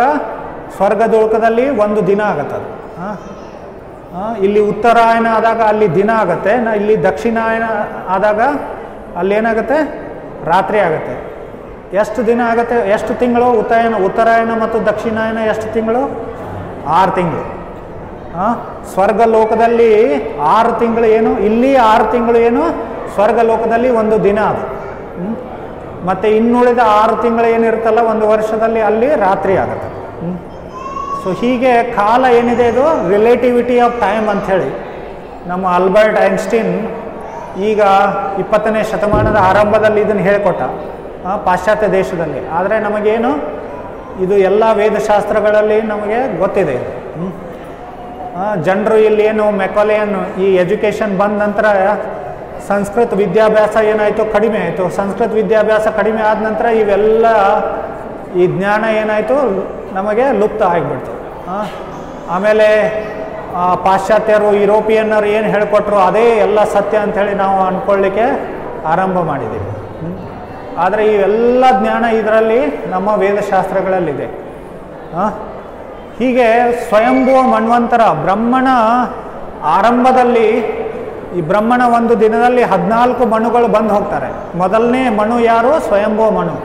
ಸ್ವರ್ಗದೋಳಕದಲ್ಲಿ ಒಂದು ದಿನ ಆಗುತ್ತೆ. ಅದು ಇಲ್ಲಿ ಉತ್ತರಾಯಣ ಆದಾಗ ಅಲ್ಲಿ ದಿನ ಆಗುತ್ತೆ. ಇಲ್ಲಿ ದಕ್ಷಿಣಾಯನ ಆದಾಗ ಅಲ್ಲೇನಾಗುತ್ತೆ? ರಾತ್ರಿ ಆಗುತ್ತೆ. ಎಷ್ಟು ದಿನ ಆಗುತ್ತೆ? ಎಷ್ಟು ತಿಂಗಳು? ಉತ್ತರಾಯಣ ಮತ್ತು ದಕ್ಷಿಣಾಯನ ಎಷ್ಟು ತಿಂಗಳು? 6 ತಿಂಗಳು. ಸ್ವರ್ಗ ಲೋಕದಲ್ಲಿ 6 ತಿಂಗಳು ಏನು? ಇಲ್ಲಿ 6 ತಿಂಗಳು ಏನು? ಸ್ವರ್ಗ ಲೋಕದಲ್ಲಿ ಒಂದು ದಿನ ಅದು. ಮತ್ತು ಇನ್ನುಳಿದ 6 ತಿಂಗಳು ಏನಿರುತ್ತಲ್ಲ ಒಂದು ವರ್ಷದಲ್ಲಿ, ಅಲ್ಲಿ ರಾತ್ರಿ ಆಗುತ್ತೆ. ಸೊ ಹೀಗೆ ಕಾಲ ಏನಿದೆ ಇದು ರಿಲೇಟಿವಿಟಿ ಆಫ್ ಟೈಮ್ ಅಂಥೇಳಿ ನಮ್ಮ ಆಲ್ಬರ್ಟ್ ಐನ್ಸ್ಟೀನ್ ಈಗ 20ನೇ ಶತಮಾನದ ಆರಂಭದಲ್ಲಿ ಇದನ್ನು ಹೇಳಿಕೊಟ್ಟ ಪಾಶ್ಚಾತ್ಯ ದೇಶದಲ್ಲಿ. ಆದರೆ ನಮಗೇನು ಇದು ಎಲ್ಲ ವೇದಶಾಸ್ತ್ರಗಳಲ್ಲಿ ನಮಗೆ ಗೊತ್ತಿದೆ. ಜನರು ಇಲ್ಲಿ ಏನು ಮೆಕಾಲೆಯನ್ ಈ ಎಜುಕೇಷನ್ ಬಂದ ನಂತರ ಸಂಸ್ಕೃತ ವಿದ್ಯಾಭ್ಯಾಸ ಏನಾಯಿತು? ಕಡಿಮೆ ಆಯಿತು. ಸಂಸ್ಕೃತ ವಿದ್ಯಾಭ್ಯಾಸ ಕಡಿಮೆ ಆದ ನಂತರ ಇವೆಲ್ಲ ಈ ಜ್ಞಾನ ಏನಾಯಿತು? ನಮಗೆ ಲುಪ್ತ ಆಗಿಬಿಡ್ತು. ಆಮೇಲೆ ಪಾಶ್ಚಾತ್ಯರು, ಯುರೋಪಿಯನ್ನರು ಏನು ಹೇಳಿಕೊಟ್ರು ಅದೇ ಎಲ್ಲ ಸತ್ಯ ಅಂಥೇಳಿ ನಾವು ಅಂದ್ಕೊಳ್ಳಿಕ್ಕೆ ಆರಂಭ ಮಾಡಿದ್ದೀವಿ. ಆದರೆ ಇವೆಲ್ಲ ಜ್ಞಾನ ಇದರಲ್ಲಿ ನಮ್ಮ ವೇದಶಾಸ್ತ್ರಗಳಲ್ಲಿದೆ. ಹೀಗೆ ಸ್ವಯಂಭುವ ಮನ್ವಂತರ ಬ್ರಹ್ಮಣ ಆರಂಭದಲ್ಲಿ ಈ ಬ್ರಹ್ಮಣ ಒಂದು ದಿನದಲ್ಲಿ 14 ಮನುಗಳು ಬಂದು ಹೋಗ್ತಾರೆ. ಮೊದಲನೇ ಮನು ಯಾರು? ಸ್ವಯಂಭುವ ಮನು.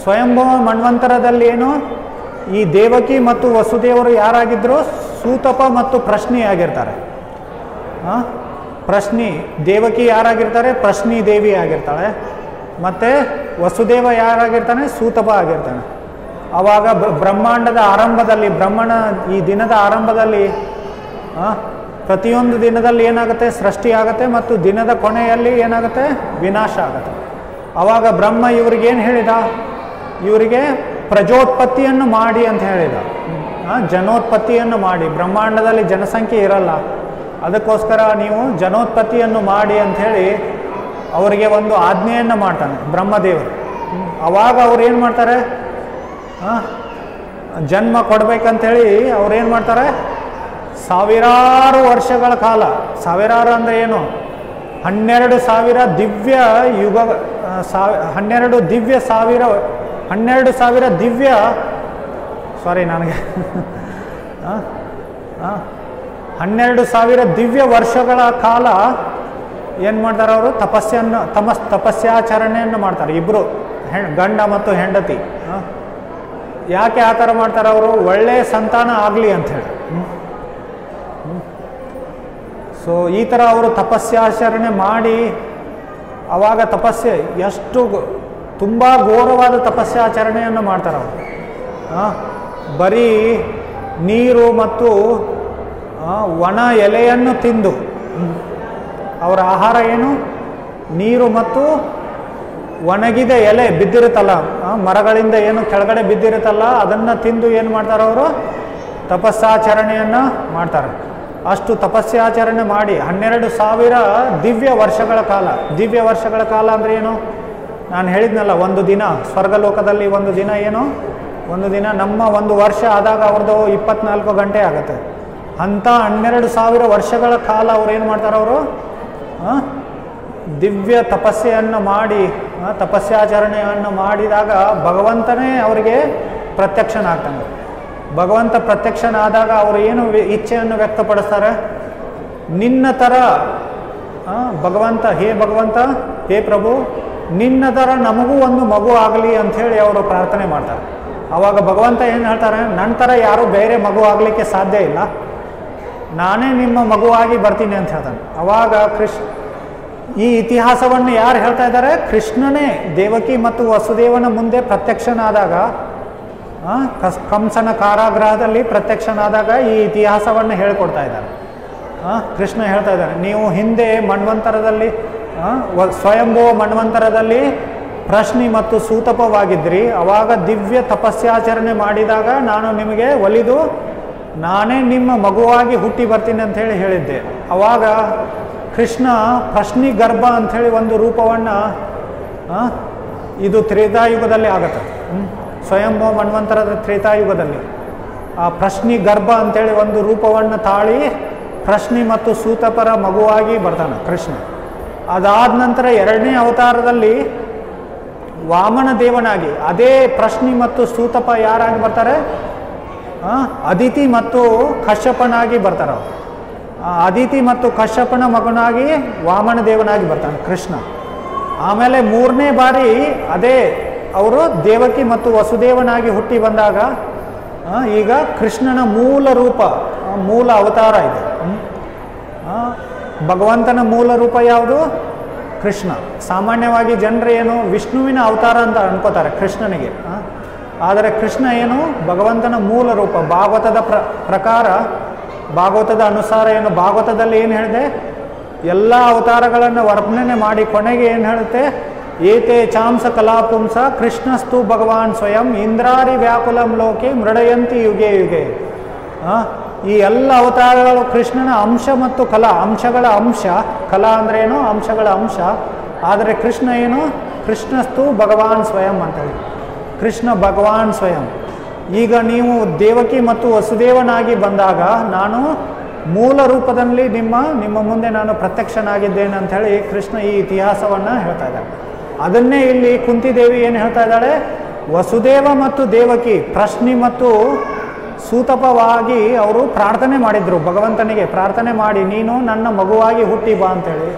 ಸ್ವಯಂಭುವ ಮನ್ವಂತರದಲ್ಲಿ ಏನು? ಈ ದೇವಕಿ ಮತ್ತು ವಸುದೇವರು ಯಾರಾಗಿದ್ದರು? ಸೂತಪ ಮತ್ತು ಪ್ರಶ್ನಿ ಆಗಿರ್ತಾರೆ. ಪ್ರಶ್ನಿ ದೇವಕಿ ಯಾರಾಗಿರ್ತಾರೆ? ಪ್ರಶ್ನಿ ದೇವಿ ಆಗಿರ್ತಾಳೆ. ಮತ್ತು ವಸುದೇವ ಯಾರಾಗಿರ್ತಾನೆ? ಸೂತಪ ಆಗಿರ್ತಾನೆ. ಆವಾಗ ಬ್ರಹ್ಮಾಂಡದ ಆರಂಭದಲ್ಲಿ ಬ್ರಹ್ಮಣ ಈ ದಿನದ ಆರಂಭದಲ್ಲಿ ಪ್ರತಿಯೊಂದು ದಿನದಲ್ಲಿ ಏನಾಗುತ್ತೆ? ಸೃಷ್ಟಿ ಆಗುತ್ತೆ. ಮತ್ತು ದಿನದ ಕೊನೆಯಲ್ಲಿ ಏನಾಗುತ್ತೆ? ವಿನಾಶ ಆಗುತ್ತೆ. ಆವಾಗ ಬ್ರಹ್ಮ ಇವ್ರಿಗೇನು ಹೇಳಿದ? ಇವರಿಗೆ ಪ್ರಜೋತ್ಪತ್ತಿಯನ್ನು ಮಾಡಿ ಅಂತ ಹೇಳಿದ. ಜನೋತ್ಪತ್ತಿಯನ್ನು ಮಾಡಿ. ಬ್ರಹ್ಮಾಂಡದಲ್ಲಿ ಜನಸಂಖ್ಯೆ ಇರಲ್ಲ, ಅದಕ್ಕೋಸ್ಕರ ನೀವು ಜನೋತ್ಪತ್ತಿಯನ್ನು ಮಾಡಿ ಅಂಥೇಳಿ ಅವರಿಗೆ ಒಂದು ಆಜ್ಞೆಯನ್ನು ಮಾಡ್ತಾನೆ ಬ್ರಹ್ಮದೇವರು. ಆವಾಗ ಅವ್ರು ಏನು ಮಾಡ್ತಾರೆ? ಜನ್ಮ ಕೊಡ್ಬೇಕಂಥೇಳಿ ಅವ್ರೇನು ಮಾಡ್ತಾರೆ? ಸಾವಿರಾರು ವರ್ಷಗಳ ಕಾಲ, ಸಾವಿರಾರು ಅಂದರೆ ಏನು? 12,000 ದಿವ್ಯ ಯುಗ, 12 ಸಾವಿರ ದಿವ್ಯ ಸಾರಿ ನನಗೆ 12,000 ದಿವ್ಯ ವರ್ಷಗಳ ಕಾಲ ಏನು ಮಾಡ್ತಾರೆ ಅವರು? ತಪಸ್ಯಾಚರಣೆಯನ್ನು ಮಾಡ್ತಾರೆ. ಇಬ್ಬರು ಗಂಡ ಮತ್ತು ಹೆಂಡತಿ. ಯಾಕೆ ಆ ಥರ ಮಾಡ್ತಾರೆ ಅವರು? ಒಳ್ಳೆಯ ಸಂತಾನ ಆಗಲಿ ಅಂಥೇಳಿ. ಸೊ ಈ ಥರ ಅವರು ತಪಸ್ಯಾಚರಣೆ ಮಾಡಿ ಆವಾಗ ಎಷ್ಟು ತುಂಬ ಘೋರವಾದ ತಪಸ್ಯಾಚರಣೆಯನ್ನು ಮಾಡ್ತಾರೆ ಅವರು. ಬರೀ ನೀರು ಮತ್ತು ಒಣ ಎಲೆಯನ್ನು ತಿಂದು ಅವರ ಆಹಾರ ಏನು? ನೀರು ಮತ್ತು ಒಣಗಿದ ಎಲೆ ಬಿದ್ದಿರುತ್ತಲ್ಲ, ಮರಗಳಿಂದ ಏನು ಕೆಳಗಡೆ ಬಿದ್ದಿರುತ್ತಲ್ಲ, ಅದನ್ನು ತಿಂದು ಏನು ಮಾಡ್ತಾರೆ ಅವರು? ತಪಸ್ಸಾಚರಣೆಯನ್ನು ಮಾಡ್ತಾರೆ. ಅಷ್ಟು ತಪಸ್ಸಾಚರಣೆ ಮಾಡಿ 12,000 ದಿವ್ಯ ವರ್ಷಗಳ ಕಾಲ. ದಿವ್ಯ ವರ್ಷಗಳ ಕಾಲ ಅಂದರೆ ಏನು? ನಾನು ಹೇಳಿದ್ನಲ್ಲ, ಒಂದು ದಿನ ಸ್ವರ್ಗಲೋಕದಲ್ಲಿ ಒಂದು ದಿನ ಏನು? ಒಂದು ದಿನ ನಮ್ಮ ಒಂದು ವರ್ಷ ಆದಾಗ ಅವ್ರದ್ದು 24 ಗಂಟೆ ಆಗುತ್ತೆ. ಅಂಥ 12,000 ವರ್ಷಗಳ ಕಾಲ ಅವ್ರು ಏನು ಮಾಡ್ತಾರೆ? ಅವರು ದಿವ್ಯ ತಪಸ್ಸೆಯನ್ನು ಮಾಡಿ, ತಪಸ್ಸಾಚರಣೆಯನ್ನು ಮಾಡಿದಾಗ ಭಗವಂತನೇ ಅವರಿಗೆ ಪ್ರತ್ಯಕ್ಷನಾಗ್ತಾನೆ. ಭಗವಂತ ಪ್ರತ್ಯಕ್ಷನಾದಾಗ ಅವರು ಏನು ಇಚ್ಛೆಯನ್ನು ವ್ಯಕ್ತಪಡಿಸ್ತಾರೆ? ನಿನ್ನ ಥರ ಭಗವಂತ, ಹೇ ಭಗವಂತ, ಹೇ ಪ್ರಭು, ನಿನ್ನ ಥರ ನಮಗೂ ಒಂದು ಮಗು ಆಗಲಿ ಅಂಥೇಳಿ ಅವರು ಪ್ರಾರ್ಥನೆ ಮಾಡ್ತಾರೆ. ಆವಾಗ ಭಗವಂತ ಏನು ಹೇಳ್ತಾರೆ? ನನ್ನ ಥರ ಯಾರೂ ಬೇರೆ ಮಗು ಆಗಲಿಕ್ಕೆ ಸಾಧ್ಯ ಇಲ್ಲ, ನಾನೇ ನಿಮ್ಮ ಮಗುವಾಗಿ ಬರ್ತೀನಿ ಅಂತ ಹೇಳ್ತಾನೆ. ಆವಾಗ ಈ ಇತಿಹಾಸವನ್ನು ಯಾರು ಹೇಳ್ತಾ ಇದ್ದಾರೆ? ಕೃಷ್ಣನೇ ದೇವಕಿ ಮತ್ತು ವಸುದೇವನ ಮುಂದೆ ಪ್ರತ್ಯಕ್ಷನಾದಾಗ, ಕಂಸನ ಕಾರಾಗೃಹದಲ್ಲಿ ಪ್ರತ್ಯಕ್ಷನಾದಾಗ ಈ ಇತಿಹಾಸವನ್ನು ಹೇಳ್ಕೊಡ್ತಾ ಇದ್ದಾರೆ. ಕೃಷ್ಣ ಹೇಳ್ತಾ ಇದ್ದಾರೆ, ನೀವು ಹಿಂದೆ ಮನ್ವಂತರದಲ್ಲಿ, ಸ್ವಯಂಭವ ಮನ್ವಂತರದಲ್ಲಿ ಪ್ರಶ್ನಿ ಮತ್ತು ಸೂತಪವಾಗಿದ್ರಿ. ಅವಾಗ ದಿವ್ಯ ತಪಸ್ಸಾಚರಣೆ ಮಾಡಿದಾಗ ನಾನು ನಿಮಗೆ ಒಲಿದು ನಾನೇ ನಿಮ್ಮ ಮಗುವಾಗಿ ಹುಟ್ಟಿ ಬರ್ತೀನಿ ಅಂಥೇಳಿ ಹೇಳಿದ್ದೆ. ಅವಾಗ ಕೃಷ್ಣ ಪ್ರಶ್ನಿ ಗರ್ಭ ಅಂಥೇಳಿ ಒಂದು ರೂಪವನ್ನು, ಇದು ತ್ರೇತಾಯುಗದಲ್ಲಿ ಆಗುತ್ತೆ. ಸ್ವಯಂಭವ ಮನ್ವಂತರದ ತ್ರೇತಾಯುಗದಲ್ಲಿ ಆ ಪ್ರಶ್ನಿ ಗರ್ಭ ಅಂಥೇಳಿ ಒಂದು ರೂಪವನ್ನು ತಾಳಿ ಪ್ರಶ್ನಿ ಮತ್ತು ಸೂತಪರ ಮಗುವಾಗಿ ಬರ್ತಾನೆ ಕೃಷ್ಣ. ಅದಾದ ನಂತರ 2ನೇ ಅವತಾರದಲ್ಲಿ ವಾಮನ ದೇವನಾಗಿ ಅದೇ ಪ್ರಶ್ನಿ ಮತ್ತು ಸೂತಪ ಯಾರಾಗಿ ಬರ್ತಾರೆ? ಅದಿತಿ ಮತ್ತು ಕಶ್ಯಪನಾಗಿ ಬರ್ತಾರೆ. ಅದಿತಿ ಮತ್ತು ಕಶ್ಯಪನ ಮಗನಾಗಿ ವಾಮನ ದೇವನಾಗಿ ಬರ್ತಾನೆ ಕೃಷ್ಣ. ಆಮೇಲೆ 3ನೇ ಬಾರಿ ಅದೇ ಅವರು ದೇವಕಿ ಮತ್ತು ವಸುದೇವನಾಗಿ ಹುಟ್ಟಿ ಬಂದಾಗ ಈಗ ಕೃಷ್ಣನ ಮೂಲ ರೂಪ, ಮೂಲ ಅವತಾರ ಇದೆ. ಭಗವಂತನ ಮೂಲ ರೂಪ ಯಾವುದು? ಕೃಷ್ಣ. ಸಾಮಾನ್ಯವಾಗಿ ಜನರು ಏನು ವಿಷ್ಣುವಿನ ಅವತಾರ ಅಂತ ಅನ್ಕೋತಾರೆ ಕೃಷ್ಣನಿಗೆ. ಆದರೆ ಕೃಷ್ಣ ಏನು? ಭಗವಂತನ ಮೂಲ ರೂಪ. ಭಾಗವತದ ಪ್ರಕಾರ, ಭಾಗವತದ ಅನುಸಾರ ಏನು, ಭಾಗವತದಲ್ಲಿ ಏನು ಹೇಳಿದೆ? ಎಲ್ಲ ಅವತಾರಗಳನ್ನು ವರ್ಣನೆ ಮಾಡಿ ಕೊನೆಗೆ ಏನು ಹೇಳುತ್ತೆ? ಏತೆ ಚಾಂಸ ಕಲಾಪುಂಸ ಕೃಷ್ಣಸ್ತು ಭಗವಾನ್ ಸ್ವಯಂ ಇಂದ್ರಾರಿ ವ್ಯಾಕುಲಂ ಲೋಕೆ ಮೃಡಯಂತಿ ಯುಗೆ ಯುಗೆ. ಈ ಎಲ್ಲ ಅವತಾರಗಳು ಕೃಷ್ಣನ ಅಂಶ ಮತ್ತು ಕಲಾ, ಅಂಶಗಳ ಅಂಶ. ಕಲಾ ಅಂದರೆ ಏನು? ಅಂಶಗಳ ಅಂಶ. ಆದರೆ ಕೃಷ್ಣ ಏನು? ಕೃಷ್ಣಸ್ತು ಭಗವಾನ್ ಸ್ವಯಂ ಅಂತೇಳಿ, ಕೃಷ್ಣ ಭಗವಾನ್ ಸ್ವಯಂ. ಈಗ ನೀವು ದೇವಕಿ ಮತ್ತು ವಸುದೇವನಾಗಿ ಬಂದಾಗ ನಾನು ಮೂಲ ರೂಪದಲ್ಲಿ ನಿಮ್ಮ ಮುಂದೆ ನಾನು ಪ್ರತ್ಯಕ್ಷನಾಗಿದ್ದೇನೆ ಅಂಥೇಳಿ ಕೃಷ್ಣ ಈ ಇತಿಹಾಸವನ್ನು ಹೇಳ್ತಾ ಇದ್ದಾರೆ. ಅದನ್ನೇ ಇಲ್ಲಿ ಕುಂತಿದೇವಿ ಏನು ಹೇಳ್ತಾ ಇದ್ದಾಳೆ? ವಸುದೇವ ಮತ್ತು ದೇವಕಿ ಪ್ರಶ್ನಿ ಮತ್ತು ಸೂತಪವಾಗಿ ಅವರು ಪ್ರಾರ್ಥನೆ ಮಾಡಿದ್ರು ಭಗವಂತನಿಗೆ. ಪ್ರಾರ್ಥನೆ ಮಾಡಿ ನೀನು ನನ್ನ ಮಗುವಾಗಿ ಹುಟ್ಟಿ ಬಾ ಅಂಥೇಳಿ,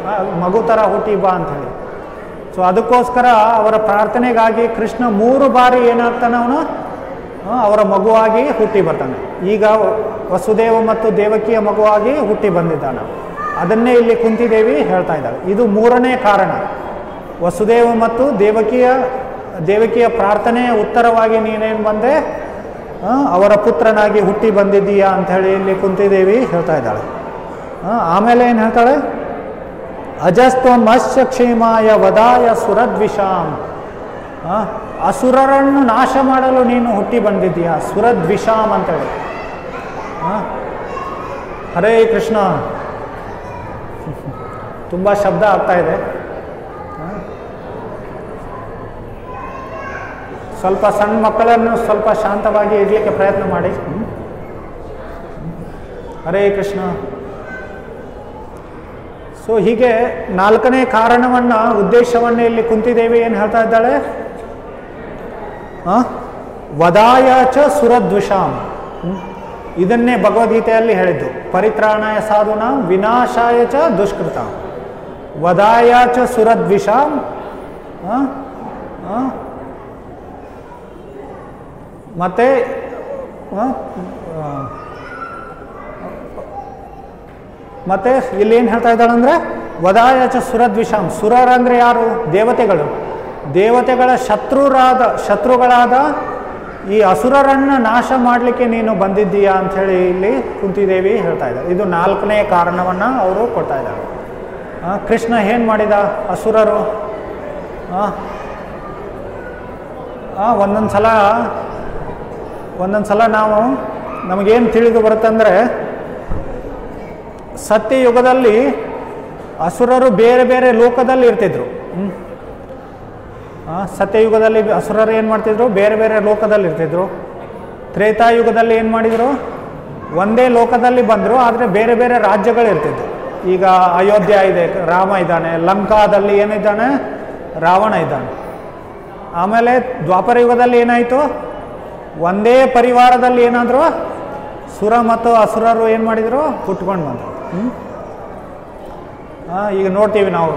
ಮಗು ಥರ ಹುಟ್ಟಿ ಬಾ ಅಂಥೇಳಿ. ಸೊ ಅದಕ್ಕೋಸ್ಕರ ಅವರ ಪ್ರಾರ್ಥನೆಗಾಗಿ ಕೃಷ್ಣ 3 ಬಾರಿ ಏನಾಗ್ತಾನೆ? ಅವನು ಅವರ ಮಗುವಾಗಿ ಹುಟ್ಟಿ ಬರ್ತಾನೆ. ಈಗ ವಸುದೇವ ಮತ್ತು ದೇವಕಿಯ ಮಗುವಾಗಿ ಹುಟ್ಟಿ ಬಂದಿದ್ದಾನೆ. ಅದನ್ನೇ ಇಲ್ಲಿ ಕುಂತಿದೇವಿ ಹೇಳ್ತಾ ಇದ್ದಾಳೆ. ಇದು 3ನೇ ಕಾರಣ. ವಸುದೇವ ಮತ್ತು ದೇವಕಿಯ ಪ್ರಾರ್ಥನೆಯ ಉತ್ತರವಾಗಿ ನೀನೇನು ಬಂದೆ? ಅವರ ಪುತ್ರನಾಗಿ ಹುಟ್ಟಿ ಬಂದಿದ್ದೀಯಾ ಅಂಥೇಳಿ ಇಲ್ಲಿ ಕುಂತಿದೇವಿ ಹೇಳ್ತಾ ಇದ್ದಾಳೆ. ಆಮೇಲೆ ಏನು ಹೇಳ್ತಾಳೆ? ಅಜಸ್ತ್ವಮಶ್ಚ ಕ್ಷೇಮಾಯ ವದಾಯ ಸುರದ್ವಿಷಾಂ. ಅಸುರರನ್ನು ನಾಶ ಮಾಡಲು ನೀನು ಹುಟ್ಟಿ ಬಂದಿದ್ದೀಯಾ, ಸುರದ್ವಿಷಾಂ ಅಂತೇಳಿ. ಹರೇ ಕೃಷ್ಣ. ತುಂಬ ಶಬ್ದ ಆಗ್ತಾ ಇದೆ. ಸ್ವಲ್ಪ ಸಣ್ಣ ಮಕ್ಕಳನ್ನು ಸ್ವಲ್ಪ ಶಾಂತವಾಗಿ ಇರಲಿಕ್ಕೆ ಪ್ರಯತ್ನ ಮಾಡಿ. ಹರೇ ಕೃಷ್ಣ. ಸೊ ಹೀಗೆ 4ನೇ ಕಾರಣವನ್ನು, ಉದ್ದೇಶವನ್ನು ಇಲ್ಲಿ ಕುಂತಿದೇವಿ ಏನು ಹೇಳ್ತಾ ಇದ್ದಾಳೆ? ವದಾಯ ಚ ಸುರದ್ವಿಷಾಂ. ಇದನ್ನೇ ಭಗವದ್ಗೀತೆಯಲ್ಲಿ ಹೇಳಿದ್ದು. ಪರಿತ್ರಾಣಾಯ ಸಾಧುನಾಂ ವಿನಾಶಾಯ ಚ ದುಷ್ಕೃತಾಂ. ವದಾಯ ಚ ಸುರದ್ವಿಷಾಂ. ಮತ್ತೆ ಮತ್ತೆ ಇಲ್ಲಿ ಏನು ಹೇಳ್ತಾ ಇದ್ದಾಳೆ ಅಂದರೆ ವದಾಯ ಚ ಸುರದ್ವಿಷಾಂ. ಸುರರಂದ್ರೆ ಯಾರು? ದೇವತೆಗಳು. ದೇವತೆಗಳ ಶತ್ರುಗಳಾದ ಈ ಅಸುರರನ್ನು ನಾಶ ಮಾಡಲಿಕ್ಕೆ ನೀನು ಬಂದಿದ್ದೀಯಾ ಅಂಥೇಳಿ ಇಲ್ಲಿ ಕುಂತಿದೇವಿ ಹೇಳ್ತಾ ಇದ್ದಾರೆ. ಇದು 4ನೇ ಕಾರಣವನ್ನು ಅವರು ಕೊಡ್ತಾ ಇದ್ದಾರೆ. ಕೃಷ್ಣ ಏನು ಮಾಡಿದ ಅಸುರರು? ಒಂದೊಂದು ಸಲ ನಾವು ನಮಗೇನು ತಿಳಿದು ಬರುತ್ತಂದರೆ, ಸತ್ಯಯುಗದಲ್ಲಿ ಅಸುರರು ಬೇರೆ ಬೇರೆ ಲೋಕದಲ್ಲಿ ಇರ್ತಿದ್ರು. ಸತ್ಯಯುಗದಲ್ಲಿ ಅಸುರರು ಏನು ಮಾಡ್ತಿದ್ರು? ಬೇರೆ ಬೇರೆ ಲೋಕದಲ್ಲಿ ಇರ್ತಿದ್ರು. ತ್ರೇತಾಯುಗದಲ್ಲಿ ಏನು ಮಾಡಿದರು? ಒಂದೇ ಲೋಕದಲ್ಲಿ ಬಂದರು, ಆದರೆ ಬೇರೆ ಬೇರೆ ರಾಜ್ಯಗಳಿರ್ತಿದ್ವು. ಈಗ ಅಯೋಧ್ಯ ಇದೆ, ರಾಮ ಇದ್ದಾನೆ. ಲಂಕಾದಲ್ಲಿ ಏನಿದ್ದಾನೆ? ರಾವಣ ಇದ್ದಾನೆ. ಆಮೇಲೆ ದ್ವಾಪರ ಯುಗದಲ್ಲಿ ಏನಾಯಿತು? ಒಂದೇ ಪರಿವಾರದಲ್ಲಿ ಏನಾದರೂ ಸುರ ಮತ್ತು ಅಸುರರು ಏನು ಮಾಡಿದರು? ಹುಟ್ಕೊಂಡು ಬಂದರು. ಈಗ ನೋಡ್ತೀವಿ ನಾವು,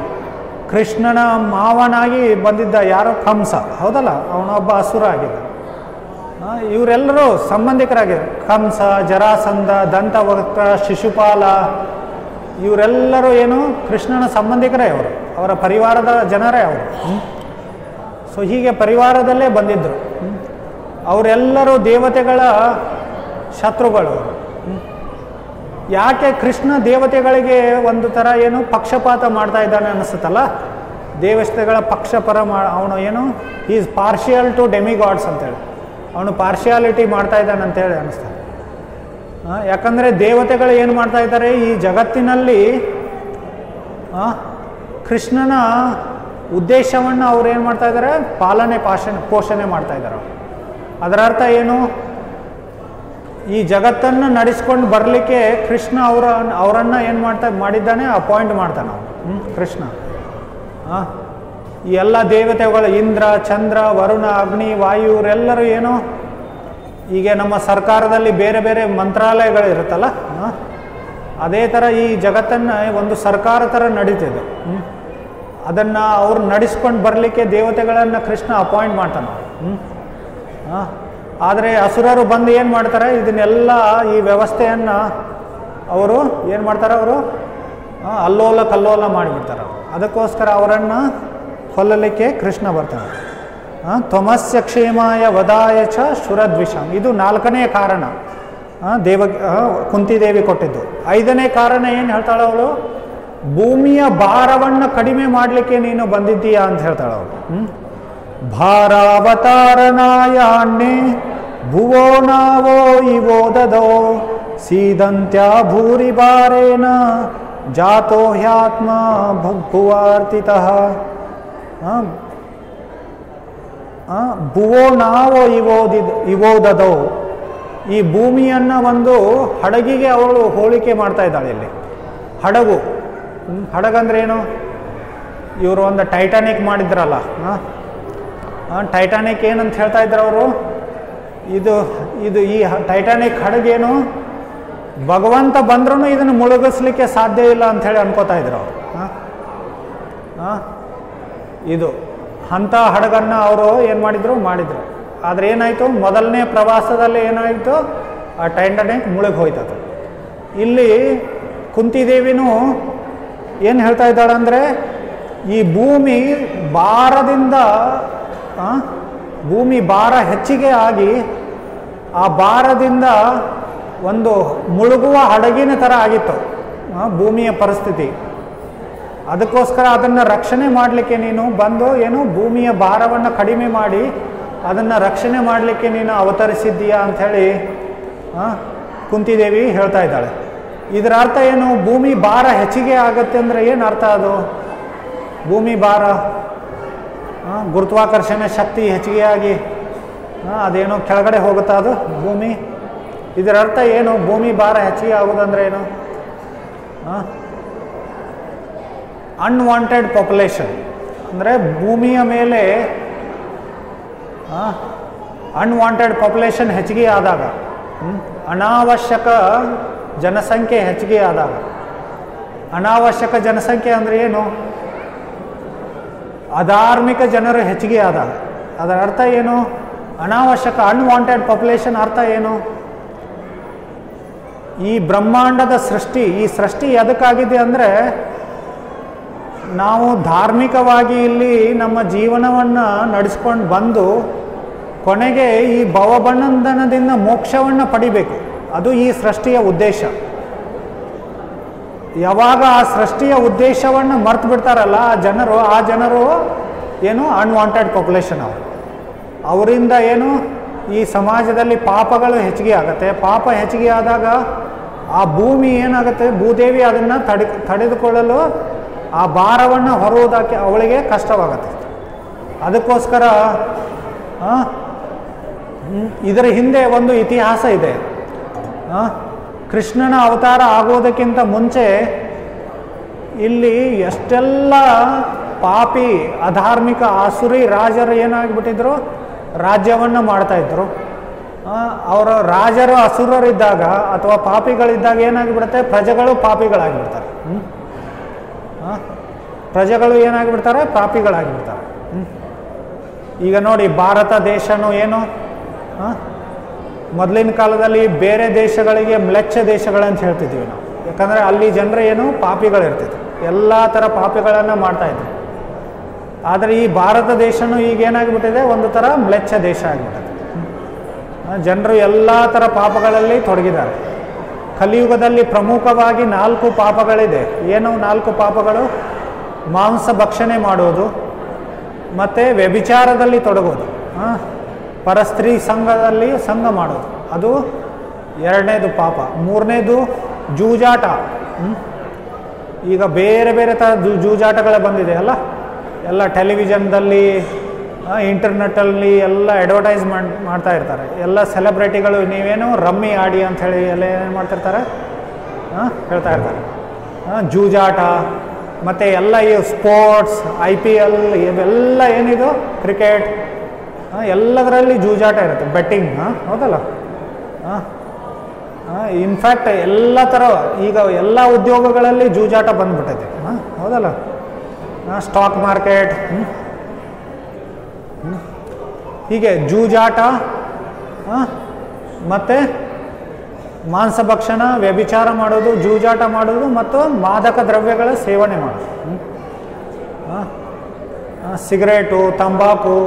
ಕೃಷ್ಣನ ಮಾವನಾಗಿ ಬಂದಿದ್ದ ಯಾರೋ ಕಂಸ, ಹೌದಲ್ಲ, ಅವನೊಬ್ಬ ಅಸುರ ಆಗಿದ್ದ. ಇವರೆಲ್ಲರೂ ಸಂಬಂಧಿಕರಾಗಿದ್ದಾರೆ. ಕಂಸ, ಜರಾಸಂಧ, ದಂತವಕ್ರ, ಶಿಶುಪಾಲ, ಇವರೆಲ್ಲರೂ ಏನು ಕೃಷ್ಣನ ಸಂಬಂಧಿಕರೇ. ಅವರ ಪರಿವಾರದ ಜನರೇ ಅವರು. ಸೊ ಹೀಗೆ ಪರಿವಾರದಲ್ಲೇ ಬಂದಿದ್ದರು. ಅವರೆಲ್ಲರೂ ದೇವತೆಗಳ ಶತ್ರುಗಳು. ಯಾಕೆ ಕೃಷ್ಣ ದೇವತೆಗಳಿಗೆ ಒಂದು ಥರ ಏನು ಪಕ್ಷಪಾತ ಮಾಡ್ತಾ ಇದ್ದಾನೆ ಅನಿಸುತ್ತಲ್ಲ? ದೇವತೆಗಳ ಪಕ್ಷಪರ ಅವನು ಏನು ಈಸ್ ಪಾರ್ಷಿಯಲ್ ಟು ಡೆಮಿಗಾಡ್ಸ್ ಅಂತೇಳಿ ಅವನು ಪಾರ್ಷಿಯಾಲಿಟಿ ಮಾಡ್ತಾ ಇದ್ದಾನೆ ಅಂತೇಳಿ ಅನಿಸ್ತಾರೆ. ಯಾಕಂದರೆ ದೇವತೆಗಳು ಏನು ಮಾಡ್ತಾ ಇದ್ದಾರೆ? ಈ ಜಗತ್ತಿನಲ್ಲಿ ಕೃಷ್ಣನ ಉದ್ದೇಶವನ್ನು ಅವ್ರು ಏನು ಮಾಡ್ತಾ ಇದ್ದಾರೆ? ಪೋಷಣೆ ಮಾಡ್ತಾ ಇದ್ದಾರೆ. ಅದರ ಅರ್ಥ ಏನು? ಈ ಜಗತ್ತನ್ನು ನಡೆಸ್ಕೊಂಡು ಬರಲಿಕ್ಕೆ ಕೃಷ್ಣ ಅವರನ್ನು ಏನು ಮಾಡಿದ್ದಾನೆ? ಅಪಾಯಿಂಟ್ ಮಾಡ್ತಾನೆ ಅವನು, ಕೃಷ್ಣ. ಈ ಎಲ್ಲ ದೇವತೆಗಳು, ಇಂದ್ರ, ಚಂದ್ರ, ವರುಣ, ಅಗ್ನಿ, ವಾಯು, ಇವರೆಲ್ಲರೂ ಏನು ಈಗ ನಮ್ಮ ಸರ್ಕಾರದಲ್ಲಿ ಬೇರೆ ಬೇರೆ ಮಂತ್ರಾಲಯಗಳಿರುತ್ತಲ್ಲ, ಅದೇ ಥರ ಈ ಜಗತ್ತನ್ನು ಒಂದು ಸರ್ಕಾರ ಥರ ನಡೀತಿದೆ. ಅದನ್ನು ಅವ್ರು ನಡೆಸ್ಕೊಂಡು ಬರಲಿಕ್ಕೆ ದೇವತೆಗಳನ್ನು ಕೃಷ್ಣ ಅಪಾಯಿಂಟ್ ಮಾಡ್ತಾನೆ. ಆದರೆ ಅಸುರರು ಬಂದು ಏನು ಮಾಡ್ತಾರೆ? ಇದನ್ನೆಲ್ಲ ಈ ವ್ಯವಸ್ಥೆಯನ್ನು ಅವರು ಏನು ಮಾಡ್ತಾರೆ? ಅವರು ಅಲ್ಲೋಲ ಕಲ್ಲೋಲ ಮಾಡಿಬಿಡ್ತಾರೆ. ಅದಕ್ಕೋಸ್ಕರ ಅವರನ್ನು ಕೊಲ್ಲಲಿಕ್ಕೆ ಕೃಷ್ಣ ಬರ್ತಾನೆ. ತ್ವಮಸ್ಯ ಕ್ಷೇಮಾಯ ವದಾಯ ಚ ಶುರದ್ವಿಷಂ. ಇದು 4ನೇ ಕಾರಣ ಕುಂತಿದೇವಿ ಕೊಟ್ಟಿದ್ದು. 5ನೇ ಕಾರಣ ಏನು ಹೇಳ್ತಾಳೆ ಅವಳು? ಭೂಮಿಯ ಭಾರವನ್ನು ಕಡಿಮೆ ಮಾಡಲಿಕ್ಕೆ ನೀನು ಬಂದಿದ್ದೀಯಾ ಅಂತ ಹೇಳ್ತಾಳೆ ಅವಳು. ಭಾರಾವತಾರನಾಯಾಣ್ಣೆ ಭುವೋ ನಾವೋ ಇವೋ ದದೋ ಸೀದಂತ್ಯ ಭೂರಿ ಭಾರೇನ ಜಾತೋ ಹ್ಯಾತ್ಮ ಭುವಾರ್ತಿತಃ. ಭುವೋ ನಾವೋ ಇವೋದದೋ. ಈ ಭೂಮಿಯನ್ನು ಒಂದು ಹಡಗಿಗೆ ಅವಳು ಹೋಲಿಕೆ ಮಾಡ್ತಾ ಇದ್ದಾಳೆ ಇಲ್ಲಿ. ಹಡಗು, ಹಡಗಂದ್ರೆ ಏನು? ಇವರು ಒಂದು ಟೈಟಾನಿಕ್ ಮಾಡಿದ್ರಲ್ಲ, ಟೈಟಾನಿಕ್ ಏನಂತ ಹೇಳ್ತಾ ಇದ್ರು ಅವರು? ಇದು ಈ ಟೈಟಾನಿಕ್ ಹಡಗೇನು ಭಗವಂತ ಬಂದ್ರೂ ಇದನ್ನು ಮುಳುಗಿಸ್ಲಿಕ್ಕೆ ಸಾಧ್ಯ ಇಲ್ಲ ಅಂಥೇಳಿ ಅನ್ಕೋತಾ ಇದ್ರು ಅವರು. ಇದು ಅಂಥ ಹಡಗನ್ನು ಅವರು ಏನು ಮಾಡಿದರು? ಆದರೆ ಏನಾಯಿತು? ಮೊದಲನೇ ಪ್ರವಾಸದಲ್ಲಿ ಏನಾಯಿತು? ಆ ಟೈಟಾನಿಕ್ ಮುಳುಗಿ ಹೋಯ್ತದು. ಇಲ್ಲಿ ಕುಂತಿದೇವಿನೂ ಏನು ಹೇಳ್ತಾ ಇದ್ದಾಳೆ ಅಂದರೆ, ಈ ಭೂಮಿ ಭಾರ ಹೆಚ್ಚಿಗೆ ಆಗಿ ಆ ಭಾರದಿಂದ ಒಂದು ಮುಳುಗುವ ಹಡಗಿನ ಥರ ಆಗಿತ್ತು ಭೂಮಿಯ ಪರಿಸ್ಥಿತಿ. ಅದಕ್ಕೋಸ್ಕರ ಅದನ್ನು ರಕ್ಷಣೆ ಮಾಡಲಿಕ್ಕೆ ನೀನು ಬಂದು ಏನು ಭೂಮಿಯ ಭಾರವನ್ನು ಕಡಿಮೆ ಮಾಡಿ ಅದನ್ನು ರಕ್ಷಣೆ ಮಾಡಲಿಕ್ಕೆ ನೀನು ಅವತರಿಸಿದ್ದೀಯಾ ಅಂಥೇಳಿ ಕುಂತಿದೇವಿ ಹೇಳ್ತಾ ಇದ್ದಾಳೆ. ಇದರ ಅರ್ಥ ಏನು? ಭೂಮಿ ಭಾರ ಹೆಚ್ಚಿಗೆ ಆಗುತ್ತೆ ಅಂದರೆ ಏನು ಅರ್ಥ ಅದು? ಭೂಮಿ ಭಾರ, ಗುರುತ್ವಾಕರ್ಷಣೆ ಶಕ್ತಿ ಹೆಚ್ಚಿಗೆ ಆಗಿ ಅದೇನೋ ಕೆಳಗಡೆ ಹೋಗುತ್ತಾ ಅದು ಭೂಮಿ? ಇದರ ಅರ್ಥ ಏನು? ಭೂಮಿ ಭಾರ ಹೆಚ್ಚಿಗೆ ಆಗೋದಂದ್ರೆ ಏನು? ಅನ್ವಾಂಟೆಡ್ ಪಾಪ್ಯುಲೇಷನ್ ಅಂದರೆ ಭೂಮಿಯ ಮೇಲೆ ಅನ್ವಾಂಟೆಡ್ ಪಾಪ್ಯುಲೇಷನ್ ಹೆಚ್ಚಿಗೆ ಆದಾಗ, ಅನಾವಶ್ಯಕ ಜನಸಂಖ್ಯೆ ಹೆಚ್ಚಿಗೆ ಆದಾಗ. ಅನಾವಶ್ಯಕ ಜನಸಂಖ್ಯೆ ಅಂದರೆ ಏನು? ಅಧಾರ್ಮಿಕ ಜನರು ಹೆಚ್ಚಿಗೆ ಆದಾಗ. ಅದರ ಅರ್ಥ ಏನು? ಅನಾವಶ್ಯಕ ಅನ್ವಾಂಟೆಡ್ ಪಾಪ್ಯುಲೇಷನ್ ಅರ್ಥ ಏನು? ಈ ಬ್ರಹ್ಮಾಂಡದ ಸೃಷ್ಟಿ, ಈ ಸೃಷ್ಟಿ ಎದಕ್ಕಾಗಿದೆ ಅಂದರೆ ನಾವು ಧಾರ್ಮಿಕವಾಗಿ ಇಲ್ಲಿ ನಮ್ಮ ಜೀವನವನ್ನು ನಡೆಸ್ಕೊಂಡು ಬಂದು ಕೊನೆಗೆ ಈ ಭವಬಂಧನದಿಂದ ಮೋಕ್ಷವನ್ನು ಪಡಿಬೇಕು. ಅದು ಈ ಸೃಷ್ಟಿಯ ಉದ್ದೇಶ. ಯಾವಾಗ ಆ ಸೃಷ್ಟಿಯ ಉದ್ದೇಶವನ್ನು ಮರ್ತು ಬಿಡ್ತಾರಲ್ಲ ಆ ಜನರು ಏನು ಅನ್ವಾಂಟೆಡ್ ಪಾಪ್ಯುಲೇಷನ್ ಅವರಿಂದ ಏನು ಈ ಸಮಾಜದಲ್ಲಿ ಪಾಪಗಳು ಹೆಚ್ಚಿಗೆ ಆಗುತ್ತೆ. ಪಾಪ ಹೆಚ್ಚಿಗೆ ಆದಾಗ ಆ ಭೂಮಿ ಏನಾಗುತ್ತೆ, ಭೂದೇವಿ ಅದನ್ನು ತಡೆದುಕೊಳ್ಳಲು ಆ ಭಾರವನ್ನು ಹೊರುವುದಕ್ಕೆ ಅವಳಿಗೆ ಕಷ್ಟವಾಗುತ್ತೆ. ಅದಕ್ಕೋಸ್ಕರ ಇದರ ಹಿಂದೆ ಒಂದು ಇತಿಹಾಸ ಇದೆ. ಕೃಷ್ಣನ ಅವತಾರ ಆಗೋದಕ್ಕಿಂತ ಮುಂಚೆ ಇಲ್ಲಿ ಎಷ್ಟೆಲ್ಲ ಪಾಪಿ ಅಧಾರ್ಮಿಕ ಆಸುರಿ ರಾಜರು ಏನಾಗಿಬಿಟ್ಟಿದ್ರು, ರಾಜ್ಯವನ್ನು ಮಾಡ್ತಾಯಿದ್ರು. ಅವರ ರಾಜರು ಅಸುರರಿದ್ದಾಗ ಅಥವಾ ಪಾಪಿಗಳಿದ್ದಾಗ ಏನಾಗಿಬಿಡುತ್ತೆ, ಪ್ರಜೆಗಳು ಪಾಪಿಗಳಾಗಿಬಿಡ್ತಾರೆ. ಪ್ರಜೆಗಳು ಏನಾಗಿಬಿಡ್ತಾರೆ, ಪಾಪಿಗಳಾಗಿಬಿಡ್ತಾರೆ. ಈಗ ನೋಡಿ, ಭಾರತ ದೇಶನೂ ಏನು ಮೊದಲಿನ ಕಾಲದಲ್ಲಿ ಬೇರೆ ದೇಶಗಳಿಗೆ ಮ್ಲೇಚ್ಛ ದೇಶಗಳಂತ ಹೇಳ್ತಿದ್ವಿ ನಾವು. ಯಾಕಂದರೆ ಅಲ್ಲಿ ಜನರು ಏನು ಪಾಪಿಗಳಿರ್ತಿದ್ರು, ಎಲ್ಲ ಥರ ಪಾಪಿಗಳನ್ನು ಮಾಡ್ತಾಯಿದ್ರು. ಆದರೆ ಈ ಭಾರತ ದೇಶನೂ ಈಗ ಏನಾಗಿಬಿಟ್ಟಿದೆ, ಒಂದು ಥರ ಮ್ಲೇಚ್ಛ ದೇಶ ಆಗಿಬಿಟ್ಟಿದೆ. ಜನರು ಎಲ್ಲ ಥರ ಪಾಪಗಳಲ್ಲಿ ತೊಡಗಿದ್ದಾರೆ. ಕಲಿಯುಗದಲ್ಲಿ ಪ್ರಮುಖವಾಗಿ 4 ಪಾಪಗಳಿದೆ. ಏನು 4 ಪಾಪಗಳು? ಮಾಂಸ ಭಕ್ಷಣೆ ಮಾಡುವುದು, ಮತ್ತು ವ್ಯಭಿಚಾರದಲ್ಲಿ ತೊಡಗೋದು, ಪರಸ್ತ್ರೀ ಸಂಘ ಮಾಡೋದು, ಅದು 2ನೇದು ಪಾಪ. 3ನೇದು ಜೂಜಾಟ. ಈಗ ಬೇರೆ ಬೇರೆ ಥರದ ಜೂಜಾಟಗಳೇ ಬಂದಿದೆ ಅಲ್ಲ, ಎಲ್ಲ ಟೆಲಿವಿಷನ್ದಲ್ಲಿ ಇಂಟರ್ನೆಟ್ಟಲ್ಲಿ ಎಲ್ಲ ಅಡ್ವರ್ಟೈಸ್ಮೆಂಟ್ ಮಾಡ್ತಾ ಇರ್ತಾರೆ. ಎಲ್ಲ ಸೆಲೆಬ್ರಿಟಿಗಳು ನೀವೇನು ರಮ್ಮಿ ಆಡಿ ಅಂಥೇಳಿ ಎಲ್ಲ ಏನು ಮಾಡ್ತಿರ್ತಾರೆ, ಹೇಳ್ತಾ ಇರ್ತಾರೆ. ಜೂಜಾಟ ಮತ್ತು ಎಲ್ಲ ಈ ಸ್ಪೋರ್ಟ್ಸ್, IPL ಇವೆಲ್ಲ ಏನಿದು ಕ್ರಿಕೆಟ್, ಎಲ್ಲದರಲ್ಲಿ ಜೂಜಾಟ ಇರುತ್ತೆ, ಬೆಟ್ಟಿಂಗ್. ಹೌದಲ್ಲ? ಇನ್ಫ್ಯಾಕ್ಟ್ ಎಲ್ಲ ಥರ ಈಗ ಎಲ್ಲ ಉದ್ಯೋಗಗಳಲ್ಲಿ ಜೂಜಾಟ ಬಂದ್ಬಿಟ್ಟೈತೆ. ಹೌದಲ್ಲ? ಸ್ಟಾಕ್ ಮಾರ್ಕೆಟ್, ಹೀಗೆ ಜೂಜಾಟ, ಮತ್ತು ಮಾಂಸಭಕ್ಷಣ, ವ್ಯಭಿಚಾರ ಮಾಡೋದು, ಜೂಜಾಟ ಮಾಡೋದು, ಮತ್ತು ಮಾದಕ ದ್ರವ್ಯಗಳ ಸೇವನೆ ಮಾಡೋದು. ಸಿಗರೇಟು, ತಂಬಾಕು,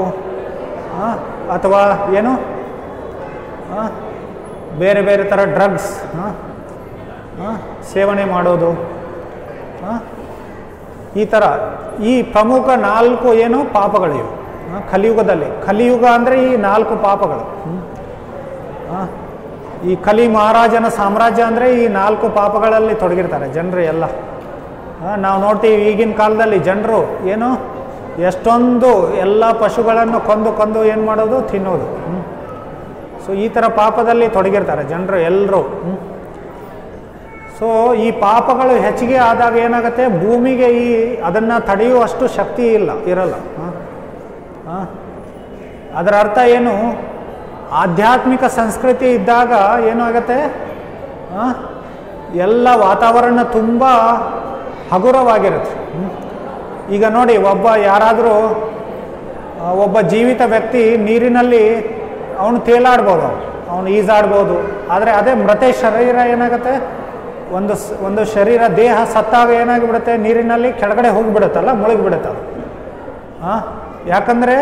ಅಥವಾ ಏನು ಬೇರೆ ಬೇರೆ ಥರ ಡ್ರಗ್ಸ್ ಸೇವನೆ ಮಾಡೋದು. ಈ ಥರ ಈ ಪ್ರಮುಖ 4 ಏನು ಪಾಪಗಳಿವೆ ಕಲಿಯುಗದಲ್ಲಿ. ಕಲಿಯುಗ ಅಂದರೆ ಈ 4 ಪಾಪಗಳು. ಈ ಕಲಿ ಮಹಾರಾಜನ ಸಾಮ್ರಾಜ್ಯ ಅಂದರೆ ಈ 4 ಪಾಪಗಳಲ್ಲಿ ತೊಡಗಿರ್ತಾರೆ ಜನರು ಎಲ್ಲ. ನಾವು ನೋಡ್ತೀವಿ ಈಗಿನ ಕಾಲದಲ್ಲಿ ಜನರು ಏನು ಎಷ್ಟೊಂದು ಎಲ್ಲ ಪಶುಗಳನ್ನು ಕೊಂದು ಏನು ಮಾಡೋದು, ತಿನ್ನೋದು. ಸೊ ಈ ಥರ ಪಾಪದಲ್ಲಿ ತೊಡಗಿರ್ತಾರೆ ಜನರು ಎಲ್ಲರೂ. ಸೊ ಈ ಪಾಪಗಳು ಹೆಚ್ಚಿಗೆ ಆದಾಗ ಏನಾಗುತ್ತೆ, ಭೂಮಿಗೆ ಅದನ್ನು ತಡೆಯುವಷ್ಟು ಶಕ್ತಿ ಇರಲ್ಲ. ಅದರ ಅರ್ಥ ಏನು, ಆಧ್ಯಾತ್ಮಿಕ ಸಂಸ್ಕೃತಿ ಇದ್ದಾಗ ಏನಾಗುತ್ತೆ, ಎಲ್ಲ ವಾತಾವರಣ ತುಂಬ ಹಗುರವಾಗಿರುತ್ತೆ. ಈಗ ನೋಡಿ, ಯಾರಾದರೂ ಒಬ್ಬ ಜೀವಿತ ವ್ಯಕ್ತಿ ನೀರಿನಲ್ಲಿ ಅವನು ತೇಲಾಡ್ಬೋದು, ಅವನು ಈಜಾಡ್ಬೋದು. ಆದರೆ ಅದೇ ಮೃತ ಶರೀರ ಏನಾಗುತ್ತೆ, ಒಂದು ಶರೀರ ದೇಹ ಸತ್ತಾಗ ಏನಾಗಿಬಿಡುತ್ತೆ, ನೀರಿನಲ್ಲಿ ಕೆಳಗಡೆ ಹೋಗಿಬಿಡುತ್ತಲ್ಲ, ಮುಳುಗಿಬಿಡುತ್ತೆ. ಯಾಕಂದರೆ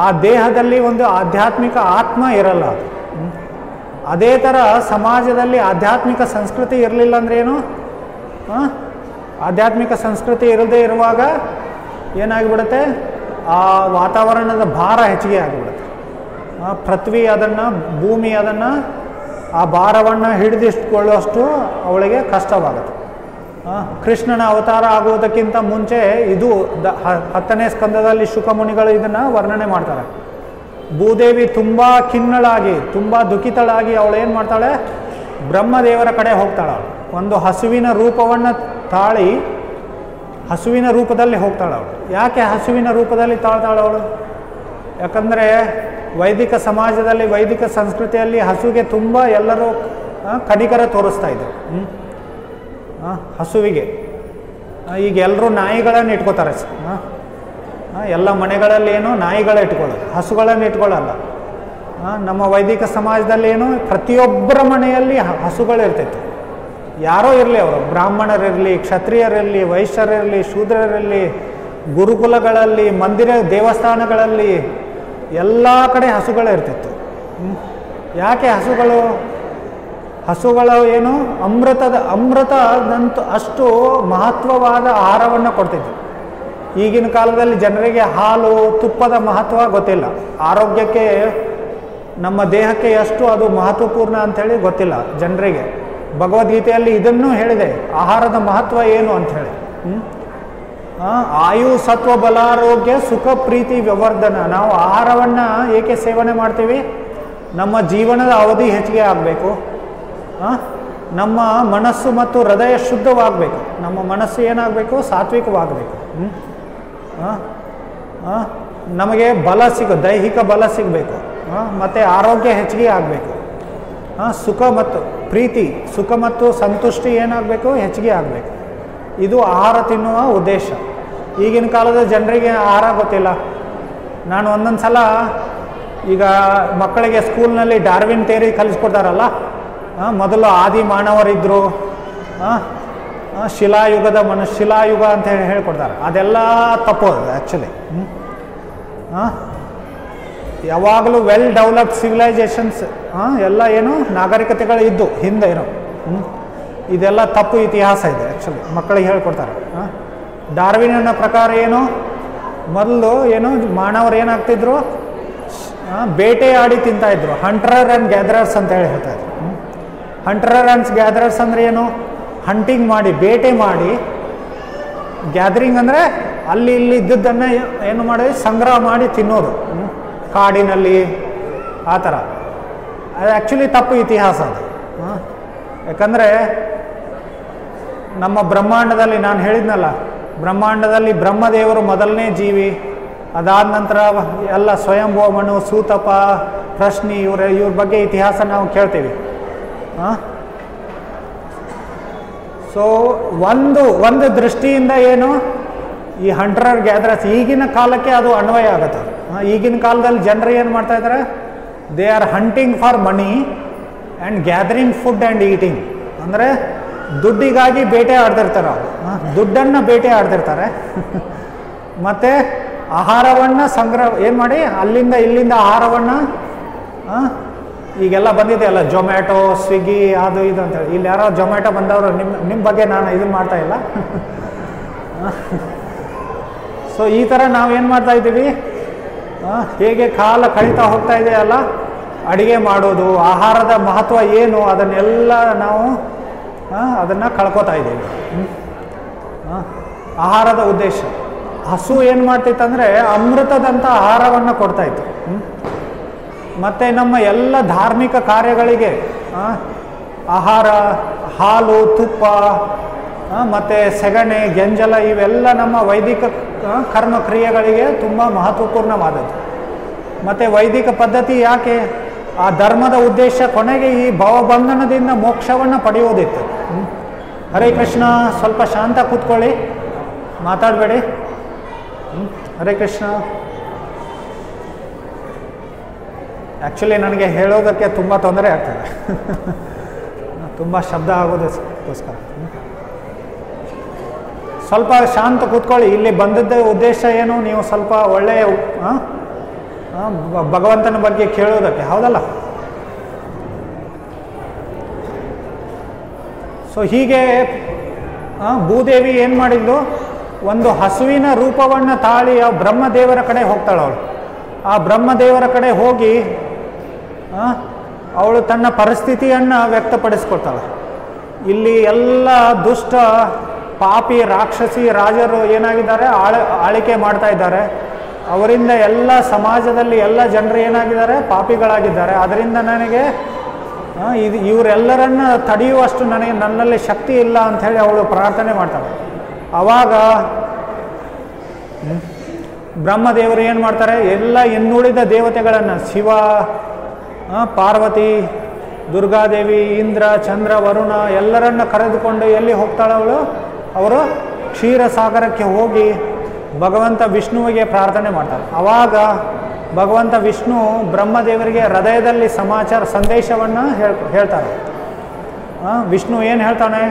ಆ ದೇಹದಲ್ಲಿ ಒಂದು ಆಧ್ಯಾತ್ಮಿಕ ಆತ್ಮ ಇರಲ್ಲ. ಅದೇ ಥರ ಸಮಾಜದಲ್ಲಿ ಆಧ್ಯಾತ್ಮಿಕ ಸಂಸ್ಕೃತಿ ಇರಲಿಲ್ಲ ಅಂದ್ರೆ ಏನು, ಆಧ್ಯಾತ್ಮಿಕ ಸಂಸ್ಕೃತಿ ಇರದೇ ಇರುವಾಗ ಏನಾಗಿಬಿಡುತ್ತೆ, ಆ ವಾತಾವರಣದ ಭಾರ ಹೆಚ್ಚಿಗೆ ಆಗಿಬಿಡುತ್ತೆ. ಪೃಥ್ವಿ ಭೂಮಿ ಅದನ್ನು ಆ ಭಾರವನ್ನು ಹಿಡಿದಿಟ್ಟುಕೊಳ್ಳುವಷ್ಟು ಅವಳಿಗೆ ಕಷ್ಟವಾಗುತ್ತೆ. ಕೃಷ್ಣನ ಅವತಾರ ಆಗುವುದಕ್ಕಿಂತ ಮುಂಚೆ ಇದು 10ನೇ ಸ್ಕಂದದಲ್ಲಿ ಶುಕಮುನಿಗಳು ಇದನ್ನು ವರ್ಣನೆ ಮಾಡ್ತಾರೆ. ಭೂದೇವಿ ತುಂಬ ಖಿನ್ನಳಾಗಿ, ತುಂಬ ದುಃಖಿತಳಾಗಿ ಅವಳೇನು ಮಾಡ್ತಾಳೆ, ಬ್ರಹ್ಮದೇವರ ಕಡೆ ಹೋಗ್ತಾಳೆ. ಒಂದು ಹಸುವಿನ ರೂಪವನ್ನು ತಾಳಿ ಹಸುವಿನ ರೂಪದಲ್ಲಿ ಹೋಗ್ತಾಳೆ ಅವಳು. ಯಾಕೆ ಹಸುವಿನ ರೂಪದಲ್ಲಿ ತಾಳ್ತಾಳೆ ಅವಳು? ಯಾಕಂದರೆ ವೈದಿಕ ಸಮಾಜದಲ್ಲಿ, ವೈದಿಕ ಸಂಸ್ಕೃತಿಯಲ್ಲಿ ಹಸುವಿಗೆ ತುಂಬ ಎಲ್ಲರೂ ಕನಿಕರ ತೋರಿಸ್ತಾ ಇದ್ರು. ಹಸುವಿಗೆ ಈಗ ಎಲ್ಲರೂ ನಾಯಿಗಳನ್ನು ಇಟ್ಕೋತಾರೆ. ಎಲ್ಲ ಮನೆಗಳಲ್ಲಿ ಏನು ನಾಯಿಗಳೇ ಇಟ್ಕೊಳ್ಳೋದು, ಹಸುಗಳನ್ನು ಇಟ್ಕೊಳ್ಳಲ್ಲ. ನಮ್ಮ ವೈದಿಕ ಸಮಾಜದಲ್ಲಿ ಏನು ಪ್ರತಿಯೊಬ್ಬರ ಮನೆಯಲ್ಲಿ ಹಸುಗಳಿರ್ತಿತ್ತು. ಯಾರೋ ಇರಲಿ, ಅವರು ಬ್ರಾಹ್ಮಣರಿರಲಿ, ಕ್ಷತ್ರಿಯರಿರಲಿ, ವೈಶ್ಯರಿರಲಿ, ಶೂದ್ರರಿರಲಿ, ಗುರುಕುಲಗಳಲ್ಲಿ, ದೇವಸ್ಥಾನಗಳಲ್ಲಿ ಎಲ್ಲ ಕಡೆ ಹಸುಗಳೇ ಇರ್ತಿತ್ತು. ಯಾಕೆ ಹಸುಗಳು? ಹಸುಗಳು ಏನು ಅಮೃತದಂತೂ ಅಷ್ಟು ಮಹತ್ವವಾದ ಆಹಾರವನ್ನು ಕೊಡ್ತಿದ್ವು. ಈಗಿನ ಕಾಲದಲ್ಲಿ ಜನರಿಗೆ ಹಾಲು ತುಪ್ಪದ ಮಹತ್ವ ಗೊತ್ತಿಲ್ಲ. ಆರೋಗ್ಯಕ್ಕೆ ನಮ್ಮ ದೇಹಕ್ಕೆ ಎಷ್ಟು ಅದು ಮಹತ್ವಪೂರ್ಣ ಅಂಥೇಳಿ ಗೊತ್ತಿಲ್ಲ ಜನರಿಗೆ. ಭಗವದ್ಗೀತೆಯಲ್ಲಿ ಇದನ್ನು ಹೇಳಿದೆ, ಆಹಾರದ ಮಹತ್ವ ಏನು ಅಂಥೇಳಿ. ಆಯು ಸತ್ವ ಬಲಾರೋಗ್ಯ ಸುಖ ಪ್ರೀತಿ ವಿವರ್ಧನ. ನಾವು ಆಹಾರವನ್ನು ಏಕೆ ಸೇವನೆ ಮಾಡ್ತೀವಿ? ನಮ್ಮ ಜೀವನದ ಅವಧಿ ಹೆಚ್ಚಿಗೆ ಆಗಬೇಕು, ನಮ್ಮ ಮನಸ್ಸು ಮತ್ತು ಹೃದಯ ಶುದ್ಧವಾಗಬೇಕು. ನಮ್ಮ ಮನಸ್ಸು ಏನಾಗಬೇಕು? ಸಾತ್ವಿಕವಾಗಬೇಕು. ನಮಗೆ ಬಲ ದೈಹಿಕ ಬಲ ಸಿಗಬೇಕು, ಮತ್ತು ಆರೋಗ್ಯ ಹೆಚ್ಚಿಗೆ ಆಗಬೇಕು. ಸುಖ ಮತ್ತು ಪ್ರೀತಿ, ಸುಖ ಮತ್ತು ಸಂತುಷ್ಟಿ ಏನಾಗಬೇಕು? ಹೆಚ್ಚಿಗೆ ಆಗಬೇಕು. ಇದು ಆಹಾರ ತಿನ್ನುವ ಉದ್ದೇಶ. ಈಗಿನ ಕಾಲದ ಜನರಿಗೆ ಆಹಾರ ಗೊತ್ತಿಲ್ಲ. ನಾನು ಒಂದೊಂದು ಸಲ ಈಗ ಮಕ್ಕಳಿಗೆ ಸ್ಕೂಲ್ನಲ್ಲಿ ಡಾರ್ವಿನ್ ಥಿಯರಿ ಕಲಿಸ್ಕೊಡ್ತಾರಲ್ಲ, ಮೊದಲು ಆದಿ ಮಾನವರಿದ್ದರು, ಶಿಲಾಯುಗದ ಶಿಲಾಯುಗ ಅಂತ ಹೇಳ್ಕೊಡ್ತಾರೆ. ಅದೆಲ್ಲ ತಪ್ಪು ಅದು ಆ್ಯಕ್ಚುಲಿ. ಯಾವಾಗಲೂ ವೆಲ್ ಡೆವಲಪ್ಡ್ ಸಿವಿಲೈಸೇಷನ್ಸ್ ಎಲ್ಲ ಏನು ನಾಗರಿಕತೆಗಳು ಇದ್ದು ಹಿಂದೆ ಏನೋ, ಇದೆಲ್ಲ ತಪ್ಪು ಇತಿಹಾಸ ಇದೆ ಆ್ಯಕ್ಚುಲಿ. ಮಕ್ಕಳಿಗೆ ಹೇಳ್ಕೊಡ್ತಾರೆ. ಡಾರ್ವಿನ್ನ ಪ್ರಕಾರ ಏನು, ಮೊದಲು ಏನು ಮಾನವರು ಏನಾಗ್ತಿದ್ರು? ಬೇಟೆ ಆಡಿ ತಿಂತಾಯಿದ್ರು. ಹಂಟರರ್ ಆ್ಯಂಡ್ ಗ್ಯಾದರರ್ಸ್ ಅಂತ ಹೇಳಿ ಹೇಳ್ತಾಯಿದ್ರು. ಹಂಟರರ್ ಆ್ಯಂಡ್ ಗ್ಯಾದರರ್ಸ್ ಅಂದರೆ ಏನು? ಹಂಟಿಂಗ್ ಮಾಡಿ, ಬೇಟೆ ಮಾಡಿ. ಗ್ಯಾದರಿಂಗ್ ಅಂದರೆ ಅಲ್ಲಿ ಇಲ್ಲಿ ಇದ್ದದ್ದನ್ನು ಏನು ಮಾಡಿ ಸಂಗ್ರಹ ಮಾಡಿ ತಿನ್ನೋದು ಕಾಡಿನಲ್ಲಿ, ಆ ಥರ. ಅದು ಆ್ಯಕ್ಚುಲಿ ತಪ್ಪು ಇತಿಹಾಸ ಅದು. ಯಾಕಂದರೆ ನಮ್ಮ ಬ್ರಹ್ಮಾಂಡದಲ್ಲಿ ನಾನು ಹೇಳಿದ್ನಲ್ಲ, ಬ್ರಹ್ಮಾಂಡದಲ್ಲಿ ಬ್ರಹ್ಮದೇವರು ಮೊದಲನೇ ಜೀವಿ. ಅದಾದ ನಂತರ ಎಲ್ಲ ಸ್ವಯಂಭೂ ಮನು, ಸೂತಪ, ಪ್ರಶ್ನಿ ಇವ್ರ ಬಗ್ಗೆ ಇತಿಹಾಸ ನಾವು ಕೇಳ್ತೀವಿ. ಸೊ ಒಂದು ದೃಷ್ಟಿಯಿಂದ ಏನು, ಈ ಹಂಟರರ್ ಗ್ಯಾದರರ್ಸ್ ಈಗಿನ ಕಾಲಕ್ಕೆ ಅದು ಅನ್ವಯ ಆಗುತ್ತೆ. ಈಗಿನ ಕಾಲದಲ್ಲಿ ಜನರು ಏನು ಮಾಡ್ತಾ ಇದ್ದಾರೆ? They are hunting for money and gathering food and eating. ಅಂದರೆ ದುಡ್ಡಿಗಾಗಿ ಬೇಟೆ ಆಡ್ತಿರ್ತಾರೆ ಅವರು, ದುಡ್ಡನ್ನು ಬೇಟೆ ಆಡ್ತಿರ್ತಾರೆ. ಮತ್ತು ಆಹಾರವನ್ನು ಸಂಗ್ರಹ ಏನು ಮಾಡಿ ಅಲ್ಲಿಂದ ಇಲ್ಲಿಂದ ಆಹಾರವನ್ನು, ಈಗೆಲ್ಲ ಬಂದಿದೆ ಅಲ್ಲ ಜೊಮ್ಯಾಟೊ, ಸ್ವಿಗ್ಗಿ, ಅದು ಇದು ಅಂತೇಳಿ. ಇಲ್ಲಿ ಯಾರೋ ಜೊಮ್ಯಾಟೊ ಬಂದವರು, ನಿಮ್ಮ ಬಗ್ಗೆ ನಾನು ಇದನ್ನು ಮಾಡ್ತಾ ಇಲ್ಲ. ಸೊ ಈ ಥರ ನಾವೇನು ಮಾಡ್ತಾ ಇದ್ದೀವಿ? ಹೇಗೆ ಕಾಲ ಕಳೀತಾ ಹೋಗ್ತಾ ಇದೆಯಲ್ಲ, ಅಡುಗೆ ಮಾಡೋದು, ಆಹಾರದ ಮಹತ್ವ ಏನು, ಅದನ್ನೆಲ್ಲ ನಾವು ಅದನ್ನು ಕಳ್ಕೊತಾ ಇದ್ದೀವಿ. ಆಹಾರದ ಉದ್ದೇಶ, ಹಸು ಏನು ಮಾಡ್ತಿತ್ತಂದರೆ ಅಮೃತದಂಥ ಆಹಾರವನ್ನು ಕೊಡ್ತಾಯಿತ್ತು. ಮತ್ತು ನಮ್ಮ ಎಲ್ಲ ಧಾರ್ಮಿಕ ಕಾರ್ಯಗಳಿಗೆ ಆಹಾರ, ಹಾಲು, ತುಪ್ಪ, ಮತ್ತು ಸೆಗಣೆ, ಗೆಂಜಲ ಇವೆಲ್ಲ ನಮ್ಮ ವೈದಿಕ ಕರ್ಮ ಕ್ರಿಯೆಗಳಿಗೆ ತುಂಬ ಮಹತ್ವಪೂರ್ಣವಾದದ್ದು. ಮತ್ತು ವೈದಿಕ ಪದ್ಧತಿ ಯಾಕೆ? ಆ ಧರ್ಮದ ಉದ್ದೇಶ ಕೊನೆಗೆ ಈ ಭವಬಂಧನದಿಂದ ಮೋಕ್ಷವನ್ನು ಪಡೆಯೋದಿತ್ತು. ಹರೇ ಕೃಷ್ಣ. ಸ್ವಲ್ಪ ಶಾಂತ ಕೂತ್ಕೊಳ್ಳಿ, ಮಾತಾಡಬೇಡಿ. ಹರೇ ಕೃಷ್ಣ. ಆ್ಯಕ್ಚುಲಿ ನನಗೆ ಹೇಳೋದಕ್ಕೆ ತುಂಬ ತೊಂದರೆ ಆಗ್ತದೆ, ತುಂಬ ಶಬ್ದ ಆಗೋದಕ್ಕೋಸ್ಕರ. ಸ್ವಲ್ಪ ಶಾಂತ ಕೂತ್ಕೊಳ್ಳಿ. ಇಲ್ಲಿ ಬಂದದ್ದ ಉದ್ದೇಶ ಏನು? ನೀವು ಸ್ವಲ್ಪ ಒಳ್ಳೆಯ ಭಗವಂತನ ಬಗ್ಗೆ ಕೇಳೋದಕ್ಕೆ, ಹೌದಲ್ಲ? ಸೊ ಹೀಗೆ ಭೂದೇವಿ ಏನು ಮಾಡಿದ್ಲು? ಒಂದು ಹಸುವಿನ ರೂಪವನ್ನು ತಾಳಿ ಆ ಬ್ರಹ್ಮದೇವರ ಕಡೆ ಹೋಗ್ತಾಳೆ ಅವಳು. ಆ ಬ್ರಹ್ಮದೇವರ ಕಡೆ ಹೋಗಿ ಅವಳು ತನ್ನ ಪರಿಸ್ಥಿತಿಯನ್ನು ವ್ಯಕ್ತಪಡಿಸ್ಕೊಳ್ತಾಳೆ. ಇಲ್ಲಿ ಎಲ್ಲ ದುಷ್ಟ ಪಾಪಿ ರಾಕ್ಷಸಿ ರಾಜರು ಏನಾಗಿದ್ದಾರೆ? ಆಳಿಕೆ ಮಾಡ್ತಾ ಇದ್ದಾರೆ. ಅವರಿಂದ ಎಲ್ಲ ಸಮಾಜದಲ್ಲಿ ಎಲ್ಲ ಜನರು ಏನಾಗಿದ್ದಾರೆ? ಪಾಪಿಗಳಾಗಿದ್ದಾರೆ. ಅದರಿಂದ ನನಗೆ ಇವರೆಲ್ಲರನ್ನ ತಡೆಯುವಷ್ಟು ನನ್ನಲ್ಲಿ ಶಕ್ತಿ ಇಲ್ಲ ಅಂಥೇಳಿ ಅವಳು ಪ್ರಾರ್ಥನೆ ಮಾಡ್ತಾಳೆ. ಆವಾಗ ಬ್ರಹ್ಮದೇವರು ಏನು ಮಾಡ್ತಾರೆ? ಎಲ್ಲ ಇನ್ನುಳಿದ ದೇವತೆಗಳನ್ನು, ಶಿವ, ಪಾರ್ವತಿ, ದುರ್ಗಾದೇವಿ, ಇಂದ್ರ, ಚಂದ್ರ, ವರುಣ ಎಲ್ಲರನ್ನ ಕರೆದುಕೊಂಡು ಎಲ್ಲಿ ಹೋಗ್ತಾಳೆ ಅವರು ಕ್ಷೀರಸಾಗರಕ್ಕೆ ಹೋಗಿ ಭಗವಂತ ವಿಷ್ಣುವಿಗೆ ಪ್ರಾರ್ಥನೆ ಮಾಡ್ತಾರೆ. ಆವಾಗ ಭಗವಂತ ವಿಷ್ಣು ಬ್ರಹ್ಮದೇವರಿಗೆ ಹೃದಯದಲ್ಲಿ ಸಂದೇಶವನ್ನು ಹೇಳ್ತಾರೆ. ವಿಷ್ಣು ಏನು ಹೇಳ್ತಾನೆ?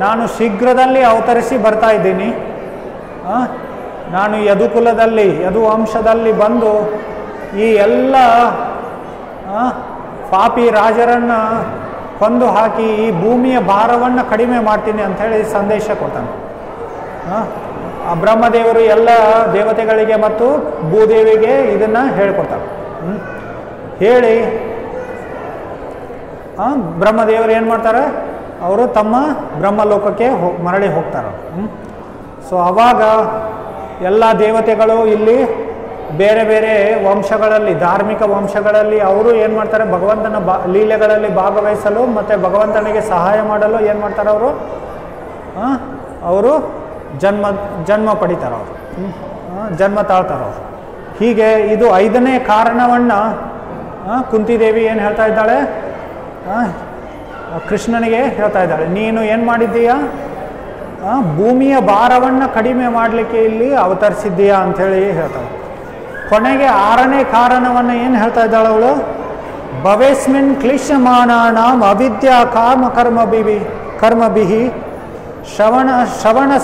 ನಾನು ಶೀಘ್ರದಲ್ಲಿ ಅವತರಿಸಿ ಬರ್ತಾ ಇದ್ದೀನಿ. ನಾನು ಯದುಕುಲದಲ್ಲಿ, ಯದು ವಂಶದಲ್ಲಿ ಬಂದು ಈ ಎಲ್ಲ ಪಾಪಿ ರಾಜರನ್ನು ಕೊಂದು ಹಾಕಿ ಈ ಭೂಮಿಯ ಭಾರವನ್ನು ಕಡಿಮೆ ಮಾಡ್ತೀನಿ ಅಂಥೇಳಿ ಸಂದೇಶ ಕೊಡ್ತಾನೆ. ಆ ಬ್ರಹ್ಮದೇವರು ಎಲ್ಲ ದೇವತೆಗಳಿಗೆ ಮತ್ತು ಭೂದೇವಿಗೆ ಇದನ್ನು ಹೇಳ್ಕೊಡ್ತಾರೆ. ಹೇಳಿ ಬ್ರಹ್ಮದೇವರು ಏನು ಮಾಡ್ತಾರೆ, ಅವರು ತಮ್ಮ ಬ್ರಹ್ಮಲೋಕಕ್ಕೆ ಮರಳಿ ಹೋಗ್ತಾರೆ. ಸೊ ಆವಾಗ ಎಲ್ಲ ದೇವತೆಗಳು ಇಲ್ಲಿ ಬೇರೆ ಬೇರೆ ವಂಶಗಳಲ್ಲಿ, ಧಾರ್ಮಿಕ ವಂಶಗಳಲ್ಲಿ ಅವರು ಏನು ಮಾಡ್ತಾರೆ, ಭಗವಂತನ ಲೀಲೆಗಳಲ್ಲಿ ಭಾಗವಹಿಸಲು ಮತ್ತು ಭಗವಂತನಿಗೆ ಸಹಾಯ ಮಾಡಲು ಏನು ಮಾಡ್ತಾರೆ, ಅವರು ಜನ್ಮ ಪಡಿತಾರೆ, ಅವರು ಜನ್ಮ ತಾಳ್ತಾರೆ ಅವರು. ಹೀಗೆ ಇದು 5ನೇ ಕಾರಣವನ್ನು ಕುಂತಿದೇವಿ ಏನು ಹೇಳ್ತಾ ಇದ್ದಾಳೆ, ಕೃಷ್ಣನಿಗೆ ಹೇಳ್ತಾ ಇದ್ದಾಳೆ, ನೀನು ಏನು ಮಾಡಿದ್ದೀಯಾ, ಭೂಮಿಯ ಭಾರವನ್ನು ಕಡಿಮೆ ಮಾಡಲಿಕ್ಕೆ ಇಲ್ಲಿ ಅವತರಿಸಿದ್ದೀಯಾ ಅಂಥೇಳಿ ಹೇಳ್ತಾಳೆ. ಕೊನೆಗೆ 6ನೇ ಕಾರಣವನ್ನು ಏನು ಹೇಳ್ತಾ ಇದ್ದಾಳೆ ಅವಳು, ಭವೇಸ್ಮಿನ್ ಕ್ಲಿಶ್ಯಮಾನಾನಾಂ ಅವಿದ್ಯಾ ಕಾಮ ಕರ್ಮಭಿಹಿ ಶ್ರವಣ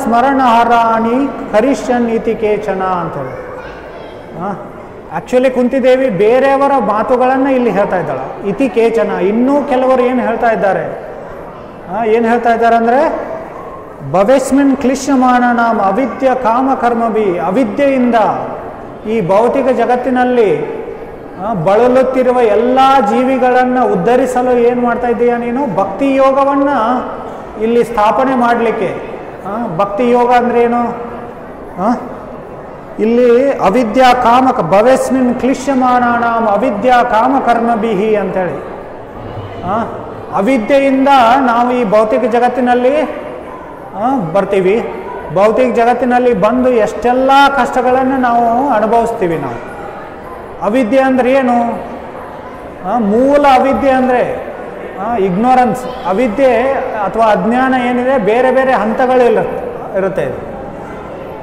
ಸ್ಮರಣಹಾರಾಣಿ ಕರಿಷ್ಯನ್ ಇತಿ ಕೇಚನ ಅಂತೇಳಿ. ಆ್ಯಕ್ಚುಲಿ ಕುಂತಿದೇವಿ ಬೇರೆಯವರ ಮಾತುಗಳನ್ನು ಇಲ್ಲಿ ಹೇಳ್ತಾ ಇದ್ದಾಳೆ. ಇತಿ ಕೇಚನ, ಇನ್ನೂ ಕೆಲವರು ಏನು ಹೇಳ್ತಾ ಇದ್ದಾರೆ, ಏನು ಹೇಳ್ತಾ ಇದ್ದಾರೆ ಅಂದರೆ, ಭವೇಸ್ಮಿನ್ ಕ್ಲಿಶ್ಯಮಾನಾನಾಂ ಅವಿದ್ಯ ಕಾಮ ಕರ್ಮಭಿ, ಅವಿದ್ಯೆಯಿಂದ ಈ ಭೌತಿಕ ಜಗತ್ತಿನಲ್ಲಿ ಬಳಲುತ್ತಿರುವ ಎಲ್ಲ ಜೀವಿಗಳನ್ನು ಉದ್ಧರಿಸಲು ಏನು ಮಾಡ್ತಾ ಇದ್ದೀಯಾ ನೀನು, ಭಕ್ತಿ ಯೋಗವನ್ನು ಇಲ್ಲಿ ಸ್ಥಾಪನೆ ಮಾಡಲಿಕ್ಕೆ. ಭಕ್ತಿ ಯೋಗ ಅಂದ್ರೇನು, ಇಲ್ಲಿ ಅವಿದ್ಯಾ ಕಾಮಕ ಭವೇಸ್ಮಿನ್ ಕ್ಲಿಶ್ಯಮಾನಾನಾಂ ಅವಿದ್ಯಾ ಕಾಮ ಕರ್ಮಭಿಹಿ ಅಂತೇಳಿ, ಅವಿದ್ಯೆಯಿಂದ ನಾವು ಈ ಭೌತಿಕ ಜಗತ್ತಿನಲ್ಲಿ ಬರ್ತೀವಿ. ಭೌತಿಕ ಜಗತ್ತಿನಲ್ಲಿ ಬಂದು ಎಷ್ಟೆಲ್ಲ ಕಷ್ಟಗಳನ್ನು ನಾವು ಅನುಭವಿಸ್ತೀವಿ. ನಾವು ಅವಿದ್ಯೆ ಅಂದರೆ ಏನು, ಮೂಲ ಅವಿದ್ಯೆ ಅಂದರೆ ಇಗ್ನೋರೆನ್ಸ್. ಅವಿದ್ಯೆ ಅಥವಾ ಅಜ್ಞಾನ ಏನಿದೆ ಬೇರೆ ಬೇರೆ ಹಂತಗಳು ಇರುತ್ತೆ.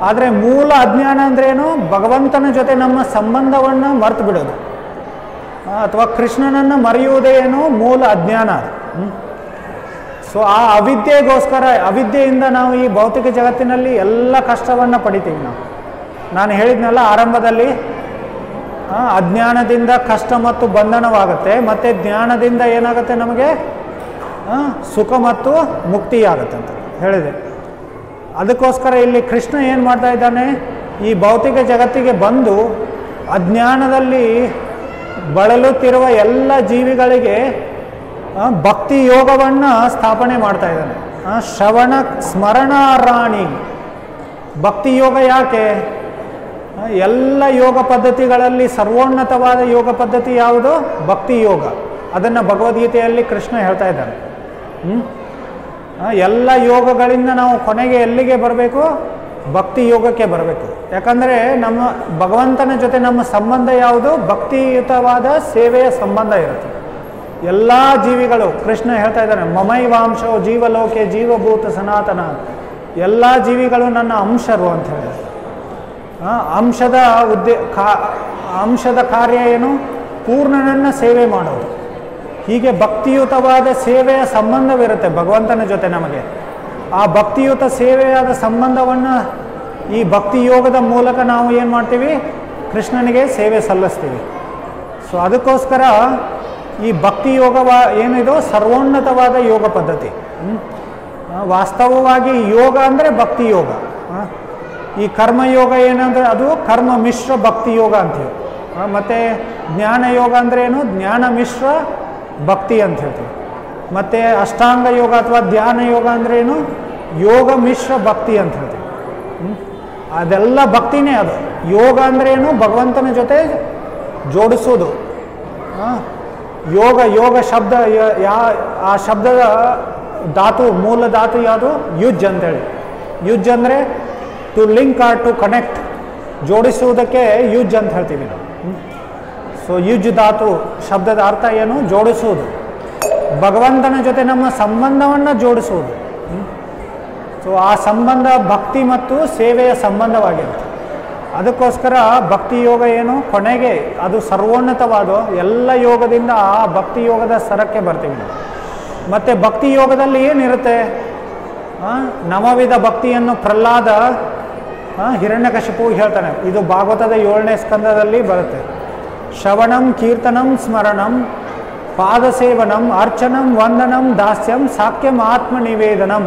ಆದರೆ ಮೂಲ ಅಜ್ಞಾನ ಅಂದ್ರೇನು, ಭಗವಂತನ ಜೊತೆ ನಮ್ಮ ಸಂಬಂಧವನ್ನು ಮರೆತು ಬಿಡೋದು ಅಥವಾ ಕೃಷ್ಣನನ್ನು ಮರೆಯುವುದೇನು ಮೂಲ ಅಜ್ಞಾನ. ಸೊ ಆ ಅವಿದ್ಯೆಗೋಸ್ಕರ, ಅವಿದ್ಯೆಯಿಂದ ನಾವು ಈ ಭೌತಿಕ ಜಗತ್ತಿನಲ್ಲಿ ಎಲ್ಲ ಕಷ್ಟವನ್ನು ಪಡಿತೀವಿ. ನಾನು ಹೇಳಿದ್ನಲ್ಲ ಆರಂಭದಲ್ಲಿ, ಅಜ್ಞಾನದಿಂದ ಕಷ್ಟ ಮತ್ತು ಬಂಧನವಾಗುತ್ತೆ, ಮತ್ತು ಜ್ಞಾನದಿಂದ ಏನಾಗುತ್ತೆ, ನಮಗೆ ಸುಖ ಮತ್ತು ಮುಕ್ತಿ ಆಗುತ್ತೆ ಅಂತ ಹೇಳಿದೆ. ಅದಕ್ಕೋಸ್ಕರ ಇಲ್ಲಿ ಕೃಷ್ಣ ಏನು ಮಾಡ್ತಾ ಇದ್ದಾನೆ, ಈ ಭೌತಿಕ ಜಗತ್ತಿಗೆ ಬಂದು ಅಜ್ಞಾನದಲ್ಲಿ ಬಳಲುತ್ತಿರುವ ಎಲ್ಲ ಜೀವಿಗಳಿಗೆ ಭಕ್ತಿ ಯೋಗವನ್ನು ಸ್ಥಾಪನೆ ಮಾಡ್ತಾ ಇದ್ದಾನೆ. ಶ್ರವಣ ಸ್ಮರಣಾರಾಣಿ ಭಕ್ತಿ ಯೋಗ. ಯಾಕೆ, ಎಲ್ಲ ಯೋಗ ಪದ್ಧತಿಗಳಲ್ಲಿ ಸರ್ವೋನ್ನತವಾದ ಯೋಗ ಪದ್ಧತಿ ಯಾವುದು, ಭಕ್ತಿ ಯೋಗ. ಅದನ್ನು ಭಗವದ್ಗೀತೆಯಲ್ಲಿ ಕೃಷ್ಣ ಹೇಳ್ತಾ ಇದ್ದಾನೆ. ಎಲ್ಲ ಯೋಗಗಳಿಂದ ನಾವು ಕೊನೆಗೆ ಎಲ್ಲಿಗೆ ಬರಬೇಕು, ಭಕ್ತಿ ಯೋಗಕ್ಕೆ ಬರಬೇಕು. ಯಾಕಂದರೆ ನಮ್ಮ ಭಗವಂತನ ಜೊತೆ ನಮ್ಮ ಸಂಬಂಧ ಯಾವುದು, ಭಕ್ತಿಯುತವಾದ ಸೇವೆಯ ಸಂಬಂಧ ಇರುತ್ತೆ. ಎಲ್ಲ ಜೀವಿಗಳು, ಕೃಷ್ಣ ಹೇಳ್ತಾ ಇದ್ದಾನೆ, ಮಮೈವಾಂಶೋ ಜೀವಲೋಕೆ ಜೀವಭೂತ ಸನಾತನ, ಎಲ್ಲ ಜೀವಿಗಳು ನನ್ನ ಅಂಶರು ಅಂತ ಹೇಳಿ. ಅಂಶದ ಕಾರ್ಯ ಏನು, ಪೂರ್ಣನನ್ನು ಸೇವೆ ಮಾಡೋದು. ಹೀಗೆ ಭಕ್ತಿಯುತವಾದ ಸೇವೆಯ ಸಂಬಂಧವಿರುತ್ತೆ ಭಗವಂತನ ಜೊತೆ ನಮಗೆ. ಆ ಭಕ್ತಿಯುತ ಸೇವೆಯಾದ ಸಂಬಂಧವನ್ನು ಈ ಭಕ್ತಿ ಯೋಗದ ಮೂಲಕ ನಾವು ಏನು ಮಾಡ್ತೀವಿ, ಕೃಷ್ಣನಿಗೆ ಸೇವೆ ಸಲ್ಲಿಸ್ತೀವಿ. ಸೊ ಅದಕ್ಕೋಸ್ಕರ ಈ ಭಕ್ತಿ ಯೋಗ ಏನಿದೋ ಸರ್ವೋನ್ನತವಾದ ಯೋಗ ಪದ್ಧತಿ. ವಾಸ್ತವವಾಗಿ ಯೋಗ ಅಂದರೆ ಭಕ್ತಿ ಯೋಗ. ಈ ಕರ್ಮಯೋಗ ಏನಂದರೆ ಅದು ಕರ್ಮ ಮಿಶ್ರ ಭಕ್ತಿ ಯೋಗ ಅಂತೀವಿ. ಮತ್ತು ಜ್ಞಾನ ಯೋಗ ಅಂದರೆ ಏನು, ಜ್ಞಾನ ಮಿಶ್ರ ಭಕ್ತಿ ಅಂತ ಹೇಳ್ತೀವಿ. ಮತ್ತು ಅಷ್ಟಾಂಗ ಯೋಗ ಅಥವಾ ಧ್ಯಾನ ಯೋಗ ಅಂದರೆ ಏನು, ಯೋಗ ಮಿಶ್ರ ಭಕ್ತಿ ಅಂತ ಹೇಳ್ತೀವಿ. ಅದೆಲ್ಲ ಭಕ್ತಿನೇ ಅದು. ಯೋಗ ಅಂದರೆ ಏನು, ಭಗವಂತನ ಜೊತೆ ಜೋಡಿಸೋದು. ಯೋಗ ಶಬ್ದ ಆ ಶಬ್ದದ ಧಾತು, ಮೂಲ ಧಾತು ಯಾವುದು, ಯುಜ್ ಅಂತೇಳಿ. ಯುಜ್ ಅಂದರೆ to link or to connect, ಜೋಡಿಸುವುದಕ್ಕೆ ಯುಜ್ ಅಂತ ಹೇಳ್ತೀವಿ ನಾವು. ಸೊ ಯುಜ್ ಧಾತು ಶಬ್ದದ ಅರ್ಥ ಏನು, ಜೋಡಿಸುವುದು. ಭಗವಂತನ ಜೊತೆ ನಮ್ಮ ಸಂಬಂಧವನ್ನು ಜೋಡಿಸುವುದು. ಸೊ ಆ ಸಂಬಂಧ ಭಕ್ತಿ ಮತ್ತು ಸೇವೆಯ ಸಂಬಂಧವಾಗಿರುತ್ತೆ. ಅದಕ್ಕೋಸ್ಕರ ಭಕ್ತಿ ಯೋಗ ಏನು, ಕೊನೆಗೆ ಅದು ಸರ್ವೋನ್ನತವಾದ ಎಲ್ಲ ಯೋಗದಿಂದ ಆ ಭಕ್ತಿ ಯೋಗದ ಸ್ತರಕ್ಕೆ ಬರ್ತೀವಿ ನಾವು. ಮತ್ತು ಭಕ್ತಿ ಯೋಗದಲ್ಲಿ ಏನಿರುತ್ತೆ, ನವವಿಧ ಭಕ್ತಿಯನ್ನು ಪ್ರಹ್ಲಾದ ಹಿರಣ್ಯಕಶಿಪು ಹೇಳ್ತಾನೆ. ಇದು ಭಾಗವತದ 7ನೇ ಸ್ಕಂದದಲ್ಲಿ ಬರುತ್ತೆ. ಶ್ರವಣಂ ಕೀರ್ತನಂ ಸ್ಮರಣಂ ಪಾದಸೇವನಂ ಅರ್ಚನಂ ವಂದನಂ ದಾಸ್ಯಂ ಸಾಕ್ಯಂ ಆತ್ಮನಿವೇದನಂ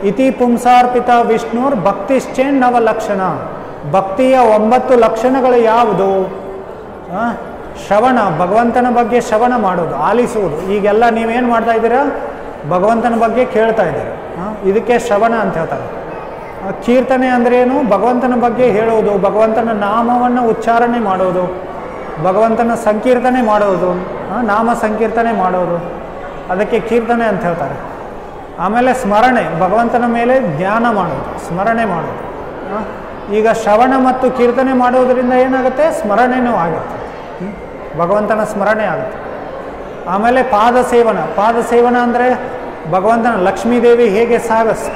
ಇತಿ ಪುಂಸಾರ್ಪಿತ ವಿಷ್ಣುರ್ ಭಕ್ತಿಶ್ಚೇನ್ನವ ಲಕ್ಷಣ. ಭಕ್ತಿಯ 9 ಲಕ್ಷಣಗಳು ಯಾವುದು? ಶ್ರವಣ, ಭಗವಂತನ ಬಗ್ಗೆ ಶ್ರವಣ ಮಾಡೋದು, ಆಲಿಸುವುದು. ಈಗೆಲ್ಲ ನೀವೇನು ಮಾಡ್ತಾ ಇದ್ದೀರಾ? ಭಗವಂತನ ಬಗ್ಗೆ ಕೇಳ್ತಾ ಇದ್ದೀರಾ. ಇದಕ್ಕೆ ಶ್ರವಣ ಅಂತ ಹೇಳ್ತಾರೆ. ಕೀರ್ತನೆ ಅಂದ್ರೇನು? ಭಗವಂತನ ಬಗ್ಗೆ ಹೇಳೋದು, ಭಗವಂತನ ನಾಮವನ್ನು ಉಚ್ಚಾರಣೆ ಮಾಡೋದು, ಭಗವಂತನ ಸಂಕೀರ್ತನೆ ಮಾಡೋದು, ನಾಮ ಸಂಕೀರ್ತನೆ ಮಾಡೋದು, ಅದಕ್ಕೆ ಕೀರ್ತನೆ ಅಂತ ಹೇಳ್ತಾರೆ. ಆಮೇಲೆ ಸ್ಮರಣೆ, ಭಗವಂತನ ಮೇಲೆ ಧ್ಯಾನ ಮಾಡೋದು, ಸ್ಮರಣೆ ಮಾಡೋದು. ಈಗ ಶ್ರವಣ ಮತ್ತು ಕೀರ್ತನೆ ಮಾಡೋದರಿಂದ ಏನಾಗುತ್ತೆ? ಸ್ಮರಣೆನೂ ಆಗುತ್ತೆ, ಭಗವಂತನ ಸ್ಮರಣೆ ಆಗುತ್ತೆ. ಆಮೇಲೆ ಪಾದಸೇವನ. ಪಾದಸೇವನ ಅಂದರೆ ಭಗವಂತನ ಲಕ್ಷ್ಮೀದೇವಿ ಹೇಗೆ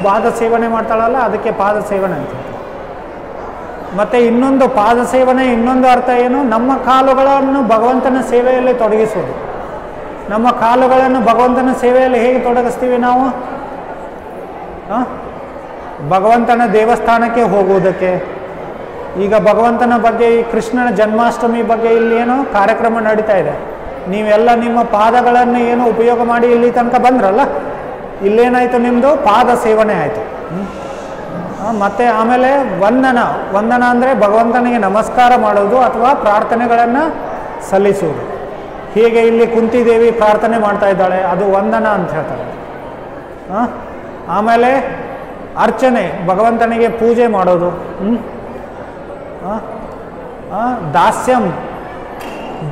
ಪಾದ ಸೇವನೆ ಮಾಡ್ತಾಳಲ್ಲ, ಅದಕ್ಕೆ ಪಾದಸೇವನೆ ಅಂತ. ಮತ್ತು ಇನ್ನೊಂದು ಪಾದಸೇವನೆ ಇನ್ನೊಂದು ಅರ್ಥ ಏನು? ನಮ್ಮ ಕಾಲುಗಳನ್ನು ಭಗವಂತನ ಸೇವೆಯಲ್ಲಿ ತೊಡಗಿಸುವುದು. ನಮ್ಮ ಕಾಲುಗಳನ್ನು ಭಗವಂತನ ಸೇವೆಯಲ್ಲಿ ಹೇಗೆ ತೊಡಗಿಸ್ತೀವಿ ನಾವು? ಭಗವಂತನ ದೇವಸ್ಥಾನಕ್ಕೆ ಹೋಗುವುದಕ್ಕೆ. ಈಗ ಭಗವಂತನ ಬಗ್ಗೆ, ಈ ಕೃಷ್ಣನ ಜನ್ಮಾಷ್ಟಮಿ ಬಗ್ಗೆ ಇಲ್ಲಿ ಏನೋ ಕಾರ್ಯಕ್ರಮ ನಡೀತಾ ಇದೆ. ನೀವೆಲ್ಲ ನಿಮ್ಮ ಪಾದಗಳನ್ನು ಏನು ಉಪಯೋಗ ಮಾಡಿ ಇಲ್ಲಿ ತನಕ ಬಂದ್ರಲ್ಲ, ಇಲ್ಲೇನಾಯಿತು? ನಿಮ್ಮದು ಪಾದ ಸೇವನೆ ಆಯಿತು. ಮತ್ತು ಆಮೇಲೆ ವಂದನ. ವಂದನ ಅಂದರೆ ಭಗವಂತನಿಗೆ ನಮಸ್ಕಾರ ಮಾಡೋದು ಅಥವಾ ಪ್ರಾರ್ಥನೆಗಳನ್ನು ಸಲ್ಲಿಸುವುದು. ಹೀಗೆ ಇಲ್ಲಿ ಕುಂತಿದೇವಿ ಪ್ರಾರ್ಥನೆ ಮಾಡ್ತಾ ಇದ್ದಾಳೆ, ಅದು ವಂದನ ಅಂತ ಹೇಳ್ತಾರೆ. ಆಮೇಲೆ ಅರ್ಚನೆ, ಭಗವಂತನಿಗೆ ಪೂಜೆ ಮಾಡೋದು. ದಾಸ್ಯಂ,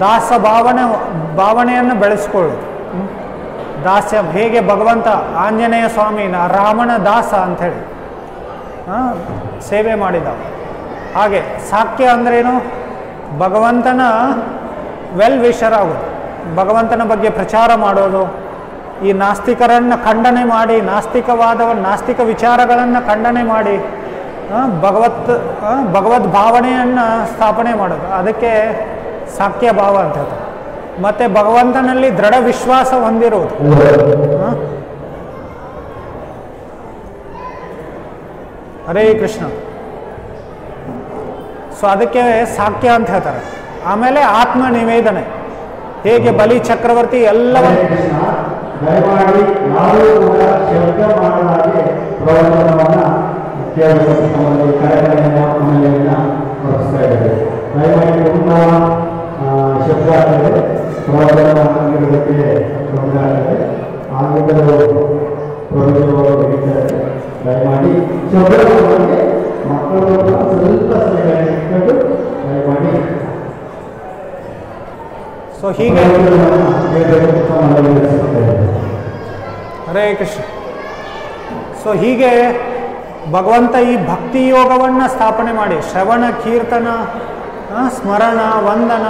ದಾಸ ಭಾವನೆಯನ್ನು ಬೆಳೆಸ್ಕೊಳ್ಳೋದು. ದಾಸ್ಯಂ, ಹೇಗೆ ಭಗವಂತ ಆಂಜನೇಯ ಸ್ವಾಮಿನ ರಾಮನ ದಾಸ ಅಂಥೇಳಿ ಸೇವೆ ಮಾಡಿದ ಹಾಗೆ. ಸಾಕ್ಯ ಅಂದ್ರೇನು? ಭಗವಂತನ ವೆಲ್ ವಿಷರ್ ಆಗೋದು, ಭಗವಂತನ ಬಗ್ಗೆ ಪ್ರಚಾರ ಮಾಡೋದು. ಈ ನಾಸ್ತಿಕರನ್ನು ಖಂಡನೆ ಮಾಡಿ, ನಾಸ್ತಿಕ ವಿಚಾರಗಳನ್ನು ಖಂಡನೆ ಮಾಡಿ ಭಗವದ್ ಭಾವನೆಯನ್ನು ಸ್ಥಾಪನೆ ಮಾಡೋದು, ಅದಕ್ಕೆ ಸಾಕ್ಯ ಭಾವ ಅಂತ ಹೇಳ್ತಾರೆ. ಮತ್ತು ಭಗವಂತನಲ್ಲಿ ದೃಢ ವಿಶ್ವಾಸ ಹೊಂದಿರುವುದು. ಹರೇ ಕೃಷ್ಣ. ಸೊ ಅದಕ್ಕೆ ಸಾಕ್ಯ ಅಂತ ಹೇಳ್ತಾರೆ. ಆಮೇಲೆ ಆತ್ಮ ನಿವೇದನೆ, ಹೇಗೆ ಬಲಿ ಚಕ್ರವರ್ತಿ ಎಲ್ಲವನ್ನು ದಯಮಾಡಿ ಯಾರೂ ಕೂಡ ಶಬ್ದ ಮಾಡಲಾಗಿ ಪ್ರವಚನವನ್ನು ಕಾರ್ಯಕ್ರಮವನ್ನು ಹೊರಿಸ್ತಾ ಇದ್ದಾರೆ. ದಯಮಾಡಿ ತುಂಬ ಶಬ್ದ ಆಗ್ತದೆ, ಪ್ರವಚನ ಆಗಿರೋದಕ್ಕೆ ತೊಂದರೆ ಆಗ್ತದೆ. ಆಗಿದ್ದರೂ ಪ್ರವಚನಗಳು ಬರೀತಾರೆ. ದಯಮಾಡಿ ಶಬ್ದಕ್ಕೆ ಮಕ್ಕಳು ಸ್ವಲ್ಪ ಇಟ್ಕೊಂಡು ದಯಮಾಡಿ. ಸೊ ಹೀಗೆ ಹರೇ ಕೃಷ್ಣ. ಸೊ ಹೀಗೆ ಭಗವಂತ ಈ ಭಕ್ತಿ ಯೋಗವನ್ನು ಸ್ಥಾಪನೆ ಮಾಡಿ ಶ್ರವಣ, ಕೀರ್ತನ, ಸ್ಮರಣ, ವಂದನ,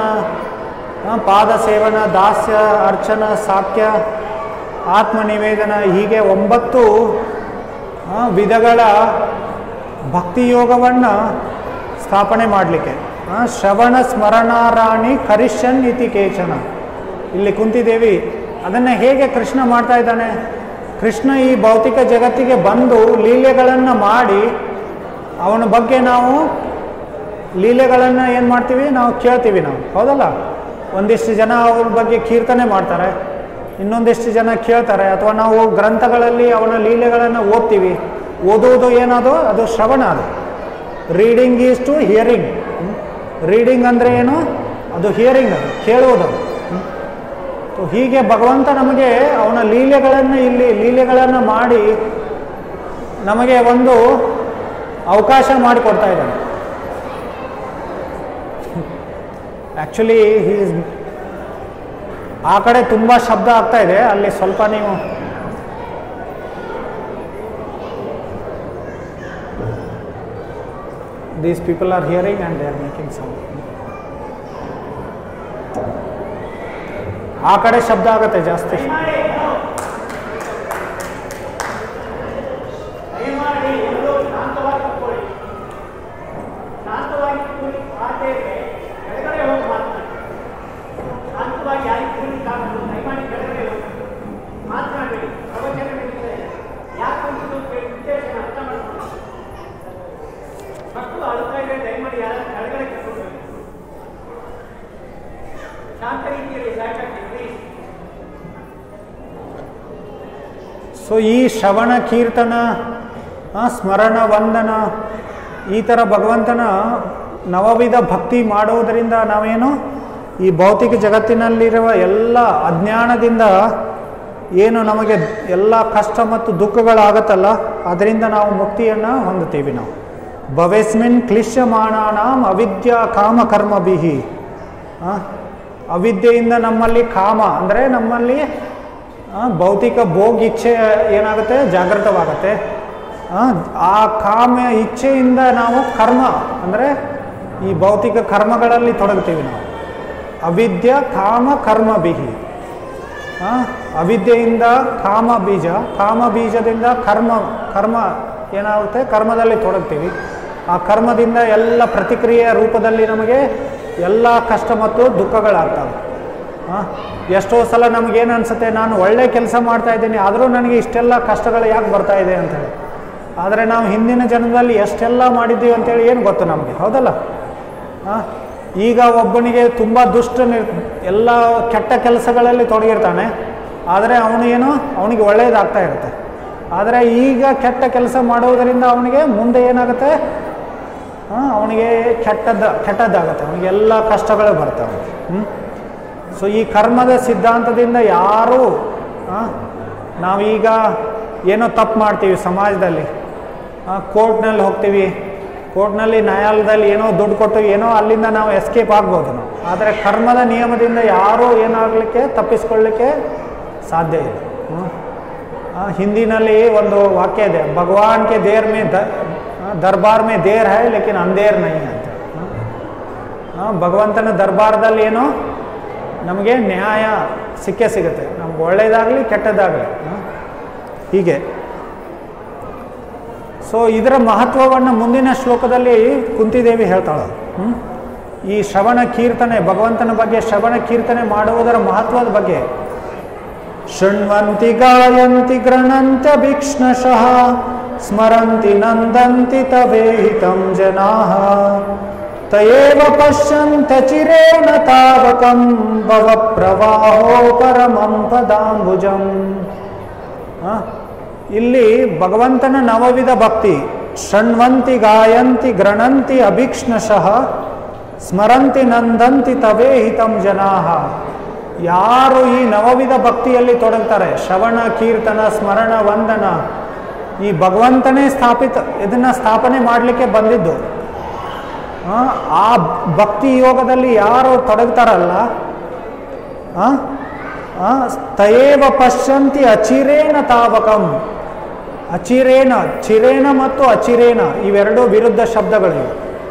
ಪಾದ ಸೇವನ, ದಾಸ್ಯ, ಅರ್ಚನ, ಸಾಕ್ಯ, ಆತ್ಮನಿವೇದನ, ಹೀಗೆ 9 ವಿಧಗಳ ಭಕ್ತಿಯೋಗವನ್ನು ಸ್ಥಾಪನೆ ಮಾಡಲಿಕ್ಕೆ. ಶ್ರವಣ ಸ್ಮರಣಾರಾಣಿ ಕರಿಷ್ಯನ್ ಇತಿ ಕೇಚನ. ಇಲ್ಲಿ ಕುಂತಿದೇವಿ ಅದನ್ನು ಹೇಗೆ ಕೃಷ್ಣ ಮಾಡ್ತಾ ಇದ್ದಾನೆ? ಕೃಷ್ಣ ಈ ಭೌತಿಕ ಜಗತ್ತಿಗೆ ಬಂದು ಲೀಲೆಗಳನ್ನು ಮಾಡಿ, ಅವನ ಬಗ್ಗೆ ನಾವು ಲೀಲೆಗಳನ್ನು ಏನು ಮಾಡ್ತೀವಿ? ನಾವು ಕೇಳ್ತೀವಿ. ನಾವು ಹೌದಲ್ಲ, ಒಂದಿಷ್ಟು ಜನ ಅವ್ರ ಬಗ್ಗೆ ಕೀರ್ತನೆ ಮಾಡ್ತಾರೆ, ಇನ್ನೊಂದಿಷ್ಟು ಜನ ಕೇಳ್ತಾರೆ, ಅಥವಾ ನಾವು ಗ್ರಂಥಗಳಲ್ಲಿ ಅವನ ಲೀಲೆಗಳನ್ನು ಓದ್ತೀವಿ. ಓದುವುದು ಏನದು? ಅದು ಶ್ರವಣ. ಅದು reading is to hearing. Reading ಅಂದರೆ ಏನು? ಅದು ಹಿಯರಿಂಗ್, ಅದು ಕೇಳುವುದು. ಹೀಗೆ ಭಗವಂತ ನಮಗೆ ಅವನ ಲೀಲೆಗಳನ್ನು ಮಾಡಿ ನಮಗೆ ಒಂದು ಅವಕಾಶ ಮಾಡಿಕೊಡ್ತಾ ಇದ್ದಾನೆ. ಆ್ಯಕ್ಚುಲಿ ಆ ಕಡೆ ತುಂಬ ಶಬ್ದ ಆಗ್ತಾ ಇದೆ, ಅಲ್ಲಿ ಸ್ವಲ್ಪ ನೀವು these people are hearing and they are making sound. ಆ ಕಡೆ ಶಬ್ದ ಆಗುತ್ತೆ ಜಾಸ್ತಿ. ಶಾಂತ ರೀತಿಯಲ್ಲಿ ಸೊ ಈ ಶ್ರವಣ ಕೀರ್ತನ ಸ್ಮರಣ ವಂದನ ಈ ಥರ ಭಗವಂತನ ನವವಿಧ ಭಕ್ತಿ ಮಾಡುವುದರಿಂದ ನಾವೇನು ಈ ಭೌತಿಕ ಜಗತ್ತಿನಲ್ಲಿರುವ ಎಲ್ಲ ಅಜ್ಞಾನದಿಂದ ಏನು ನಮಗೆ ಎಲ್ಲ ಕಷ್ಟ ಮತ್ತು ದುಃಖಗಳಾಗತ್ತಲ್ಲ ಅದರಿಂದ ನಾವು ಮುಕ್ತಿಯನ್ನು ಹೊಂದುತ್ತೀವಿ. ನಾವು ಭವೇಸ್ಮಿನ್ ಕ್ಲಿಶ್ಯಮಾನಾನಾಂ ಅವಿದ್ಯಾ ಕಾಮ ಕರ್ಮಭಿಹಿ. ಅವಿದ್ಯೆಯಿಂದ ನಮ್ಮಲ್ಲಿ ಕಾಮ ಅಂದರೆ ನಮ್ಮಲ್ಲಿ ಭೌತಿಕ ಭೋಗ ಇಚ್ಛೆ ಏನಾಗುತ್ತೆ, ಜಾಗೃತವಾಗುತ್ತೆ. ಆ ಕಾಮ ಇಚ್ಛೆಯಿಂದ ನಾವು ಕರ್ಮ ಅಂದರೆ ಈ ಭೌತಿಕ ಕರ್ಮಗಳಲ್ಲಿ ತೊಡಗ್ತೀವಿ ನಾವು. ಅವಿದ್ಯ ಕಾಮ ಕರ್ಮ ಬಿಹಿ. ಅವಿದ್ಯೆಯಿಂದ ಕಾಮ ಬೀಜ, ಕಾಮ ಬೀಜದಿಂದ ಕರ್ಮ ಏನಾಗುತ್ತೆ, ಕರ್ಮದಲ್ಲಿ ತೊಡಗ್ತೀವಿ. ಆ ಕರ್ಮದಿಂದ ಎಲ್ಲ ಪ್ರತಿಕ್ರಿಯೆಯ ರೂಪದಲ್ಲಿ ನಮಗೆ ಎಲ್ಲ ಕಷ್ಟ ಮತ್ತು ದುಃಖಗಳಾಗ್ತವೆ. ಎಷ್ಟೋ ಸಲ ನಮಗೇನು ಅನಿಸುತ್ತೆ, ನಾನು ಒಳ್ಳೆ ಕೆಲಸ ಮಾಡ್ತಾ ಇದ್ದೀನಿ ಆದರೂ ನನಗೆ ಇಷ್ಟೆಲ್ಲ ಕಷ್ಟಗಳು ಯಾಕೆ ಬರ್ತಾ ಇದೆ ಅಂತೇಳಿ. ಆದರೆ ನಾವು ಹಿಂದಿನ ಜನ್ಮದಲ್ಲಿ ಎಷ್ಟೆಲ್ಲ ಮಾಡಿದ್ದೀವಿ ಅಂತೇಳಿ ಏನು ಗೊತ್ತು ನಮಗೆ, ಹೌದಲ್ಲ? ಈಗ ಒಬ್ಬನಿಗೆ ತುಂಬ ಎಲ್ಲ ಕೆಟ್ಟ ಕೆಲಸಗಳಲ್ಲಿ ತೊಡಗಿರ್ತಾನೆ, ಆದರೆ ಅವನಿಗೆ ಒಳ್ಳೆಯದಾಗ್ತಾ ಇರುತ್ತೆ. ಆದರೆ ಈಗ ಕೆಟ್ಟ ಕೆಲಸ ಮಾಡೋದರಿಂದ ಅವನಿಗೆ ಮುಂದೆ ಏನಾಗುತ್ತೆ, ಅವನಿಗೆ ಕೆಟ್ಟದ್ದಾಗುತ್ತೆ, ಅವನಿಗೆ ಎಲ್ಲ ಕಷ್ಟಗಳು ಬರ್ತವೆ. ಸೊ ಈ ಕರ್ಮದ ಸಿದ್ಧಾಂತದಿಂದ ಯಾರೂ ನಾವೀಗ ಏನೋ ತಪ್ಪು ಮಾಡ್ತೀವಿ ಸಮಾಜದಲ್ಲಿ, ಕೋರ್ಟ್ನಲ್ಲಿ ಹೋಗ್ತೀವಿ, ಕೋರ್ಟ್ನಲ್ಲಿ ನ್ಯಾಯಾಲಯದಲ್ಲಿ ಏನೋ ದುಡ್ಡು ಕೊಟ್ಟು ಏನೋ ಅಲ್ಲಿಂದ ನಾವು ಎಸ್ಕೇಪ್ ಆಗ್ಬೋದು ನಾವು. ಆದರೆ ಕರ್ಮದ ನಿಯಮದಿಂದ ಯಾರೂ ಏನಾಗಲಿಕ್ಕೆ ತಪ್ಪಿಸ್ಕೊಳ್ಳಿಕ್ಕೆ ಸಾಧ್ಯ ಇಲ್ಲ. ಹಿಂದಿನಲ್ಲಿ ಒಂದು ವಾಕ್ಯ ಇದೆ, ಭಗವಾನ್ ಕೆ ದೇರ್ ಮೇ ದರ್ಬಾರ್ ಮೇ ದೇರ್ ಹೈ ಲೇಕಿನ್ ಅಂಧೇರ್ ನೈ ಅಂತ. ಭಗವಂತನ ದರ್ಬಾರದಲ್ಲಿ ಏನೋ ನಮಗೆ ನ್ಯಾಯ ಸಿಗುತ್ತೆ, ನಮ್ಗೆ ಒಳ್ಳೆಯದಾಗಲಿ ಕೆಟ್ಟದ್ದಾಗಲಿ, ಹೀಗೆ. ಸೊ ಇದರ ಮಹತ್ವವನ್ನು ಮುಂದಿನ ಶ್ಲೋಕದಲ್ಲಿ ಕುಂತಿದೇವಿ ಹೇಳ್ತಾಳೆ. ಈ ಶ್ರವಣ ಕೀರ್ತನೆ, ಭಗವಂತನ ಬಗ್ಗೆ ಶ್ರವಣ ಕೀರ್ತನೆ ಮಾಡುವುದರ ಮಹತ್ವದ ಬಗ್ಗೆ. ಶೃಣ್ವಂತಿ ಗಾಯಂತಿ ಗೃಣಂತ್ಯ ಭೀಕ್ಷ್ಣಶಃ ಸ್ಮರಂತಿ ನಂದಂತಿ ತವೇಹಿತಂ ಜನಾಃ ತಯೇವ ಪಶ್ಯಂತ ಚಿರೇಣ ತಾವಕಂ ಭವ ಪ್ರವಾಹೋ ಪರಮಂ ಪದಾಂಬುಜಂ. ಇಲ್ಲಿ ಭಗವಂತನ ನವವಿಧ ಭಕ್ತಿ. ಶೃಣ್ವಂತಿ ಗಾಯಂತಿ ಗೃಣಂತಿ ಅಭೀಕ್ಷ್ಣಶಃ ಸ್ಮರಂತಿ ನಂದಂತಿ ತವೇಹಿತಂ ಜನಾಃ. ಯಾರು ಈ ನವವಿಧ ಭಕ್ತಿಯಲ್ಲಿ ತೊಡಗ್ತಾರೆ, ಶ್ರವಣ ಕೀರ್ತನ ಸ್ಮರಣ ವಂದನ, ಈ ಭಗವಂತನೇ ಇದನ್ನು ಸ್ಥಾಪನೆ ಮಾಡಲಿಕ್ಕೆ ಬಂದಿದ್ದು. ಆ ಭಕ್ತಿ ಯೋಗದಲ್ಲಿ ಯಾರು ತೊಡಗ್ತಾರಲ್ಲ, ತಯೇವ ಪಶ್ಯಂತಿ ಅಚಿರೇಣ ತಾವಕಂ. ಚಿರೇಣ ಮತ್ತು ಅಚಿರೇಣ ಇವೆರಡೂ ವಿರುದ್ಧ ಶಬ್ದಗಳು.